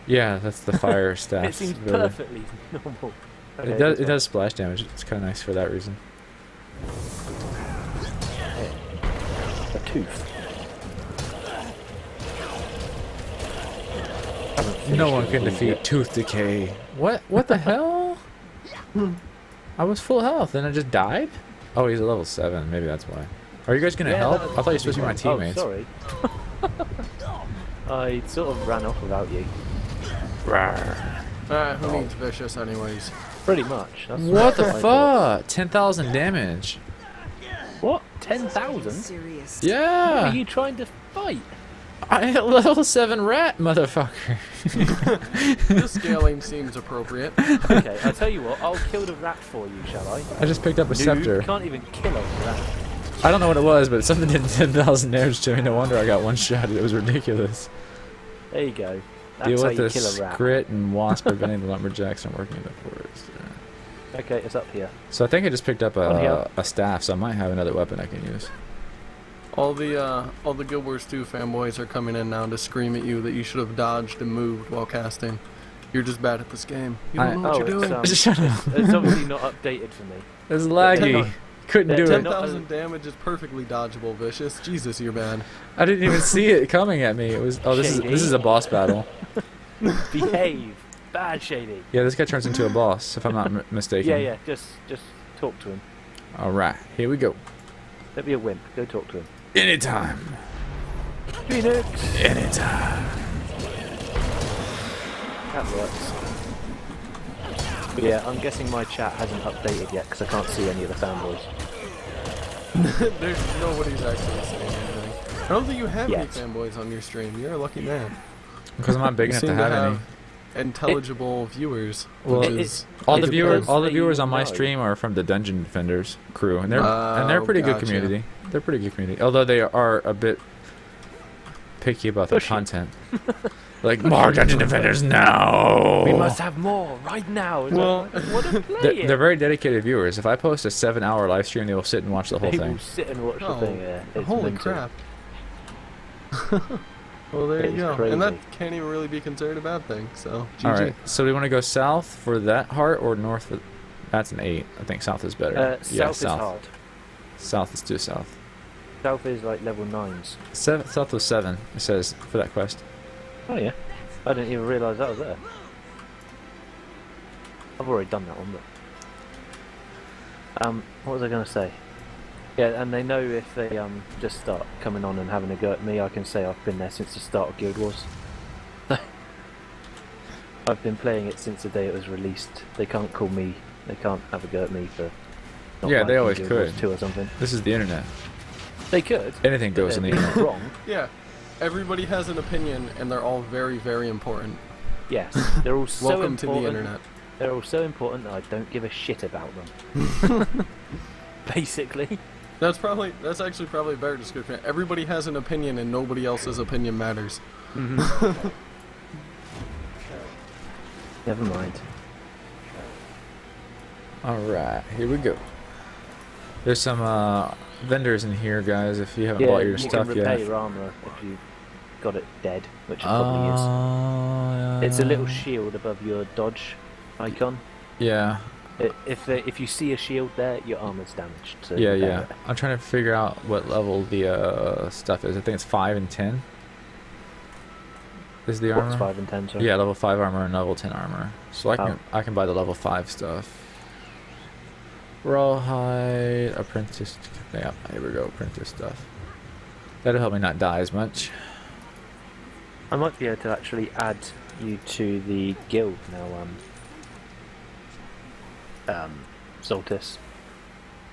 Yeah, that's the fire staff. It seems ability. perfectly normal. Okay, It that's does splash damage. It's kind of nice for that reason. fine. A tooth. No one can defeat tooth decay. What? What the hell? I was full health and I just died? Oh, he's a level 7. Maybe that's why. Are you guys gonna help? I thought you were supposed to be my teammates. Oh, sorry. I sort of ran off without you. Who needs Vicious anyways? Pretty much. That's What the I thought. fuck? 10,000 damage. What? 10,000? Serious. What Yeah. are you trying to fight? I hit level 7 rat, motherfucker. The scaling seems appropriate. Okay, I'll tell you what, I'll kill the rat for you, shall I? I just picked up a Dude, scepter. you can't even kill a rat. I don't know what it was, but something did 10,000 damage to me. No wonder I got one shot. It was ridiculous. There you go. That's Deal how with you the kill a rat. scrit and wasp preventing the lumberjacks from working in the forest. Okay, it's up here. So I think I just picked up On here. a staff, so I might have another weapon I can use. All the Guild Wars 2 fanboys are coming in now to scream at you that you should have dodged and moved while casting. You're just bad at this game. You don't know what you're doing. Shut up. It's obviously not updated for me. It's laggy. Couldn't do it. 10,000 damage is perfectly dodgeable, Vicious. Jesus, you're bad. I didn't even see it coming at me. It was. Oh, this is a boss battle. Behave. Bad Shady. Yeah, this guy turns into a boss, if I'm not mistaken. Yeah, just talk to him. All right, here we go. Don't be a wimp. Go talk to him. Anytime. Phoenix. Anytime. That works. But yeah, I'm guessing my chat hasn't updated yet because I can't see any of the fanboys. There's nobody's actually saying anything. I don't think you have any Yet. fanboys on your stream. You're a lucky man. Because I'm not big You enough to seem have any. intelligible viewers. Well, which it- is All the It's viewers, because all the they viewers on my know. stream are from the Dungeon Defenders crew, and they're pretty good gotcha. community. They're pretty good community, although they are a bit picky about their Pushy. content. Like more Dungeon Defenders now. We must have more right now. It's Well, like, what a play They're very dedicated viewers. If I post a 7-hour live stream, they will sit and watch the whole They thing. will sit and watch the Oh, thing. Yeah, it's holy mental. crap. Well, there It you is go. crazy. And that can't even really be considered a bad thing, so GG. All right. So we want to go south for that heart or north? That's an 8. I think south is better. Yeah, South is hard. South. Let's do south. South is like level 9s. South was 7. It says for that quest. Oh yeah. I didn't even realise that was there. I've already done that one, but what was I going to say? Yeah, and they know if they just start coming on and having a go at me, I can say I've been there since the start of Guild Wars. I've been playing it since the day it was released. They can't call me. They can't have a go at me for. Not Yeah, they liking always Guild Wars could. 2 or something. This is the internet. They could. Anything but goes on the they're internet. wrong. Yeah, everybody has an opinion, and they're all very, very important. Yes, they're all so Welcome to important. the internet. They're all so important that I don't give a shit about them. Basically. That's actually probably a better description. Everybody has an opinion, and nobody else's opinion matters. Never mind. Alright, here we go. There's some vendors in here, guys, if you haven't Yeah, bought your you stuff can repair yet. your armor if you got it dead, which it probably is. It's a little shield above your dodge icon. Yeah, If you see a shield there, your armor's damaged. So yeah, repair yeah. it. I'm trying to figure out what level the stuff is. I think it's 5 and 10. Is the armor? What's 5 and 10? Sorry? Yeah, level 5 armor and level 10 armor. So I can buy the level 5 stuff. Rawhide, apprentice. Yeah, here we go, apprentice stuff. That'll help me not die as much. I might be able to actually add you to the guild now. Zaltais.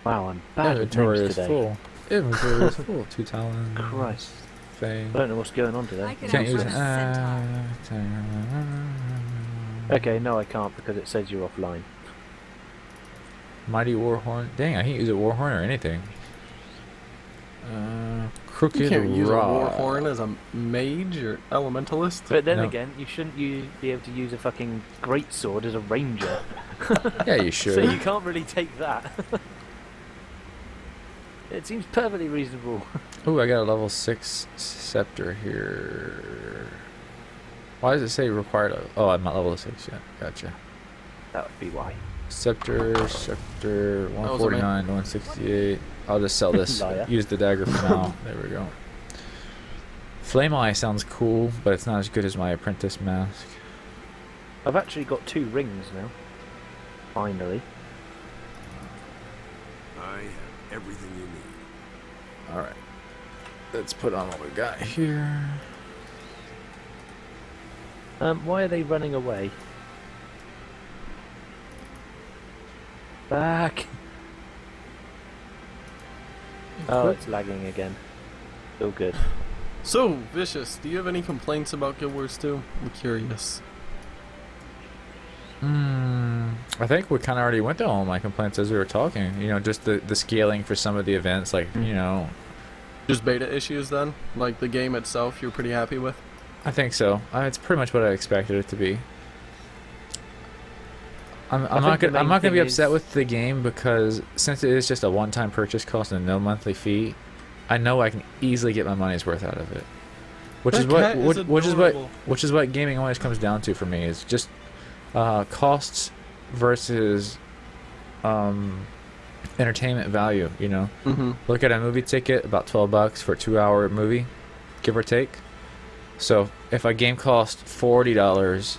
Wow, I'm bad with Inventory names is today. full. Inventory is full. 2 talons. Christ. Fame. I don't know what's going on today. I can Can't use outrun it. a centaur. Okay, no I can't because it says you're offline. Mighty Warhorn. Dang, I can't use a Warhorn or anything. Crooked You can't use a Rod. war horn as a mage or elementalist. But then No. again, you shouldn't be able to use a fucking greatsword as a ranger. Yeah, you should. So you can't really take that. It seems perfectly reasonable. Ooh, I got a level 6 scepter here. Why does it say required? Oh, I'm not level 6 yet. Gotcha. That would be why. Scepter, 149, 168. I'll just sell this. Liar. Use the dagger for now. There we go. Flame Eye sounds cool, but it's not as good as my apprentice mask. I've actually got 2 rings now. Finally. I have everything you need. Alright. Let's put on what we got here. Why are they running away? Back! Oh, it's lagging again. Still good. So, Vicious, do you have any complaints about Guild Wars 2? I'm curious. I think we kind of already went through all my complaints as we were talking. You know, just the scaling for some of the events, like, you know. Just beta issues then? Like the game itself you're pretty happy with? I think so. It's pretty much what I expected it to be. I'm not gonna be upset with the game because since it is just a one-time purchase cost and no monthly fee, I know I can easily get my money's worth out of it. Which is what gaming always comes down to for me, is just costs versus entertainment value. You know, look at a movie ticket, about $12 for a 2-hour movie, give or take. So if a game costs $40,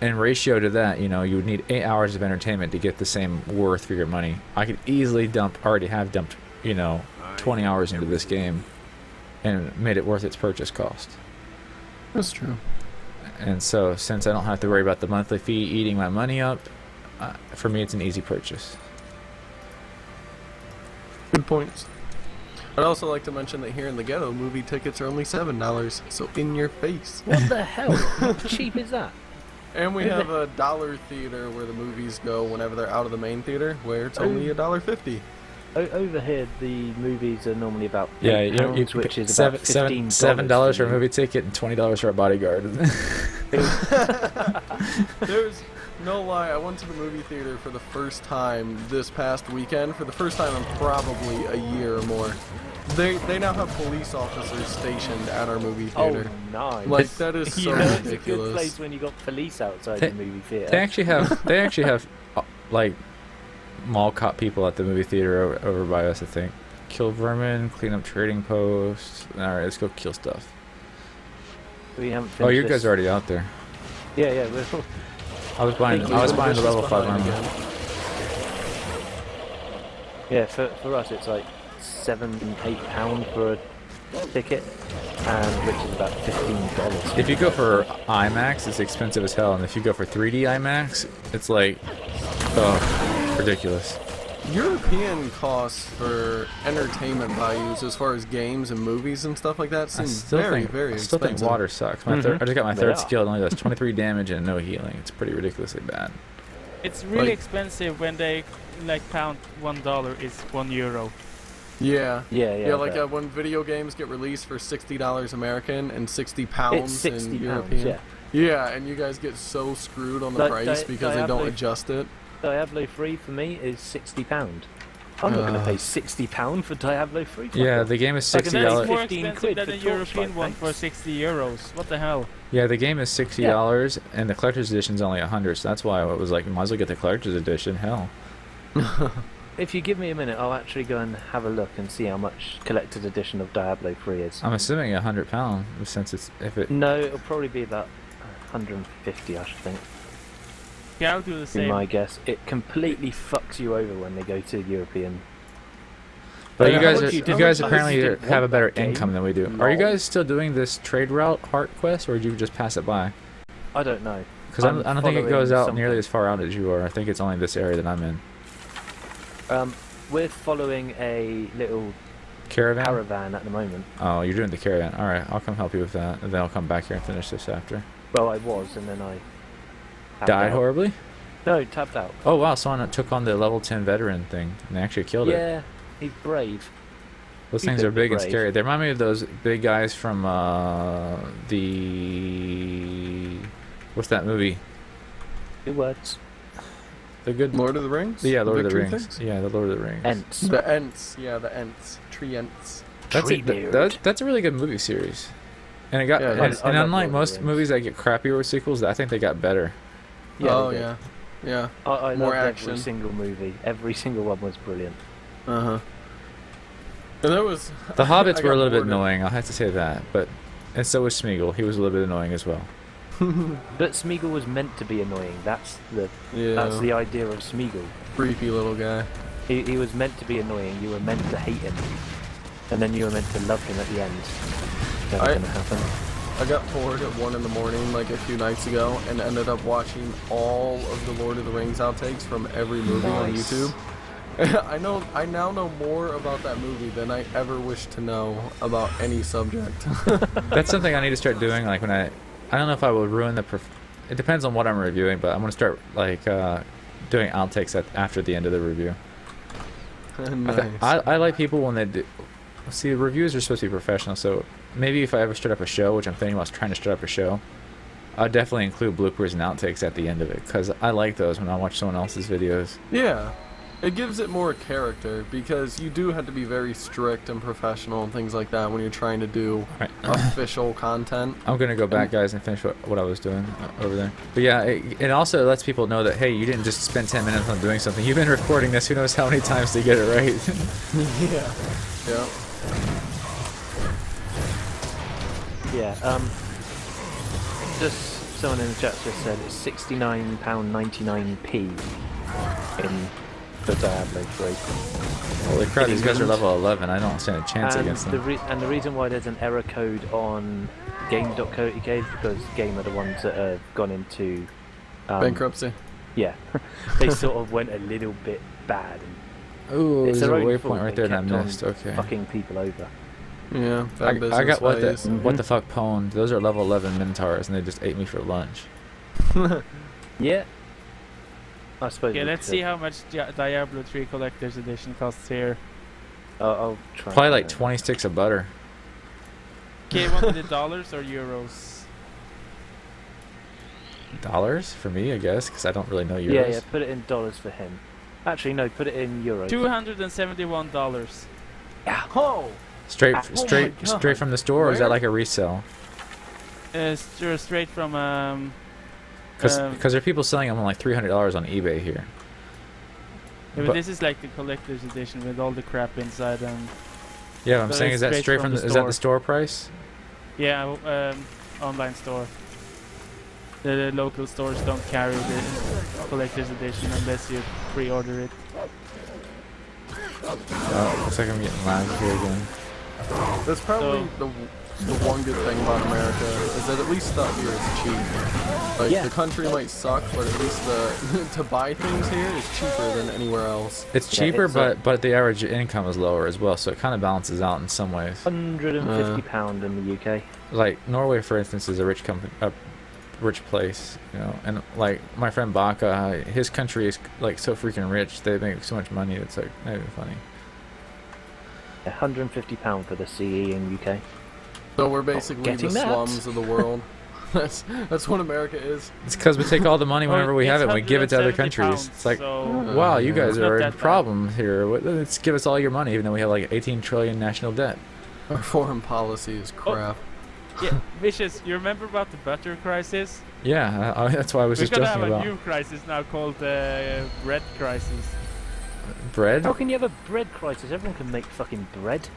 in ratio to that, you know, you would need 8 hours of entertainment to get the same worth for your money. I could easily already have dumped, you know, 20 hours into this game and made it worth its purchase cost. That's true. And so, since I don't have to worry about the monthly fee eating my money up, for me it's an easy purchase. Good points. I'd also like to mention that here in the ghetto, movie tickets are only $7, so in your face. What the hell? How cheap is that? And we have a dollar theater where the movies go whenever they're out of the main theater, where it's only $1.50. Over here, the movies are normally about £8, which is about about $15 $7 for a movie ticket and $20 for a bodyguard. There's no lie, I went to the movie theater for the first time this past weekend, for the first time in probably a year or more. They now have police officers stationed at our movie theater. Oh, nice. Like, that is so It's a good ridiculous. place when you got police outside the movie theater. They actually have like mall cop people at the movie theater over by us, I think. Kill vermin, clean up trading posts. Alright, let's go kill stuff. We haven't Oh, you finished guys this. are already out there. Yeah, we're I was buying the level 5 armor. Yeah, for us it's like £7-8 for a ticket, and which is about $15. If you go for IMAX, it's expensive as hell, and if you go for 3D IMAX, it's like, oh, ridiculous. European costs for entertainment values as far as games and movies and stuff like that seem very I still think expensive. water sucks. I just got my They third are. skill, it only does 23 damage and no healing. It's pretty ridiculously bad. It's really Like- expensive when they count $1 is €1. Yeah. Yeah, Like but when video games get released for $60 American and £60 it's £60, in European. yeah. Yeah, and you guys get so screwed on the Like, price because they don't Diablo- adjust it. Diablo 3 for me is £60. I'm not going to pay £60 for Diablo 3. Yeah, the game is Like, and That's $60. more 15 expensive quid than for a European Torchlight, one for thanks. €60. What the hell? Yeah, the game is $60, and the collector's edition is only $100. So that's why I was like, might as well get the collector's edition. Hell. If you give me a minute, I'll actually go and have a look and see how much collector's edition of Diablo 3 is. I'm assuming £100 since it's No, it'll probably be about 150, I should think. Yeah, I'll do the Be same. my guess. It completely fucks you over when they go to European. But Yeah, you how much guys you guys don't- apparently I just didn't have a want better that game. income than we do. Are you Lol. guys still doing this trade route heart quest, or did you just pass it by? I don't know. Because I don't think it goes following out nearly something. as far out as you are. I think it's only this area that I'm in. We're following a little Caravan? caravan at the moment. Oh, you're doing the caravan. Alright, I'll come help you with that. And then I'll come back here and finish this after. Well, I was, and then I tapped Died out. horribly? No, tapped out. Oh wow, someone took on the level 10 veteran thing. And they actually killed it. Yeah, he's brave. Those He's things a are bit big and brave. scary. They remind me of those big guys from the... What's that movie? Good words. The good... Lord of the Rings? Yeah, Lord of the Victory Rings. things? Yeah, the Lord of the Rings. Ents. The Ents. Yeah, the Ents. Tree Ents. That's Treebeard. that's a really good movie series. And it got Yeah, it and, is. I and love unlike Lord of the most Rings. movies that get crappier sequels, I think they got better. Yeah, Oh, they did. yeah. Yeah. I More loved action. every single movie. Every single one was brilliant. Uh-huh. And there was... The Hobbits I were a got little bit bored of- annoying, I'll have to say that. But and so was Smeagol. He was a little bit annoying as well. But Smeagol was meant to be annoying. That's the Yeah. idea of Smeagol. Creepy little guy. He was meant to be annoying. You were meant to hate him, and then you were meant to love him at the end. Never I- gonna happen. I got bored at 1 in the morning like a few nights ago and ended up watching all of the Lord of the Rings outtakes from every movie on Nice. YouTube. I now know more about that movie than I ever wish to know about any subject. That's something I need to start doing. Like when I don't know if I will ruin the. It depends on what I'm reviewing, but I'm gonna start like doing outtakes after the end of the review. Nice. I like people when they do. See, reviews are supposed to be professional, so maybe if I ever start up a show, which I'm thinking about trying to start up a show, I'll definitely include bloopers and outtakes at the end of it, because I like those when I watch someone else's videos. Yeah. It gives it more character, because you do have to be very strict and professional and things like that when you're trying to do Right. official content. I'm going to go back, guys, and finish what I was doing over there. But yeah, it also lets people know that, hey, you didn't just spend 10 minutes on doing something. You've been recording this who knows how many times to get it right. Yeah. Yeah. Yeah, just someone in the chat just said it's £69.99p in the Diablo 3. Holy crap, these guys are level 11. I don't stand a chance And against them. the reason why there's an error code on game.co.uk is because Game are the ones that have gone into Bankruptcy. Yeah, they sort of went a little bit bad. Ooh, It's there's a their own waypoint fault. right They there that I kept on missed. Okay. fucking people over. Yeah, bad business I got what ways. the fuck pwned. Those are level 11 Minotaurs, and they just ate me for lunch. Yeah. I suppose. Okay, we let's could- see how much Diablo 3 Collector's Edition costs here. I'll try. Probably and like find it. 20 sticks of butter. Okay, want the dollars or euros? Dollars for me, I guess, because I don't really know euros. Yeah, yeah. Put it in dollars for him. Actually, no. Put it in euros. $271. Oh! Straight, Oh my straight, God. straight from the store, or is that Where? like a resell? Straight from Because there are people selling them on like $300 on eBay here. yeah, but But- this is like the collector's edition with all the crap inside and Yeah, I'm But saying it's is that straight straight from from the the, is that store. the store price? yeah, online store. The local stores don't carry the collector's edition unless you pre-order it. Looks like I'm getting lag here again. That's probably the one good thing about America is that at least stuff here is cheap. Like, Yeah. the country might suck, but at least the to buy things here is cheaper than anywhere else. It's Yeah, cheaper, it's but the average income is lower as well, so it kind of balances out in some ways. £150 in the UK. Like Norway, for instance, is a rich rich place, you know, and like my friend Baka, his country is like so freaking rich. They make so much money. It's like not even funny. £150 for the CE in UK. So we're basically the getting that. slums of the world. That's what America is. It's because we take all the money whenever we have it and we give it to other countries. It's like, wow, you guys Not are that in bad. problem here. Let's give us all your money, even though we have like 18 trillion national debt. Our foreign policy is crap. Yeah, Vicious, you remember about the butter crisis? Yeah, that's why I was We're just gonna joking have a about new crisis now called bread crisis. bread. How can you have a bread crisis? Everyone can make fucking bread.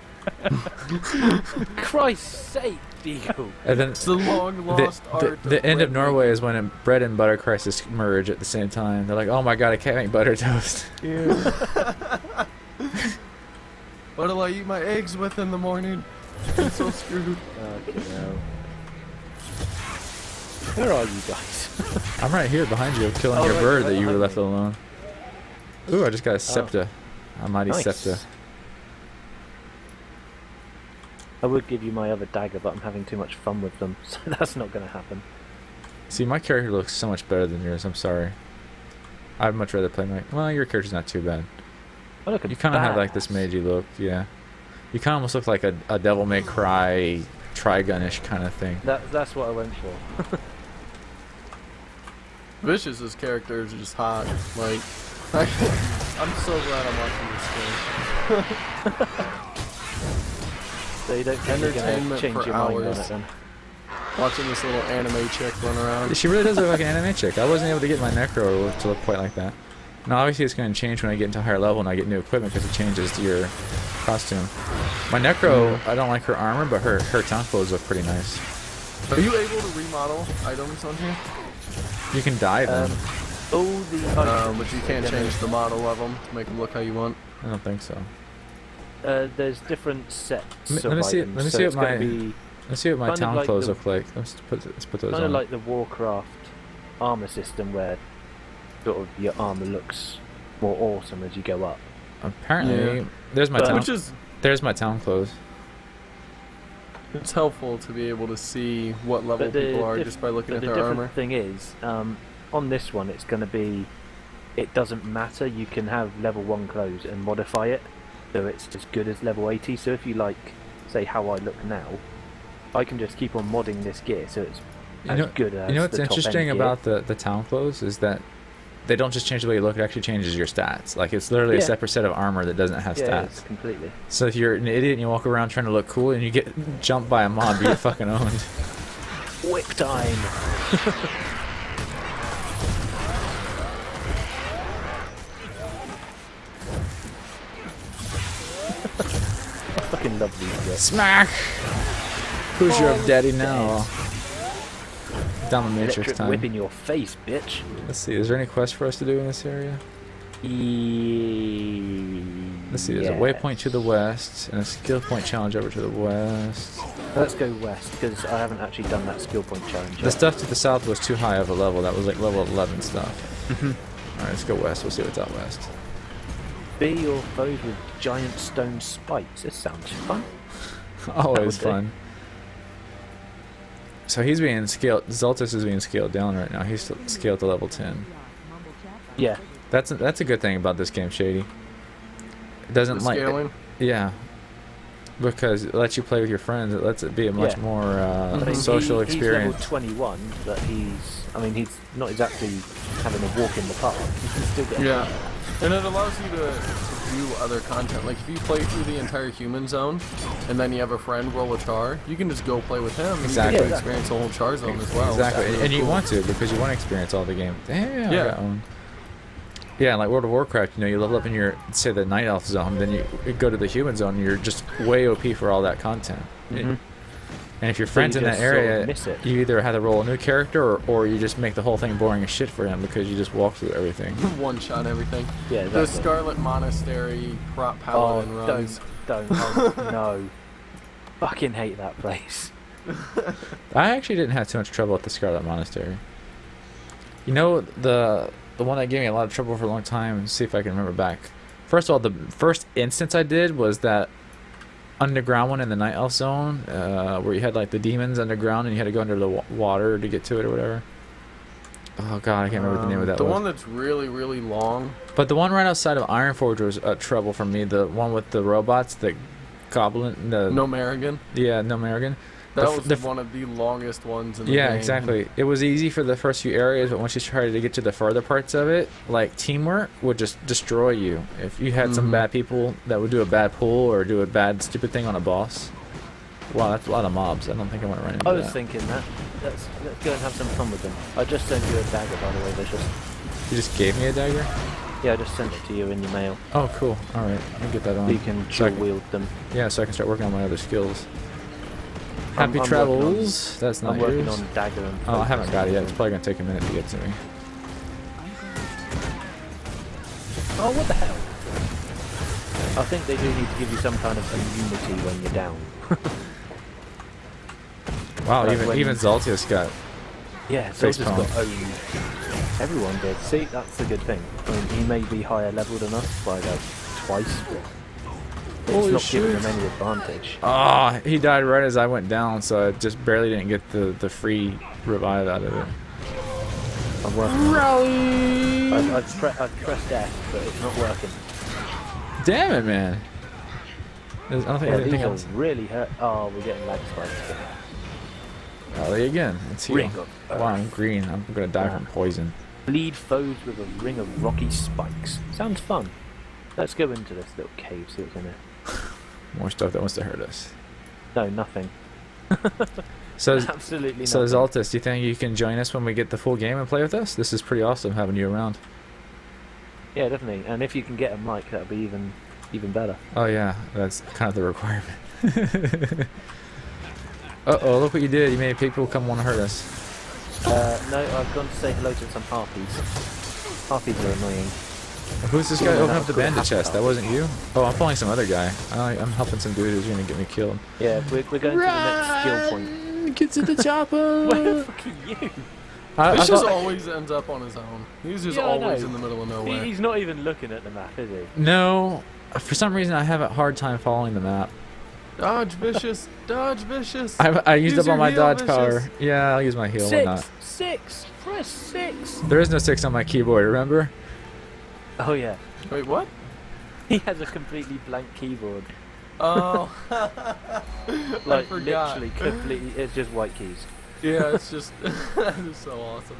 Christ's sake, Deagle. And then It's the long lost art. the end of bread Norway is when a bread and butter crisis merge at the same time. They're like, oh my god, I can't make butter toast. making. What'll I eat my eggs with in the morning? I'm so screwed. Okay, no. Where are you guys? I'm right here behind you, killing Oh, your right, bird right that you behind left me. alone. Ooh, I just got a septa. A mighty Nice. septa. I would give you my other dagger, but I'm having too much fun with them, so that's not going to happen. See, my character looks so much better than yours. I'm sorry. I'd much rather play my. Well, your character's not too bad. Oh, look at You kind of have like this badass. magey look, yeah. You kind of almost look like a Devil May Cry Trigun-ish kind of thing. That's what I went for. Vicious's character is just hot. Like, I'm so glad I'm watching this game. So you don't think you're going to Entertainment change for your mind on hours. it then? Watching this little anime chick run around. She really does look like an anime chick. I wasn't able to get my Necro to look quite like that. Now, obviously, it's going to change when I get into higher level and I get new equipment because it changes your costume. My Necro, I don't like her armor, but her town clothes look pretty nice. Are you able to remodel items on here? You can dye them. All the But you can't change the model of them to make them look how you want. I don't think so. There's different sets Let of me see- items, let me so see it's what gonna my- be Let's see what my Kind of town like clothes the- look like. Let's put those kind on. of like the Warcraft armor system, where sort of your armor looks more awesome as you go up. Apparently, Yeah. there's my But- town. Which is There's my town close. it's helpful to be able to see what level But the people are diff- just by looking but at the their different armor. thing is, on this one, it's going to be. It doesn't matter. You can have level 1 clothes and modify it, so it's as good as level 80. So if you like, say how I look now, I can just keep on modding this gear, so it's as good as You know what's the top-end interesting gear. about the town clothes is that they don't just change the way you look; it actually changes your stats. Like it's literally a Yeah. separate set of armor that doesn't have Yeah, stats. it's completely. So if you're an idiot and you walk around trying to look cool and you get jumped by a mob, you get fucking owned. Whip time. I fucking love these guys. Smack! Who's your daddy now? Down the matrix Electric time. whip in your face, bitch. Let's see. Is there any quest for us to do in this area? Let's see. There's a waypoint to the west and a skill point challenge over to the west. Let's go west, because I haven't actually done that skill point challenge The yet. stuff to the south was too high of a level. That was like level 11 stuff. Alright, let's go west. We'll see what's out west. Be your foes with giant stone spikes. This sounds fun. Always would do. fun. So he's being scaled. Zaltais is being scaled down right now. He's scaled to level 10. Yeah. That's a good thing about this game, Shady. It doesn't The like scaling. yeah, because it lets you play with your friends. It lets it be a much Yeah. more I mean, social he's experience. level 21, but he's not exactly having a walk in the park. He can still get Yeah. And it allows you to do other content. Like if you play through the entire human zone and then you have a friend roll a char, you can just go play with him and Exactly. you Yeah, can experience the whole char zone as well. Exactly, That's and really you cool. want to because you want to experience all the game. Damn, Yeah. I got one. Yeah, like World of Warcraft, you know, you level up in your, say, the Night Elf zone, then you go to the human zone, and you're just way OP for all that content. Mhm. And if your So friend's you in that just sort of area, miss it. you either have to roll a new character, or you just make the whole thing boring as shit for him because you just walk through everything. One shot everything. Yeah, The exactly. Scarlet Monastery prop Oh, paladin runs. don't. Oh, no. Fucking hate that place. I actually didn't have too much trouble at the Scarlet Monastery. You know, the one that gave me a lot of trouble for a long time, see if I can remember back. First of all, the first instance I did was that underground one in the Night Elf zone, where you had like the demons underground and you had to go under the water to get to it or whatever. Oh god, I can't remember what the name of that The was. one that's really, really long. But the one right outside of Ironforge was trouble for me. The one with the robots, the goblin, the No Marigan. yeah, no American. That The- was the- one of the longest ones in the Yeah, game. exactly. It was easy for the first few areas, but once you tried to get to the further parts of it, like teamwork would just destroy you. If you had some Mhm. bad people that would do a bad pull or do a bad stupid thing on a boss. Wow, that's a lot of mobs. I don't think I want to run into I was that. thinking that. Let's go and have some fun with them. I just sent you a dagger, by the way. There's just You just gave me a dagger? yeah, I just sent it to you in your mail. Oh, cool. All right, I'll get that So on. you can So I dual wield them. Yeah, so I can start working on my other skills. I'm Happy working travels. That's not I'm working yours. on dagger and. Oh, I haven't focus. got it yet. It's probably gonna take a minute to get to me. Oh, what the hell? I think they do need to give you some kind of immunity when you're down. Wow, Like even when- even Zaltais got. Yeah, Face Soldiers palm. got owned. Everyone did. See, that's the good thing. I mean, he may be higher level than us by like twice, but it's Holy not giving shit. him any advantage. Ah, he died right as I went down, so I just barely didn't get the free revive out of it. I'm working. Rally! I've pressed F, but it's not working. Damn it, man! I don't think Yeah, anything these else. are really hurt. Oh, we're getting lag spikes. Rally again. Let's heal. Ring of Wow, I'm green. I'm gonna die from poison. Bleed foes with a ring of rocky spikes. Sounds fun. Let's go into this little cave, see what's in there. More stuff that wants to hurt us. No, nothing. So, Absolutely so nothing. Zaltais, do you think you can join us when we get the full game and play with us? This is pretty awesome having you around. Yeah, definitely. And if you can get a mic, that'd be even better. Oh yeah, that's kind of the requirement. Uh-oh, look what you did. You made people come want to hurt us. No, I've gone to say hello to some harpies. Harpies are annoying. Who's this guy? Yeah, Open that up the was cool. bandit chest. That wasn't you? Oh, I'm following some other guy. I'm helping some dude who's going to get me killed. Yeah, we're going to the next skill point. Get to the chopper! Where the fuck are you? Fish just thought- always ends up on his own. He's just Yeah, I always know. in the middle of nowhere. He's not even looking at the map, is he? No, for some reason I have a hard time following the map. Dodge vicious, dodge vicious. I used Use up all your my heal, dodge Vicious. power. Yeah, I'll use my heal. Why not? 6, press 6. There is no 6 on my keyboard. Remember? Oh yeah, Wait, what? he has a completely blank keyboard. Oh, Like I forgot. literally completely, it's just white keys. Yeah, it's just that is so awesome.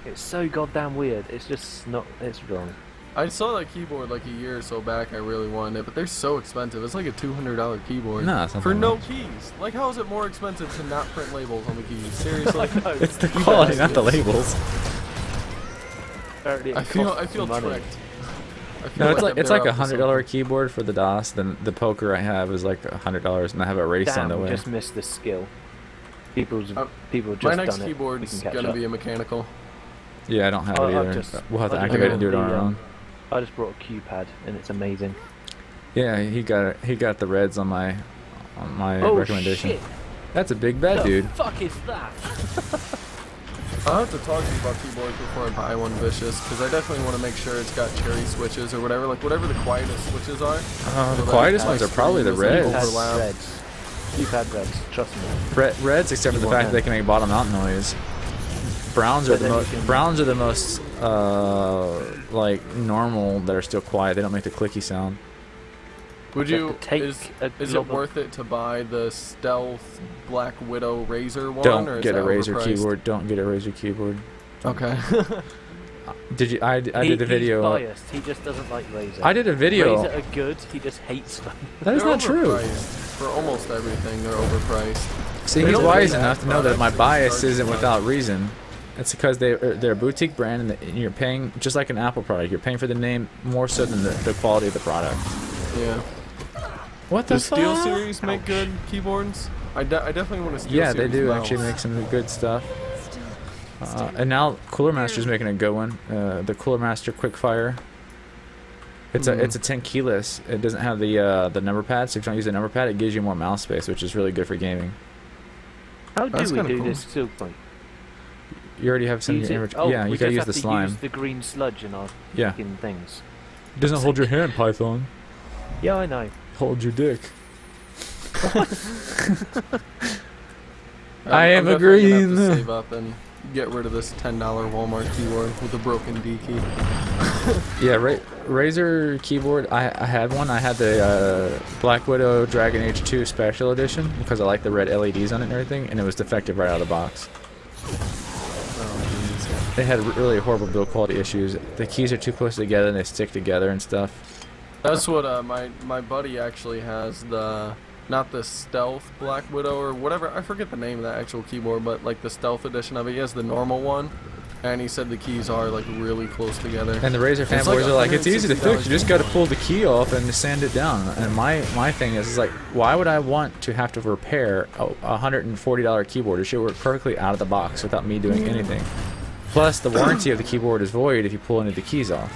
It's so goddamn weird. It's just not. It's wrong. I saw that keyboard like a year or so back. I really wanted it, but they're so expensive. It's like a $200 keyboard No, it's not for that no much. keys. Like, how is it more expensive to not print labels on the keys? Seriously, No, It's the quality, not the labels. apparently it I feel costs tricked. money. I feel No, it's like like they're a up to $100 something. keyboard for the DOS. Then the poker I have is like $100, and I have a race on Damn, the we way. just missed the skill. People have My just next done it. We keyboard's can catch gonna up. be a mechanical. Yeah, I don't have Oh, it I've either. just- We'll have to I just activate and do bought it on the, our own. I just brought a Q pad and it's amazing. Yeah, he got the reds on my recommendation. Oh, Shit. That's a big bet, The dude. fuck is that? I'll have to talk to you about keyboards before I buy one vicious, because I definitely want to make sure it's got cherry switches or whatever, like whatever the quietest switches are. The So quietest that ones are probably the screen doesn't reds. overlap. Reds. Q pad reds. Trust me. Reds, except for the You fact want that they can make bottom out noise. Browns are But the then most. you can- Browns are the most like normal that are still quiet. They don't make the clicky sound. Would You you? have to take Is a it glob of- worth it to buy the Stealth Black Widow Razer one? or Don't is get a that Razer overpriced? keyboard. Don't get a Razer keyboard. Okay. Did you? I did a video. He's biased. He just doesn't like Razer. I did a video. Razer are good. He just hates them. That is They're not true. overpriced. For almost everything, they're overpriced. See, They he's don't wise really enough have to know that my products, they bias charge isn't too much. without reason. It's because they're a boutique brand and you're paying just like an Apple product. You're paying for the name more so than the quality of the product. Yeah. What the Does Steel fuck? Series make good keyboards? I definitely want to Steel Yeah, they Series do mouse. actually make some good stuff. And now Cooler Master's making a good one. The Cooler Master Quickfire. It's a 10 keyless. It doesn't have the number pad, so if you don't use the number pad, it gives you more mouse space, which is really good for gaming. How do That's we kinda do cool. this silk point? You already have some in Use your it- inventory. Yeah, we you gotta just use have the to slime. Use the green sludge in our Yeah. fucking things. It doesn't hold your hand, Python. Yeah, I know. Hold your dick. I'm I am definitely gonna have agreeing. to save up and get rid of this $10 Walmart keyboard with a broken D key. Yeah, Razer keyboard. I had one. I had the Black Widow Dragon Age 2 Special Edition because I like the red LEDs on it and everything, and it was defective right out of the box. They had really horrible build quality issues. The keys are too close together and they stick together and stuff. That's what my buddy actually has, the not the Stealth Black Widow or whatever, I forget the name of that actual keyboard, but like the Stealth edition of it. He has the normal one, and he said the keys are like really close together. And the Razer It's fanboys like are like, it's easy to fix. You just got to $160 pull the key off and sand it down. And my thing is like, why would I want to have to repair a $140 keyboard? It should work perfectly out of the box without me doing anything. Plus, the warranty of the keyboard is void if you pull any of the keys off.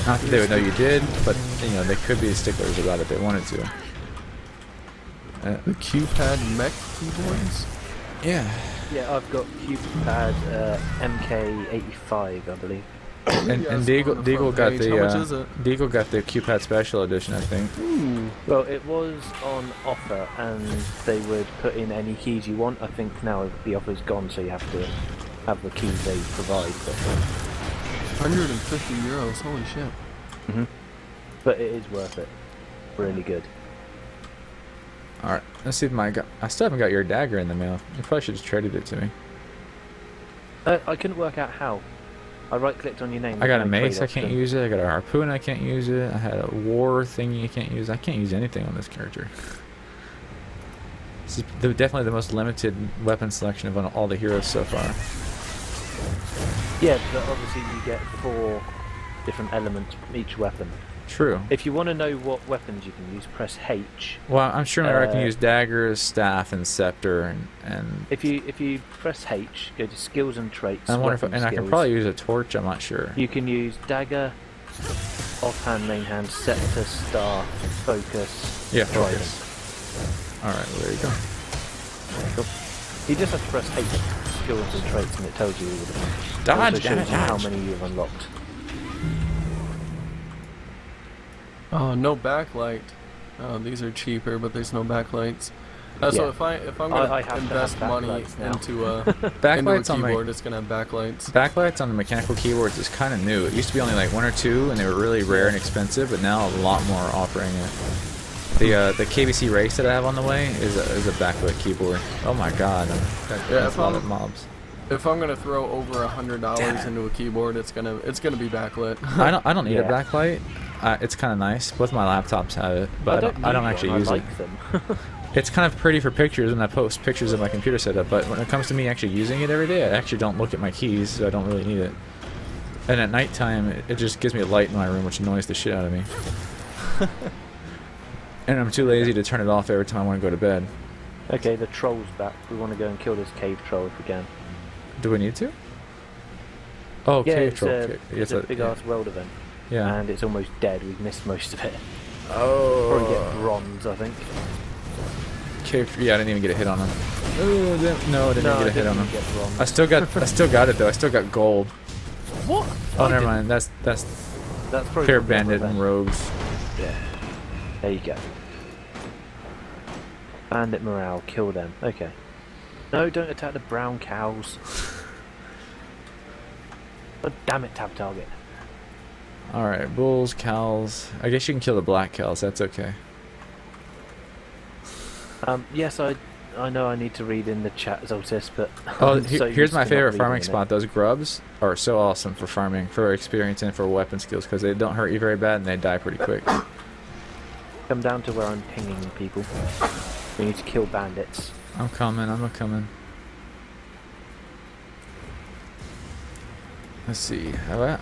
Not that they would know you did, but you know they could be sticklers about it if they wanted to. The Q-Pad mech keyboards? Yeah. Yeah, I've got Q-pad MK85, I believe. And Yes, Deagle on the Deagle front got page. How much is the it? Deagle got the Q-Pad Special Edition, I think. Well, it was on offer, and they would put in any keys you want. I think now the offer's gone, so you have to have the keys they provide. But, 150 euros, holy shit. but it is worth it. Really good. All right, let's see if I still haven't got your dagger in the mail. You probably should have traded it to me. I couldn't work out how. I right-clicked on your name. I got a there's no mace, I trade can't option. use it. I got a harpoon, I can't use it. I had a war thingy, I can't use. I can't use anything on this character. This is definitely the most limited weapon selection of all the heroes so far. Yeah, but obviously you get 4 different elements from each weapon. True. If you want to know what weapons you can use, press H. Well, I'm sure I can Uh, use daggers, staff, and scepter, and If you press H, go to skills and traits. I wonder if weapon I can skills. probably use a torch. I'm not sure. You can use dagger, offhand, main hand, scepter, star, focus. Yeah, trident. focus. All right, well, there you go. You just have to press H, skills and traits, and it tells you all of them. Dodge, It also shows you how dodge. many you've unlocked. Oh, no backlight. These are cheaper, but there's no backlights. So Yeah. if I'm I gonna have to invest have money backlights now. into a Backlights on keyboard, my it's gonna have backlights. backlights on the mechanical keyboards is kind of new. It used to be only like 1 or 2, and they were really rare and expensive. But now a lot more are offering it. The KBC race that I have on the way is a backlit keyboard. Oh my god, that's a lot of mobs. If I'm gonna throw over $100 into a keyboard, it's gonna be backlit. I don't need a Yeah. backlight. It's kind of nice. Both my laptops have it, but I don't need actually one, use I it. like them. It's kind of pretty for pictures when I post pictures of my computer setup, but when it comes to me actually using it every day, I actually don't look at my keys, so I don't really need it. And at nighttime, it just gives me a light in my room, which annoys the shit out of me. And I'm too lazy to turn it off every time I want to go to bed. Okay, the troll's back. We want to go and kill this cave troll if we can. Do we need to? Oh, Yeah, cave it's troll. it's a big ass world event. Yeah. And it's almost dead. We've missed most of it. Oh. Probably get bronze, I think. Cave. Yeah, I didn't even get a hit on him. No, I didn't even get a hit on him. Get bronze. I still got it though. I still got gold. What? Oh, I never didn't. mind. That's That's probably Fair from the other Bandit and event. Rogues. Yeah. There you go. Bandit morale, kill them. Okay. No, don't attack the brown cows. Oh, damn it, tab target. Alright, bulls, cows. I guess you can kill the black cows, that's okay. Yes, I know I need to read in the chat, Zaltais, but Oh, I'm so here's used my to not favorite reading farming it. spot. Those grubs are so awesome for farming, for experience, and for weapon skills, because they don't hurt you very bad and they die pretty quick. Come down to where I'm pinging people. We need to kill bandits. I'm coming, I'm coming. Let's see, have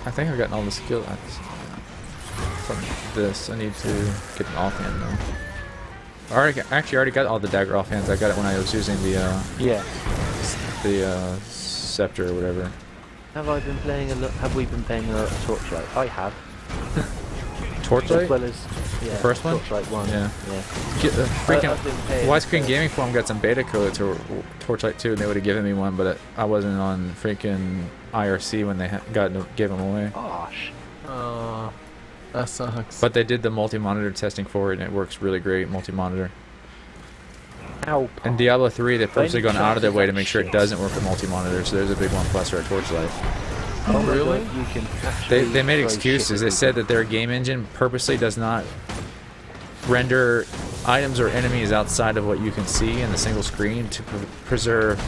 I think I've gotten all the skill from this. I need to get an offhand though. I already got all the dagger offhands. I got it when I was using Yeah. the scepter or whatever. Have I been playing a lot? Have we been playing a lot of Torchlight? I have. Torchlight? As well as The first one? Torchlight 1. Yeah. Yeah. Get the freaking I've been playing, Widescreen Gaming Forum got some beta codes for Torchlight 2, and they would have given me one, but I wasn't on freaking IRC when they gave them away. Gosh. That sucks. But they did the multi-monitor testing for it, and it works really great, multi-monitor. Ow. And Diablo 3, they've purposely gone out of their way to chances make sure it shit. doesn't work with multi-monitor, so there's a big one plus for a Torchlight. Oh my really? God, you can actually They made throw excuses. shit They at said that their game engine purposely does not render items or enemies outside of what you can see in the single screen to preserve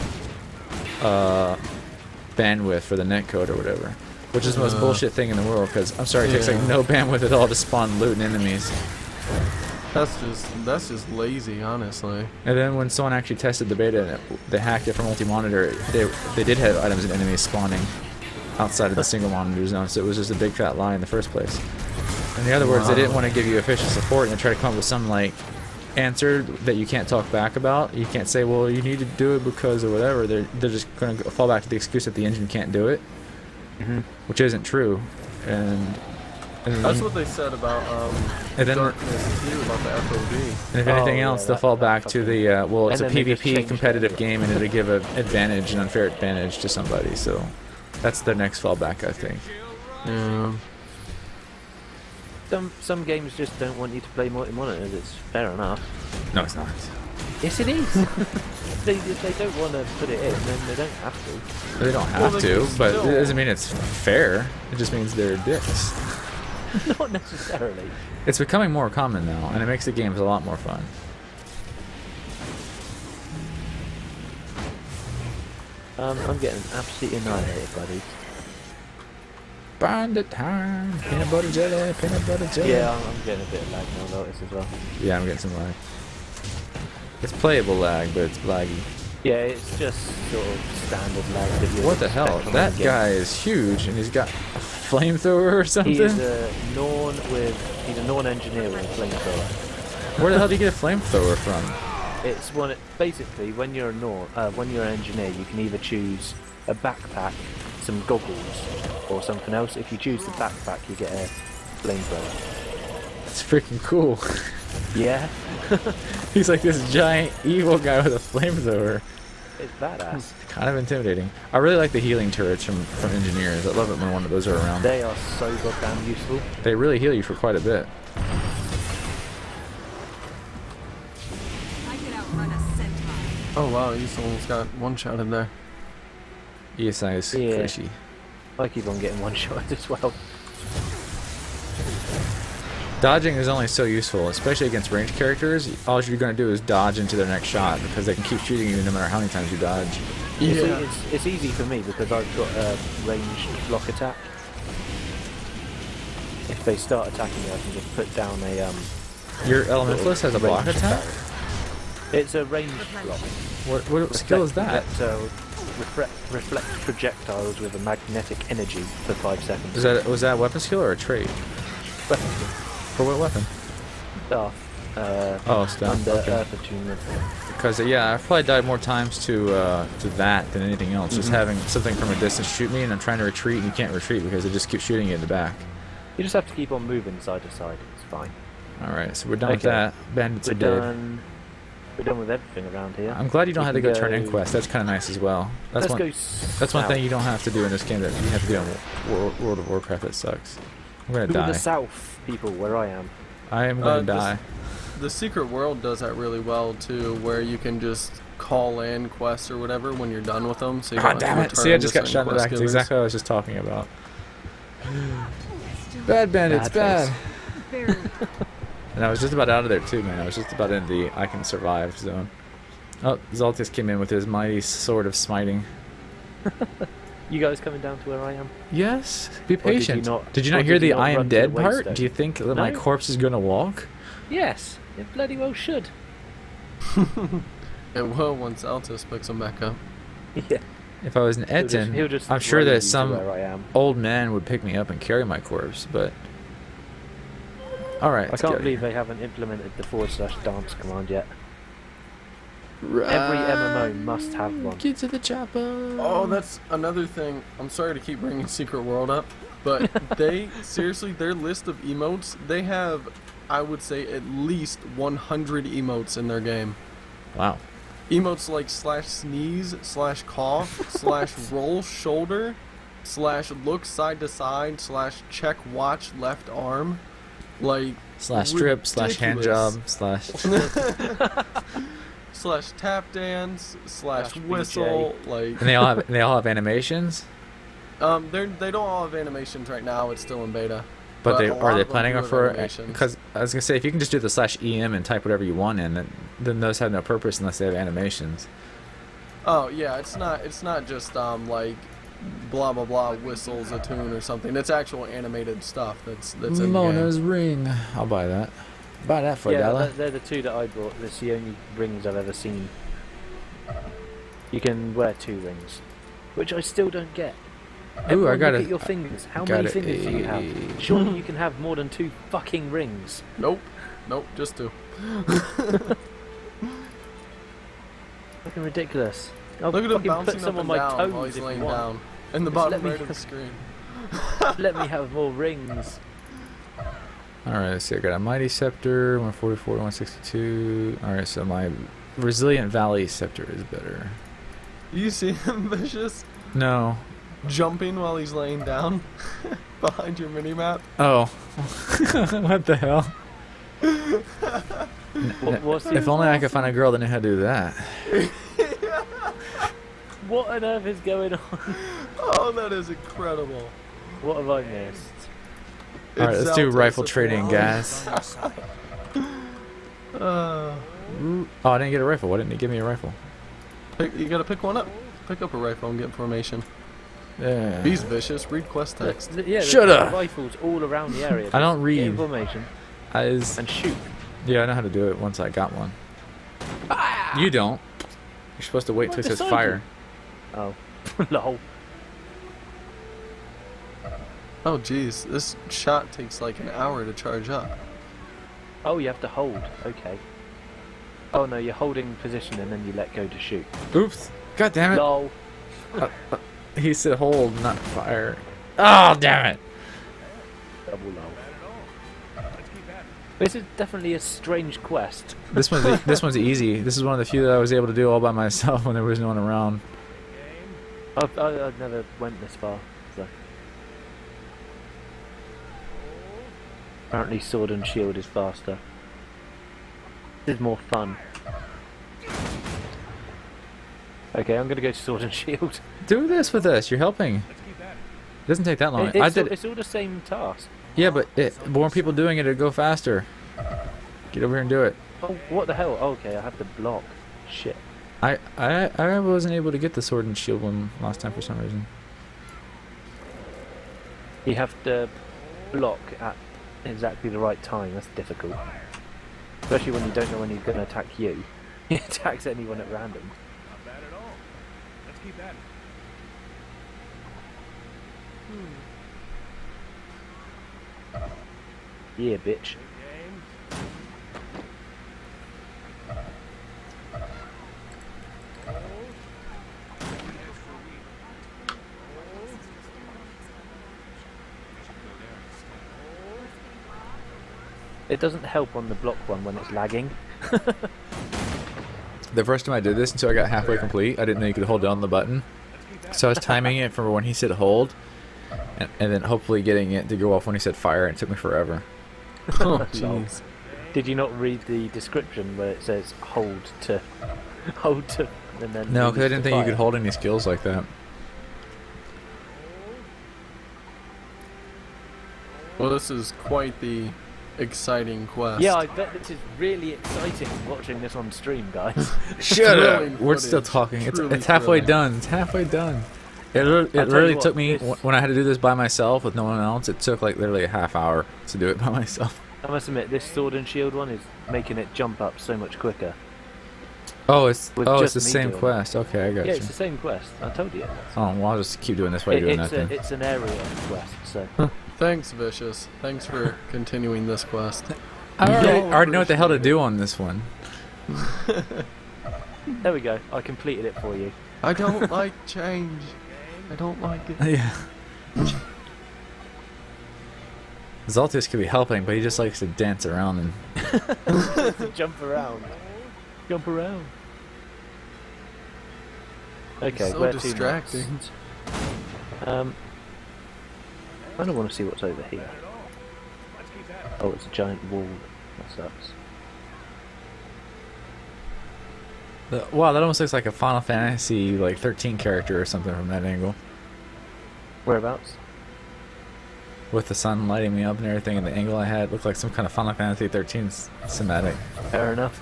bandwidth for the netcode or whatever. Which is the most bullshit thing in the world, because I'm sorry, it takes like Yeah. no bandwidth at all to spawn loot and enemies. That's just lazy, honestly. And then when someone actually tested the beta and they hacked it for multi-monitor, they did have items and enemies spawning outside of the single monitor zone, so it was just a big fat lie in the first place. In other words, they didn't want to give you official support and they try to come up with some like answer that you can't talk back about. You can't say, well, you need to do it because or whatever. They're just going to fall back to the excuse that the engine can't do it, which isn't true. And That's what they said about and then Darkness too, about the FOD. and if anything Oh, else, yeah, they'll fall that back to fucking- the well, it's a And then they just PvP changed competitive it. game, and it'll give an advantage, an unfair advantage to somebody. So that's their next fallback, I think. Yeah. Some games just don't want you to play multi-monitors. It's fair enough. No, it's not. Yes, it is. If they don't want to put it in, then they don't have to. They don't Well, have they to, can but still- it doesn't mean it's fair. It just means they're dicks. Not necessarily. It's becoming more common now, and it makes the games a lot more fun. I'm getting absolutely annihilated, buddy. Bandit time, peanut butter jelly, peanut butter jelly. Yeah, I'm getting a bit of lag now, notice as well. Yeah, I'm getting some lag. It's playable lag, but it's laggy. Yeah, it's just sort of standard lag that you What the hell? That guy is huge, and he's got a flamethrower or something. He is a he's a Norn engineer with a flamethrower. Where the hell do you get a flamethrower from? It's basically when you're when you're an engineer, you can either choose a backpack, some goggles, or something else. If you choose the backpack, you get a flamethrower. It's freaking cool. Yeah, He's like this giant evil guy with a flamethrower. it's badass. Kind of intimidating. I really like the healing turrets from engineers. I love it when one of those are around. They are so goddamn useful. They really heal you for quite a bit. I could outrun a centaur. Oh wow, he's almost got one shot in there. ESI is Yeah. fishy. I keep on getting one shot as well. Dodging is only so useful, especially against ranged characters. All you're going to do is dodge into their next shot because they can keep shooting you no matter how many times you dodge. Yeah. It's easy for me because I've got a ranged block attack. If they start attacking me, I can just put down a Your elementalist has a block ranged attack? barrier. It's a ranged block. What skill is that? Reflect projectiles with a magnetic energy for 5 seconds. Was that a weapon skill or a trait? Weapon skill. For what weapon? Staff. Oh, staff. Under Okay. Earth Attunement. Because yeah, I've probably died more times to that than anything else. Just having something from a distance shoot me, and I'm trying to retreat, and you can't retreat because they just keep shooting you in the back. You just have to keep on moving side to side. It's fine. All right, so we're done with Okay. that. Bandits We're are dead. done. We're done with everything around here. I'm glad you don't We have to can go turn go- Inquest. That's kind of nice as well. That's Let's one. go. That's one south. thing you don't have to do in this game that you have to do in World of Warcraft. That sucks. I'm gonna Who are die. the south people where I am? I am gonna die. The Secret World does that really well too, where you can just call in quests or whatever when you're done with them. So you God don't damn have it! to See, I return just to got shot in the certain back. It's quest exactly what I was just talking about. Bad bandits, Bad bad. Barely. And I was just about out of there too, man. I was just about in the I can survive zone. Oh, Zaltais came in with his mighty sword of smiting. You guys coming down to where I am? Yes, be Or did you patient. not- Did you or not hear did you the not I am run to dead the part? waystone? Do you think that my No. corpse is gonna walk? Yes, it bloody well should. It will once Altus picks them back up. Yeah. If I was in Eton, He'll just I'm sure throw you that to some where I am. old man would pick me up and carry my corpse, but... Alright, I can't believe they haven't implemented the /dance command yet. Every Every MMO must have one. Get to the chopper. Oh, that's another thing. I'm sorry to keep bringing Secret World up, but they, seriously, their list of emotes, they have, I would say, at least 100 emotes in their game. Wow. Emotes like /sneeze, /cough, /roll shoulder, /look side to side, /check watch left arm, like Slash strip, slash hand job, ridiculous. slash... /tap dance, Slash /whistle, like And they all have animations? they don't all have animations right now. It's still in beta. But a are lot they of them planning do on have for... animations. Because I was going to say, if you can just do the /em and type whatever you want in, then those have no purpose unless they have animations. Oh yeah, it's not just like blah blah blah whistles a tune or something. It's actual animated stuff that's in the Mona's game. ring. I'll buy that. Buy that for a Yeah, dollar. they're the two that I bought. That's the only rings I've ever seen. You can wear 2 rings, which I still don't get. Ooh, I Everyone, got look it. at your fingers. How got many it. fingers do you have? Surely you can have more than 2 fucking rings. Nope, just 2. Fucking ridiculous. I'll Look at him fucking bouncing put up some on and my down toes while he's if you laying want. down in the Just bottom let me- right of the screen. Let me have more rings. Alright, let's see. I got a Mighty Scepter, 144, 162. Alright, so my Resilient Valley Scepter is better. You see him, Vicious, No. jumping while he's laying down behind your mini map. Oh. What the hell? What's If only I could find a girl that knew how to do that. What on earth is going on? Oh, that is incredible. What have I missed? Alright, It's let's do Zaltais, rifle of trading, course. guys. Oh, I didn't get a rifle. Why didn't he give me a rifle? You gotta pick one up. Pick up a rifle and get formation. Yeah. He's vicious. Read quest text. Yeah, Shut there's up. Rifles all around the area. I don't Just read. get information and shoot. Yeah, I know how to do it once I got one. You don't. You're supposed to wait till it says Motorcycle. fire. Oh, lol. Oh jeez, this shot takes like an hour to charge up. Oh, you have to hold. Okay. Oh no, you're holding position and then you let go to shoot. Oops. God damn it. Lol. He said hold, not fire. Oh, damn it. Double lol. This is definitely a strange quest. This one's easy. This is one of the few that I was able to do all by myself when there was no one around. I've never went this far, so. Apparently sword and shield is faster. This is more fun. Okay, I'm gonna go to sword and shield. Do this with us. You're helping. It doesn't take that long. It's all the same task. Yeah, but more people doing it, it'd go faster. Get over here and do it. Oh, what the hell? Oh, okay, I have to block. Shit. I wasn't able to get the sword and shield one last time for some reason. You have to block at exactly the right time. That's difficult. Especially when you don't know when he's going to attack you. He attacks anyone at random. Not bad at all. Let's keep at it. Yeah, bitch. It doesn't help on the block one when it's lagging. The first time I did this, until I got halfway complete, I didn't know you could hold down the button. So I was timing it for when he said hold, and then hopefully getting it to go off when he said fire, and it took me forever. Oh, jeez. Did you not read the description where it says hold to, and then? No, because I didn't think you fire? could hold any skills like that. Well, this is quite the exciting quest. Yeah, I bet this is really exciting watching this on stream, guys. Shut up! Thrilling We're still footage. talking. Truly It's halfway thrilling. done. It's halfway done. It tell you literally what, took me, this- when I had to do this by myself with no one else, it took like literally a half hour to do it by myself. I must admit, this sword and shield one is making it jump up so much quicker. Oh, it's With it's just the me same doing it. quest. Okay, I got Yeah, you. it's the same quest. I told you. Oh, well, I'll just keep doing this while you're doing that then. It's an area quest, so. Thanks, Vicious. Thanks for continuing this quest. I already know what the hell to do on this one. There we go. I completed it for you. I don't like change. I don't like it. Yeah. Zaltais could be helping, but he just likes to dance around and... Jump around. Jump around. Okay, So where to distracting. next? I don't want to see what's over here. Oh, it's a giant wall. That sucks. Wow, that almost looks like a Final Fantasy like 13 character or something from that angle. Whereabouts? With the sun lighting me up and everything, and the angle I had looked like some kind of Final Fantasy 13 cinematic. Fair enough.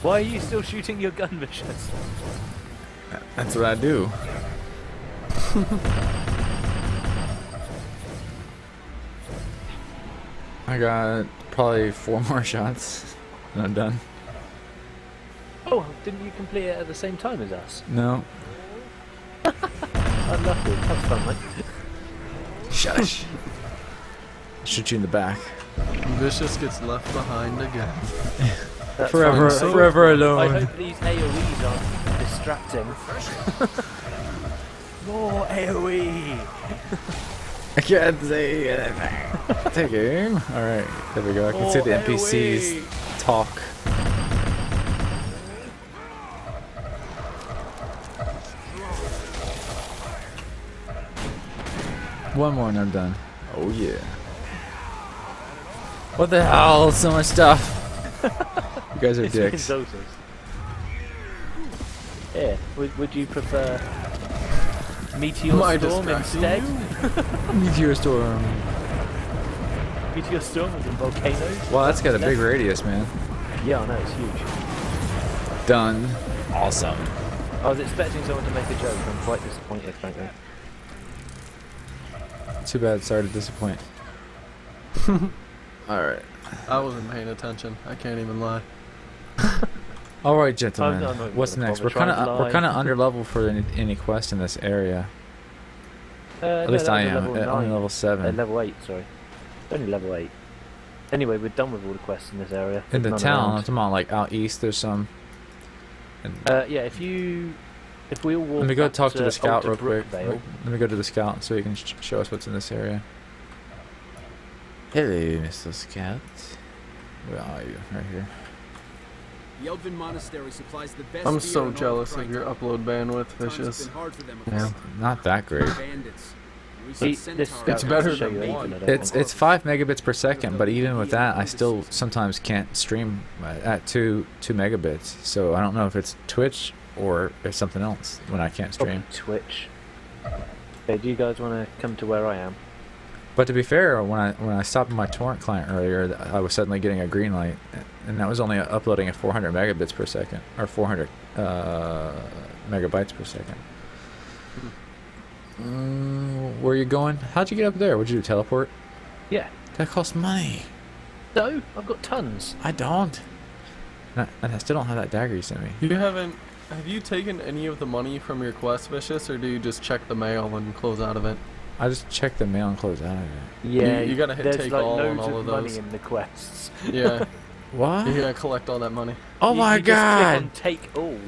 Why are you still shooting your gun, Vicious? That's what I do. I got probably 4 more shots, and I'm done. Oh, didn't you complete it at the same time as us? No. Unlucky. Have fun, mate. Shush. Shoot you in the back. Vicious gets left behind again. That's Forever, fine. forever I alone. hope these AoEs aren't distracting. More AoE! I can't say anything. Take aim. Alright, there we go. I can see the NPCs talk. One more and I'm done. Oh yeah. What the hell? So much stuff. You guys are It's dicks. Zaltais. Yeah, would you prefer Meteor Am I Storm distracting instead? Meteor storm. Meteor Storm is in volcanoes? Wow, that's got a big radius, man. Yeah, I know, it's huge. Done. Awesome. I was expecting someone to make a joke, I'm quite disappointed, frankly. Too bad. Sorry to disappoint. Alright. I wasn't paying attention. I can't even lie. Alright, gentlemen. I'm not even What's gonna next? bother We're kind trying to of lie. under level for any quest in this area. At least I am. At only level 7. Level 8, sorry. Only level 8. Anyway, we're done with all the quests in this area. In the None town, I'm around. talking about like out east. There's some. And Yeah, if we all walk let me go back talk to the scout real Alta quick. Brookvale- Let me go to the scout so he can show us what's in this area. Hello, Mr. Scout. Where are you? Right here. The Elven Monastery supplies the best I'm beer so on all jealous Dark of your Python. upload bandwidth, Times have Vicious. been hard for them Yeah, across not that great. bandits. This Recent scout centaurs better doesn't show than you one. anything, I don't think. It's 5 megabits per second, but even with that, I still sometimes can't stream at 2 megabits. So I don't know if it's Twitch or if something else when I can't Probably stream. Twitch. Okay, do you guys want to come to where I am? But to be fair, when I stopped my torrent client earlier, I was suddenly getting a green light, and that was only uploading at 400 megabits per second, or 400 megabytes per second. Where are you going? How'd you get up there? What'd you do, teleport? Yeah. That costs money. No, I've got tons. I don't. And I still don't have that dagger you sent me. You haven't. Have you taken any of the money from your quest, Vicious, or do you just check the mail and close out of it? I just checked the mail and closed out of it. Yeah, You gotta hit there's take like all on loads all of of money those. in the quests. Yeah, What? you gotta collect all that money. Oh You- my you just click god! on take all.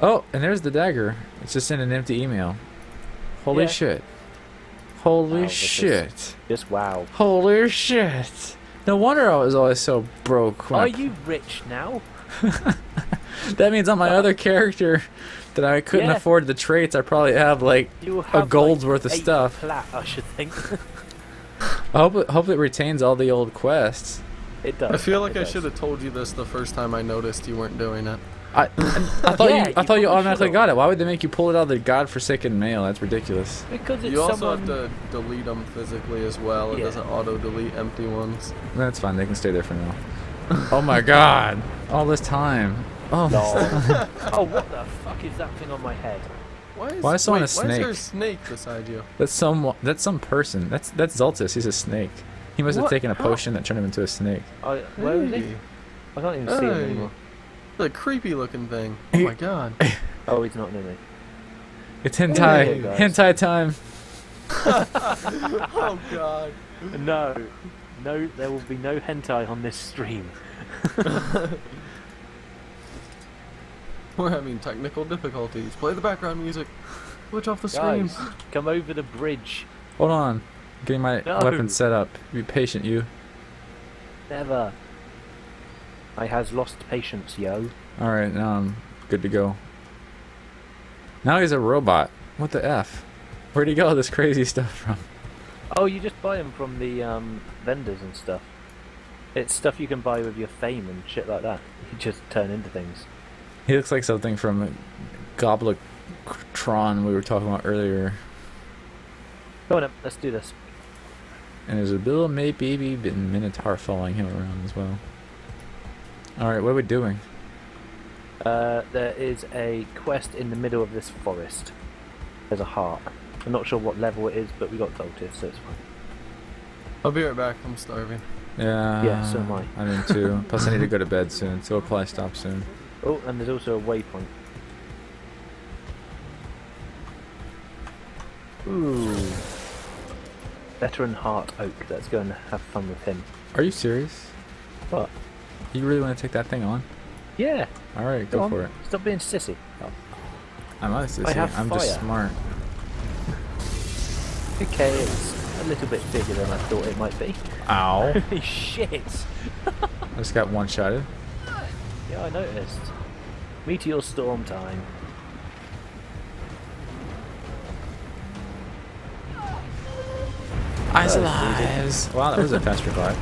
Oh, and there's the dagger. It's just in an empty email. Holy Yeah. shit. Holy Wow, this shit. Just wow. Holy shit. No wonder I was always so broke. When Are I- you rich now? That means on my other character that I couldn't Yeah. afford the traits, I probably have like You'll have gold's like worth of 8 stuff. Plat, I should think. I hope it retains all the old quests. It does. I feel like it I does. should have told you this the first time I noticed you weren't doing it. I thought Yeah, you you automatically probably got it. Why would they make you pull it out of the godforsaken mail? That's ridiculous. Because it's You also someone. have to delete them physically as well. It Yeah. doesn't auto-delete empty ones. That's fine. They can stay there for now. Oh my god! All this time. Oh. Lol. Oh, what the fuck is that thing on my head? Why is someone a Why is there a snake? snake beside you? That's some person. That's Zaltais. He's a snake. He must have What? taken a How? potion that turned him into a snake. Where is he? Hey. I can't even see him Hey. anymore. The creepy looking thing. Oh my god. Oh, he's not near me. It's hentai. Hey, guys. Hentai time. Oh god. No, no, there will be no hentai on this stream. We're having technical difficulties. Play the background music. Switch off the stream. Guys, come over the bridge. Hold on. Getting my No. weapon set up. Be patient, you. Never. I has lost patience, yo. Alright, now I'm good to go. Now he's a robot. What the F? Where'd he get all this crazy stuff from? Oh, you just buy them from the vendors and stuff. It's stuff you can buy with your fame and shit like that. You just turn into things. He looks like something from Goblikron we were talking about earlier. Go on up, let's do this. And there's a little baby minotaur following him around as well. Alright, what are we doing? There is a quest in the middle of this forest. There's a heart. I'm not sure what level it is, but we got Zaltais, so it's fine. I'll be right back. I'm starving. Yeah. Yeah, so am I. I am too. Plus I need to go to bed soon, so we'll probably stop soon. Oh, and there's also a waypoint. Ooh. Veteran Heart Oak. Let's go and have fun with him. Are you serious? What? You really want to take that thing on? Yeah. Alright, go on. for it. Stop being sissy. I'm not a sissy. have I'm just fire. smart. Okay, it's a little bit bigger than I thought it might be. Ow. Holy shit! I just got one-shotted. Yeah, I noticed. Meteor storm time. Eyes That alive. Wow, that was a fast revive.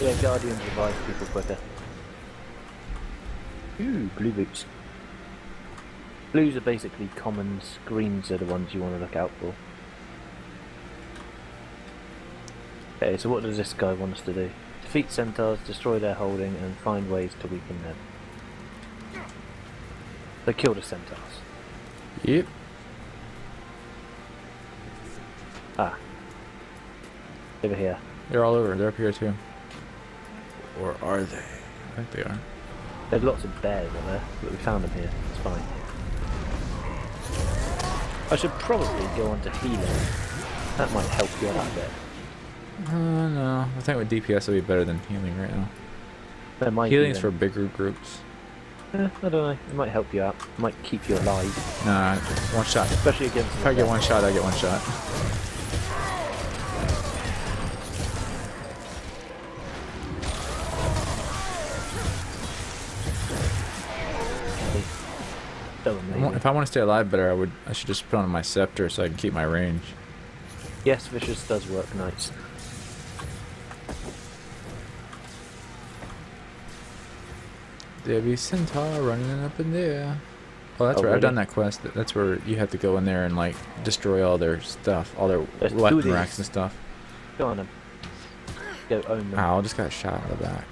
Yeah, Guardians revive people quicker. Ooh, blue boots. Blues are basically commons, greens are the ones you want to look out for. Okay, so what does this guy want us to do? Defeat centaurs, destroy their holding, and find ways to weaken them. So kill the centaurs. Yep. Ah. Over here. They're all over. They're up here too. Or are they? I think they are. There's lots of bears up there, but we found them here. It's fine. I should probably go on to healing. That might help you out a bit. No. I think with DPS will be better than healing right now. There might Healing's be for then. bigger groups. I don't know. It might help you out. It might keep you alive, Nah, one shot. especially against. If I get one shot, I get one shot. So amazing. If I want to stay alive better, I should just put on my scepter so I can keep my range. Yes, Vicious does work nice. There be centaur running up in there. Oh, that's Oh, right. really? I've done that quest. That's where you have to go in there and like destroy all their stuff, all their Let's do weapon this. racks and stuff. Go on then. Go own them. Ow, I just got shot in the back.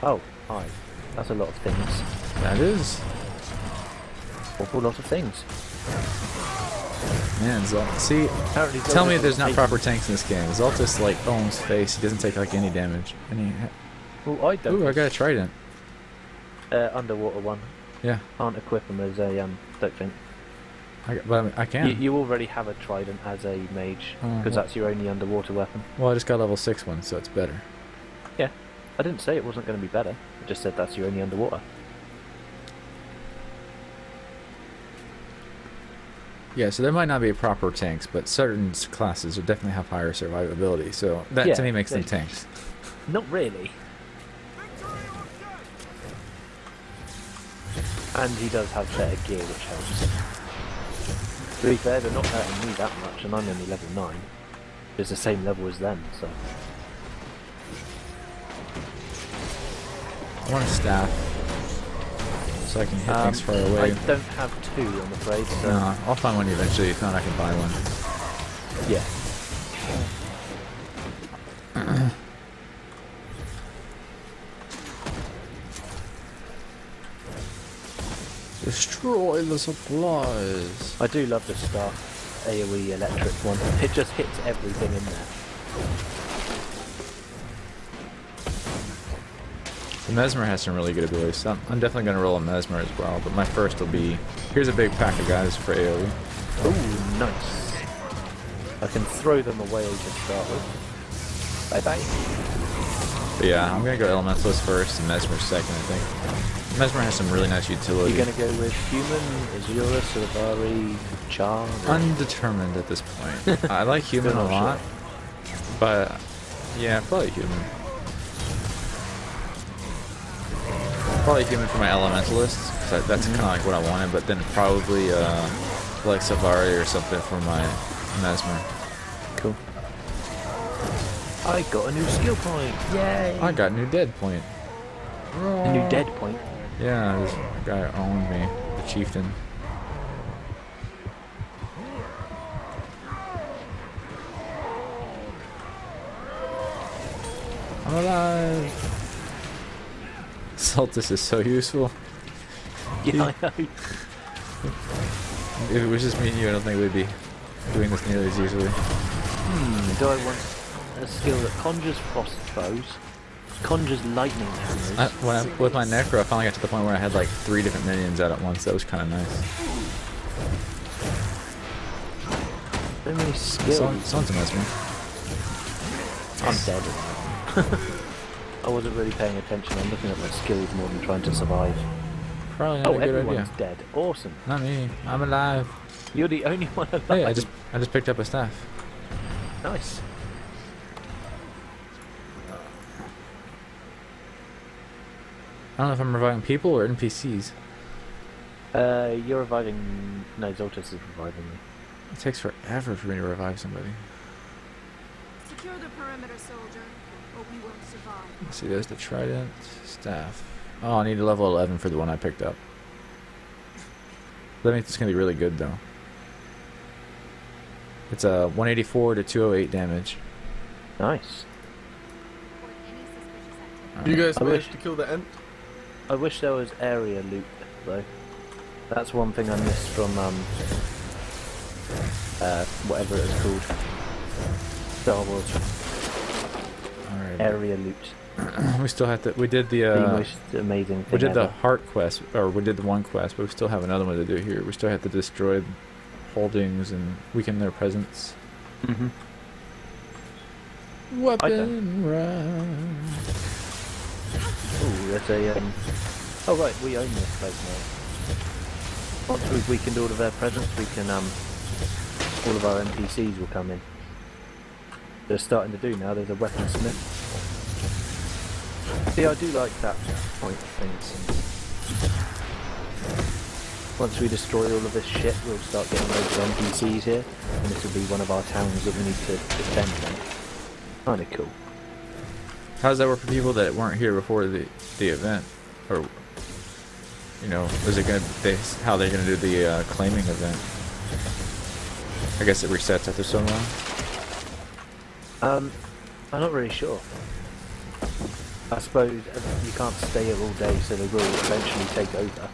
Oh, hi. That's a lot of things. That is. Awful lot of things. Man, see, Apparently tell me Zaltais there's not is proper tanks in this game. Zaltais like owns face. He doesn't take like any damage. Well, I don't. Ooh, I got a trident. Underwater one. Yeah, Can't equip them as a don't think. but I can. You already have a trident as a mage because that's your only underwater weapon. Well, I just got level 6 one, so it's better. Yeah, I didn't say it wasn't going to be better. I just said that's your only underwater. Yeah, so there might not be proper tanks, but certain classes will definitely have higher survivability. So that Yeah, to me makes them they- tanks. Not really. And he does have better gear, which helps. To be fair, they're not hurting me that much, and I'm only level 9. It's the same level as them, so. I want a staff, so I can hit things far away. I don't have 2, I'm afraid, so. No, I'll find one eventually. If not, I can buy one. Yeah. Destroy the supplies. I do love the staff AoE electric one. It just hits everything in there. The Mesmer has some really good abilities. So I'm definitely going to roll a Mesmer as well, but my first will be... Here's a big pack of guys for AoE. Ooh, nice. I can throw them away to start with. Bye bye. But yeah, I'm going to go Elementalist first and Mesmer second, I think. Mesmer has some really nice utility. You're going to go with Human, Azura, Silvari, Char? Undetermined at this point. I like Human a Still not lot, sure. but yeah, probably Human. Probably Human for my Elementalist, because that's kind of like what I wanted, but then probably like Silvari or something for my Mesmer. Cool. I got a new skill point! Yay! I got a new dead point. A new dead point? Yeah, this guy owned me, the chieftain. I'm alive! Zaltais is so useful. Yeah, I know. If it was just me and you, I don't think we'd be doing this nearly as easily. Do I want a skill that conjures frost foes, conjures lightning hammers? With my Necro, I finally got to the point where I had like 3 different minions out at once. That was kind of nice. So many skills. Someone's a Mesmer. I'm dead. I wasn't really paying attention. I'm looking at my skills more than trying to survive. Probably not Oh, a good everyone's idea. dead. Awesome. Not me. I'm alive. You're the only one alive. Hey, I just picked up a staff. Nice. I don't know if I'm reviving people or NPCs. You're reviving... No, Zaltais is reviving me. It takes forever for me to revive somebody. Secure the perimeter, soldier, or we won't survive. Let's see, there's the trident, staff. Oh, I need a level 11 for the one I picked up. That means it's going to be really good, though. It's a 184 to 208 damage. Nice. You guys I managed wish- to kill the Ent? I wish there was area loot, though. That's one thing I missed from, whatever it was called. Star Wars. Alright. Area loot. We still have to... We did The the... most amazing thing We did the ever. heart quest, or we did the one quest, but we still have another one to do here. We still have to destroy holdings and weaken their presence. Mhm. Weapon run. Ooh, there's a, Oh right, we own this place now. Once we've weakened all of their presence, we can, all of our NPCs will come in. They're starting to do now, there's a weaponsmith. See, I do like that point of things. Once we destroy all of this shit, we'll start getting loads of NPCs here, and this will be one of our towns that we need to defend then. Kinda cool. How does that work for people that weren't here before the event? Or, you know, is it gonna how they're gonna do the claiming event? I guess it resets after so long. I'm not really sure. I suppose you can't stay here all day, so they will eventually take over.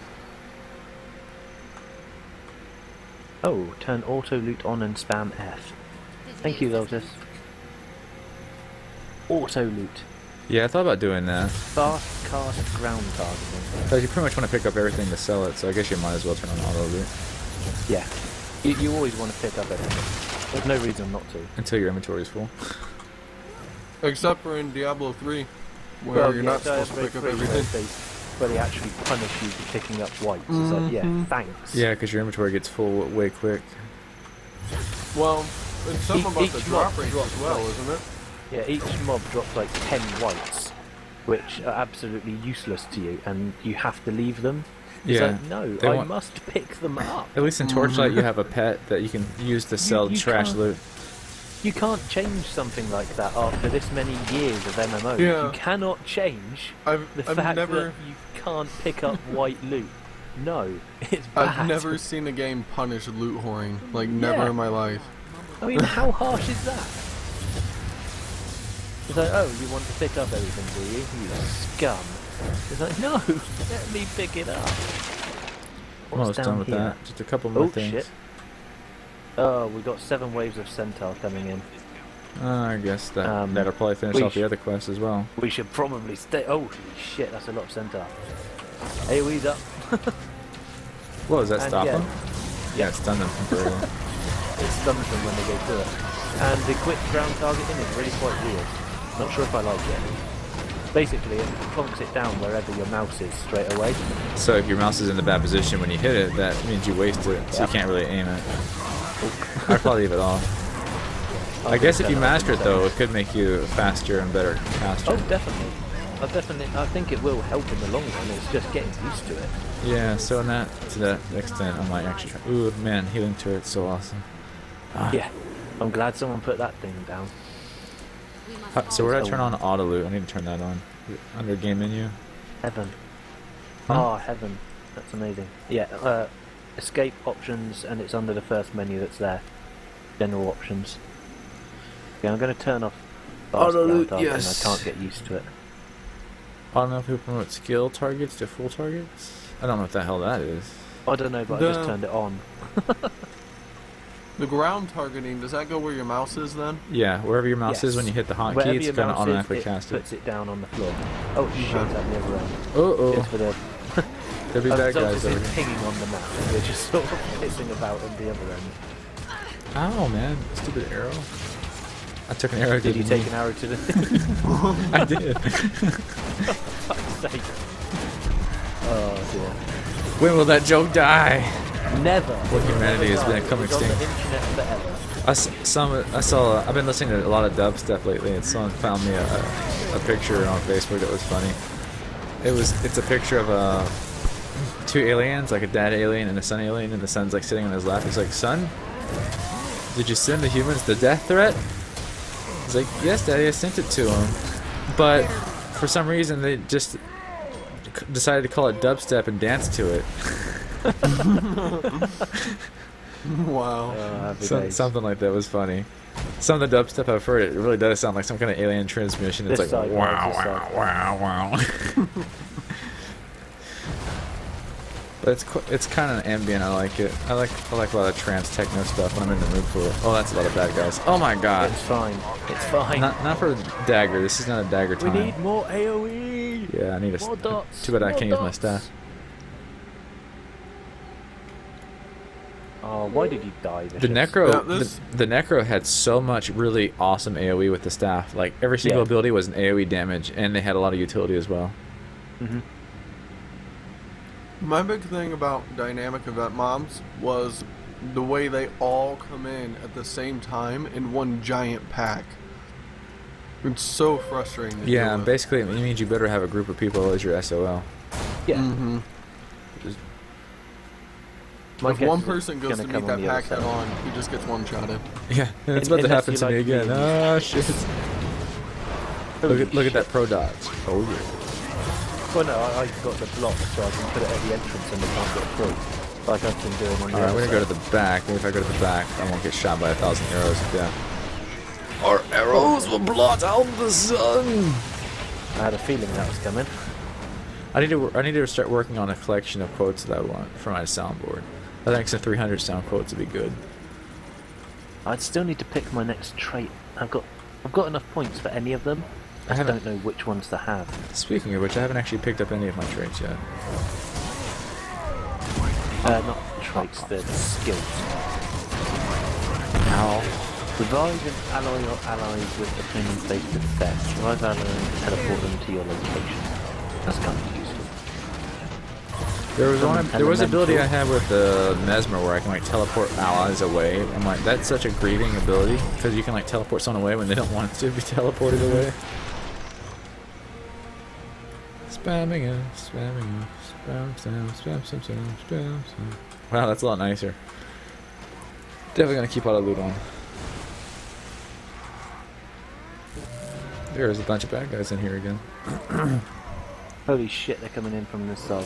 Oh, turn auto loot on and spam F. Thank you, Lotus. Auto loot. Yeah, I thought about doing that. Fast cast ground targeting. Because you pretty much want to pick up everything to sell it, so I guess you might as well turn on auto loot. Yeah. You always want to pick up everything. There's no reason not to. Until your inventory is full. Except for in Diablo 3, where you're not supposed to pick up everything. Where they actually punish you for picking up whites. It's like, yeah, thanks. Yeah, because your inventory gets full way quick. Well, it's something about the drop mob rate drops as well, like- isn't it? Yeah, each mob drops like 10 whites, which are absolutely useless to you, and you have to leave them. It's Yeah. like, no, They I want- must pick them up. At least in Torchlight, you have a pet that you can use to sell you trash can't- loot. You can't change something like that after this many years of MMO. Yeah. You cannot change I've the fact never that you can't pick up white loot. No, it's bad. I've never seen a game punish loot whoring, like never Yeah. in my life. I mean, how harsh is that? It's like, oh, you want to pick up everything, do you? You scum. It's like, no, let me pick it up. Almost done with here? that. Just a couple more Oh, things. shit. Oh, we got 7 waves of Centaur coming in. I guess that'll probably finish we off the other quests as well. We should probably stay. Oh, shit, that's a lot of Centaur. AoE's up. What, does that And stop yeah. them? Yeah, it stunned them temporarily. It stuns them when they go through it. And the quick ground targeting is really quite weird. Not sure if I like it. Basically, it plonks it down wherever your mouse is straight away. So if your mouse is in the bad position when you hit it, that means you waste it, so you can't really aim it. I'd probably leave it off. I guess if you master it though, it could make you faster and better caster. Oh, definitely. I think it will help in the long run. It's just getting used to it. Yeah, so to that extent, I might actually try. Ooh, man, healing turret's so awesome. Yeah, I'm glad someone put that thing down. So where did I turn on auto loot? I need to turn that on. Under game menu. Heaven. Huh? Oh, heaven. That's amazing. Yeah, escape options, and it's under the first menu that's there. General options. Yeah, I'm going to turn off Auto ground loot, targeting, yes. I can't get used to it. Automatically promote skill targets to full targets? I don't know what the hell that is. I don't know, but I just turned it on. The ground targeting, does that go where your mouse is then? Yeah, wherever your mouse is Yes. when you hit the hotkey, Wherever it's your going to mouse automatically is, cast it. puts it down on the floor. Oh shit, Okay. at the other end. Uh-oh. Just for the... There'll be bad Zaltais guys over is here. pinging on the map, and we're just sort of pissing about on the other end. Ow, man. Stupid arrow. I took an arrow. Did you take an arrow to the... I did. fuck's sake. Oh dear. When will that joke die? Never. Well, humanity has been become It's on the extinct. internet forever. I've been listening to a lot of dubstep lately, and someone found me a picture on Facebook that was funny. It's a picture of two aliens, like a dad alien and a son alien, and the son's like sitting on his lap. He's like, "Son, did you send the humans the death threat?" He's like, "Yes, Daddy, I sent it to them, but for some reason they just decided to call it dubstep and dance to it." Wow. Happy days. Something like that was funny. Some of the dubstep I've heard, it really does sound like some kind of alien transmission. It's This like side, wow, guys, this wow, wow, wow. But it's kind of ambient. I like it. I like a lot of trance techno stuff when I'm in the mood for it. Oh, that's a lot of bad guys. Oh my god. It's fine. It's fine. Not for dagger. This is not a dagger We time. need more AoE. Yeah, I need a. More dots. Too bad I more can't use my dots. staff. Oh, why did you die? The Vicious? necro, Yeah, this- the necro had so much really awesome AOE with the staff. Like every single Yeah. ability was an AOE damage, and they had a lot of utility as well. Mhm. My big thing about dynamic event mobs was the way they all come in at the same time in one giant pack. It's so frustrating to Yeah, deal with. basically it means you better have a group of people as your SOL. Yeah. Mm-hmm. My If guess one is person it's goes gonna to come meet on that the other pack head side. on, he just gets one-shotted. Yeah, and it's about to Unless happen you to me like again. being- Ah, shit. Holy Look at that shit. pro dodge. Oh yeah. Well, no, I've got the block so I can put it at the entrance and they can't get through. Like I've been doing on the Alright, other we're gonna go side. to the back. Maybe if I go to the back, I won't get shot by 1,000 arrows. Yeah. Our arrows will blot out the sun. I had a feeling that was coming. I need to start working on a collection of quotes that I want for my soundboard. I think some 300 sound quotes would be good. I'd still need to pick my next trait. I've got enough points for any of them. I just haven't- don't know which ones to have. Speaking of which, I haven't actually picked up any of my traits yet. Not traits, the skills. Ow. Revive an ally or allies with the training based effect. Revive allies and teleport them to your location. That's kind of useful. There was From there was an ability I elemental. had with the Mesmer where I can like teleport allies away. I'm like, that's such a grieving ability because you can like teleport someone away when they don't want to be teleported away. Spamming it, spamming it, spam, spam, spam, spam, spam, spam, spam. Wow, that's a lot nicer. Definitely gonna keep all the loot on. There's a bunch of bad guys in here again. Holy shit, they're coming in from this side.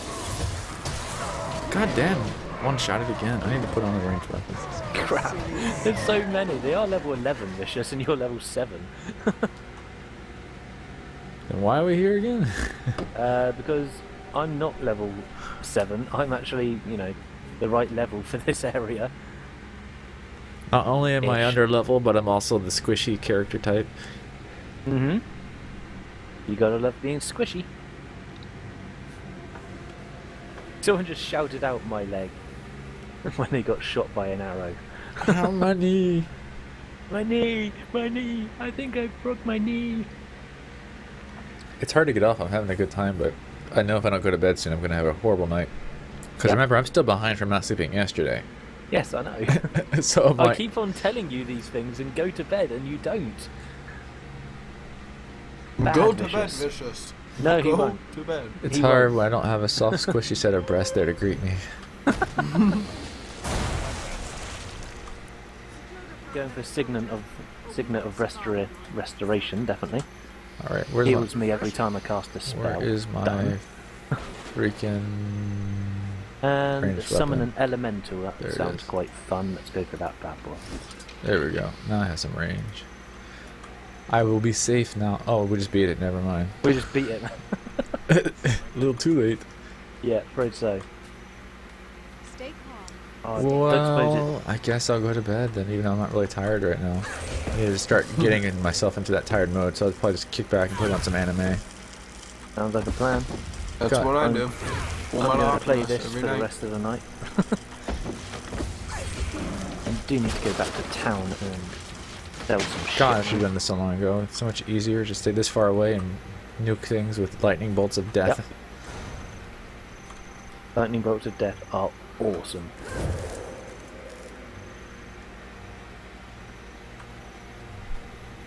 God damn, one shot it again. I need to put on the ranged weapons. Crap. There's so many. They are level 11, Vicious, and you're level 7. Then why are we here again? Because I'm not level 7. I'm actually, you know, the right level for this area. Not only am I Ish. under level, but I'm also the squishy character type. Mm-hmm. You gotta love being squishy. Someone just shouted out my leg when they got shot by an arrow. How many? My knee! My knee! I think I broke my knee! It's hard to get off. I'm having a good time, but I know if I don't go to bed soon, I'm going to have a horrible night. Because Yep. remember, I'm still behind from not sleeping yesterday. Yes, I know. So I'm I like, keep on telling you these things and go to bed and you don't. Bad, Go to bed, Vicious. Vicious. No, he Go won't. to bed. it's he hard won't. when I don't have a soft, squishy set of breasts there to greet me. Going for signet of restoration, definitely. All right, where's Heals me every time I cast a my, spell. where is my Done. freaking... And ranged summon weapon? an elemental. That There it sounds is. quite fun. Let's go for that bad boy. There we go. Now I have some range. I will be safe now. Oh, we just beat it. Never mind. We just beat it. A little too late. Yeah, afraid so. Stay calm. Oh, I don't suppose Well, I guess I'll go to bed then, even though I'm not really tired right now. I need to start getting myself into that tired mode, so I'll probably just kick back and put on some anime. it sounds like a plan. That's God, what I I'm- do. Well, I'm my going to play Optimus this every for night. the rest of the night. I do need to go back to town and sell some shit. God, I should have done this so long ago. It's so much easier. Just stay this far away and nuke things with lightning bolts of death. Yep. Lightning bolts of death are awesome.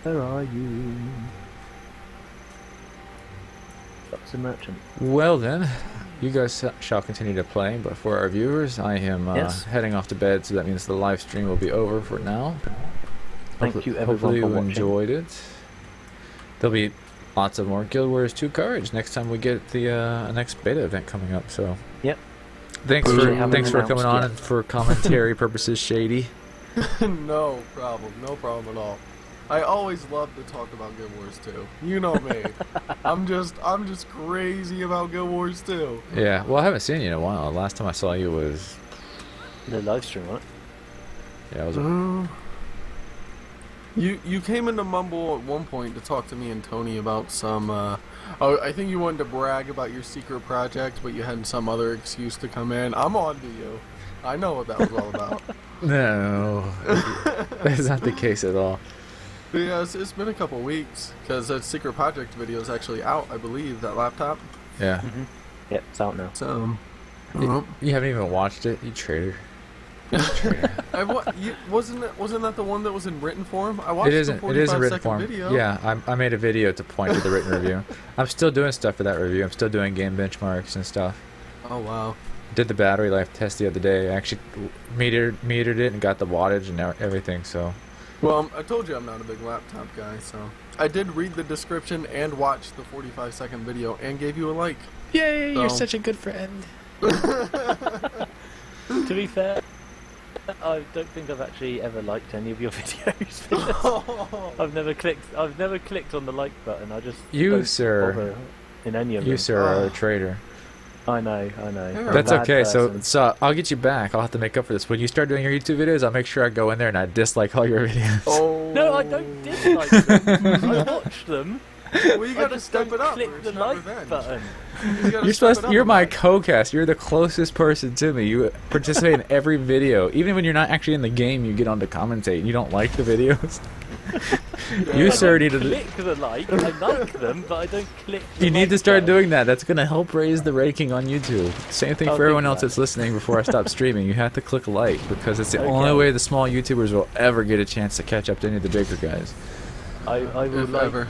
Where are you? That's a merchant. Well then, you guys shall continue to play, but for our viewers, I am Yes. heading off to bed, so that means the live stream will be over for now. Thank you everyone Hopefully for you watching. enjoyed it. There'll be lots of more Guild Wars 2 coverage next time we get the next beta event coming up. So Yep. thanks We for haven't coming announced on yet. and for commentary purposes, Shady. No problem at all. I always love to talk about Guild Wars 2. You know me. I'm just crazy about Guild Wars 2. Yeah, well I haven't seen you in a while. Last time I saw you was The live stream, right? yeah, it was You came into Mumble at one point to talk to me and Tony about some oh, I think you wanted to brag about your secret project, but you had some other excuse to come in. I'm on to you. I know what that was all about. no, that's not the case at all. But yeah, it's been a couple weeks because that secret project video is actually out, I believe, that laptop. Yeah, Yep, it's out now. So, you haven't even watched it, you traitor. wasn't that the one that was in written form? I watched It isn't. the It is a 45 written second form. video. Yeah, I made a video to point to the written review. I'm still doing stuff for that review. I'm still doing game benchmarks and stuff. Oh wow. did the battery life test the other day. I actually metered it and got the wattage and everything. So. Well, I told you I'm not a big laptop guy, so I did read the description and watch the 45-second video and gave you a like. Yay! So. You're such a good friend. To be fair, I don't think I've actually ever liked any of your videos. I've never clicked on the like button. I just You, don't sir. bother in any of them. You, sir, are a traitor. I know. That's okay. So I'll get you back. I'll have to make up for this. When you start doing your YouTube videos, I'll make sure I go in there and I dislike all your videos. Oh. No, I don't dislike them. I watch them. Well, you gotta just step don't it up. click or the it's not like revenge. button. You're my co-cast. You're the closest person to me. You participate in every video. Even when you're not actually in the game, you get on to commentate and you don't like the videos. You, sir, need to click the like. I like them, but I don't click the You need like to start button. doing that. That's going to help raise the ranking on YouTube. Same thing I'll for do everyone else that. that's listening before I stop streaming. You have to click like because it's the Okay. only way the small YouTubers will ever get a chance to catch up to any of the bigger guys. I will If like. ever.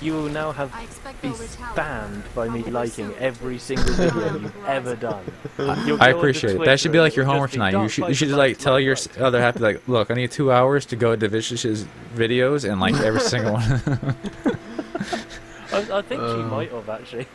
You will now have I expect be they'll retaliate. banned by me Probably liking soon. every single video you've ever done. You'll I go onto appreciate it. That should be Twitter like your and it'll homework just be tonight. You Dark should Python like tell your like. other half to like, look, I need 2 hours to go to Vicious' videos and like every single one. I think she might have actually.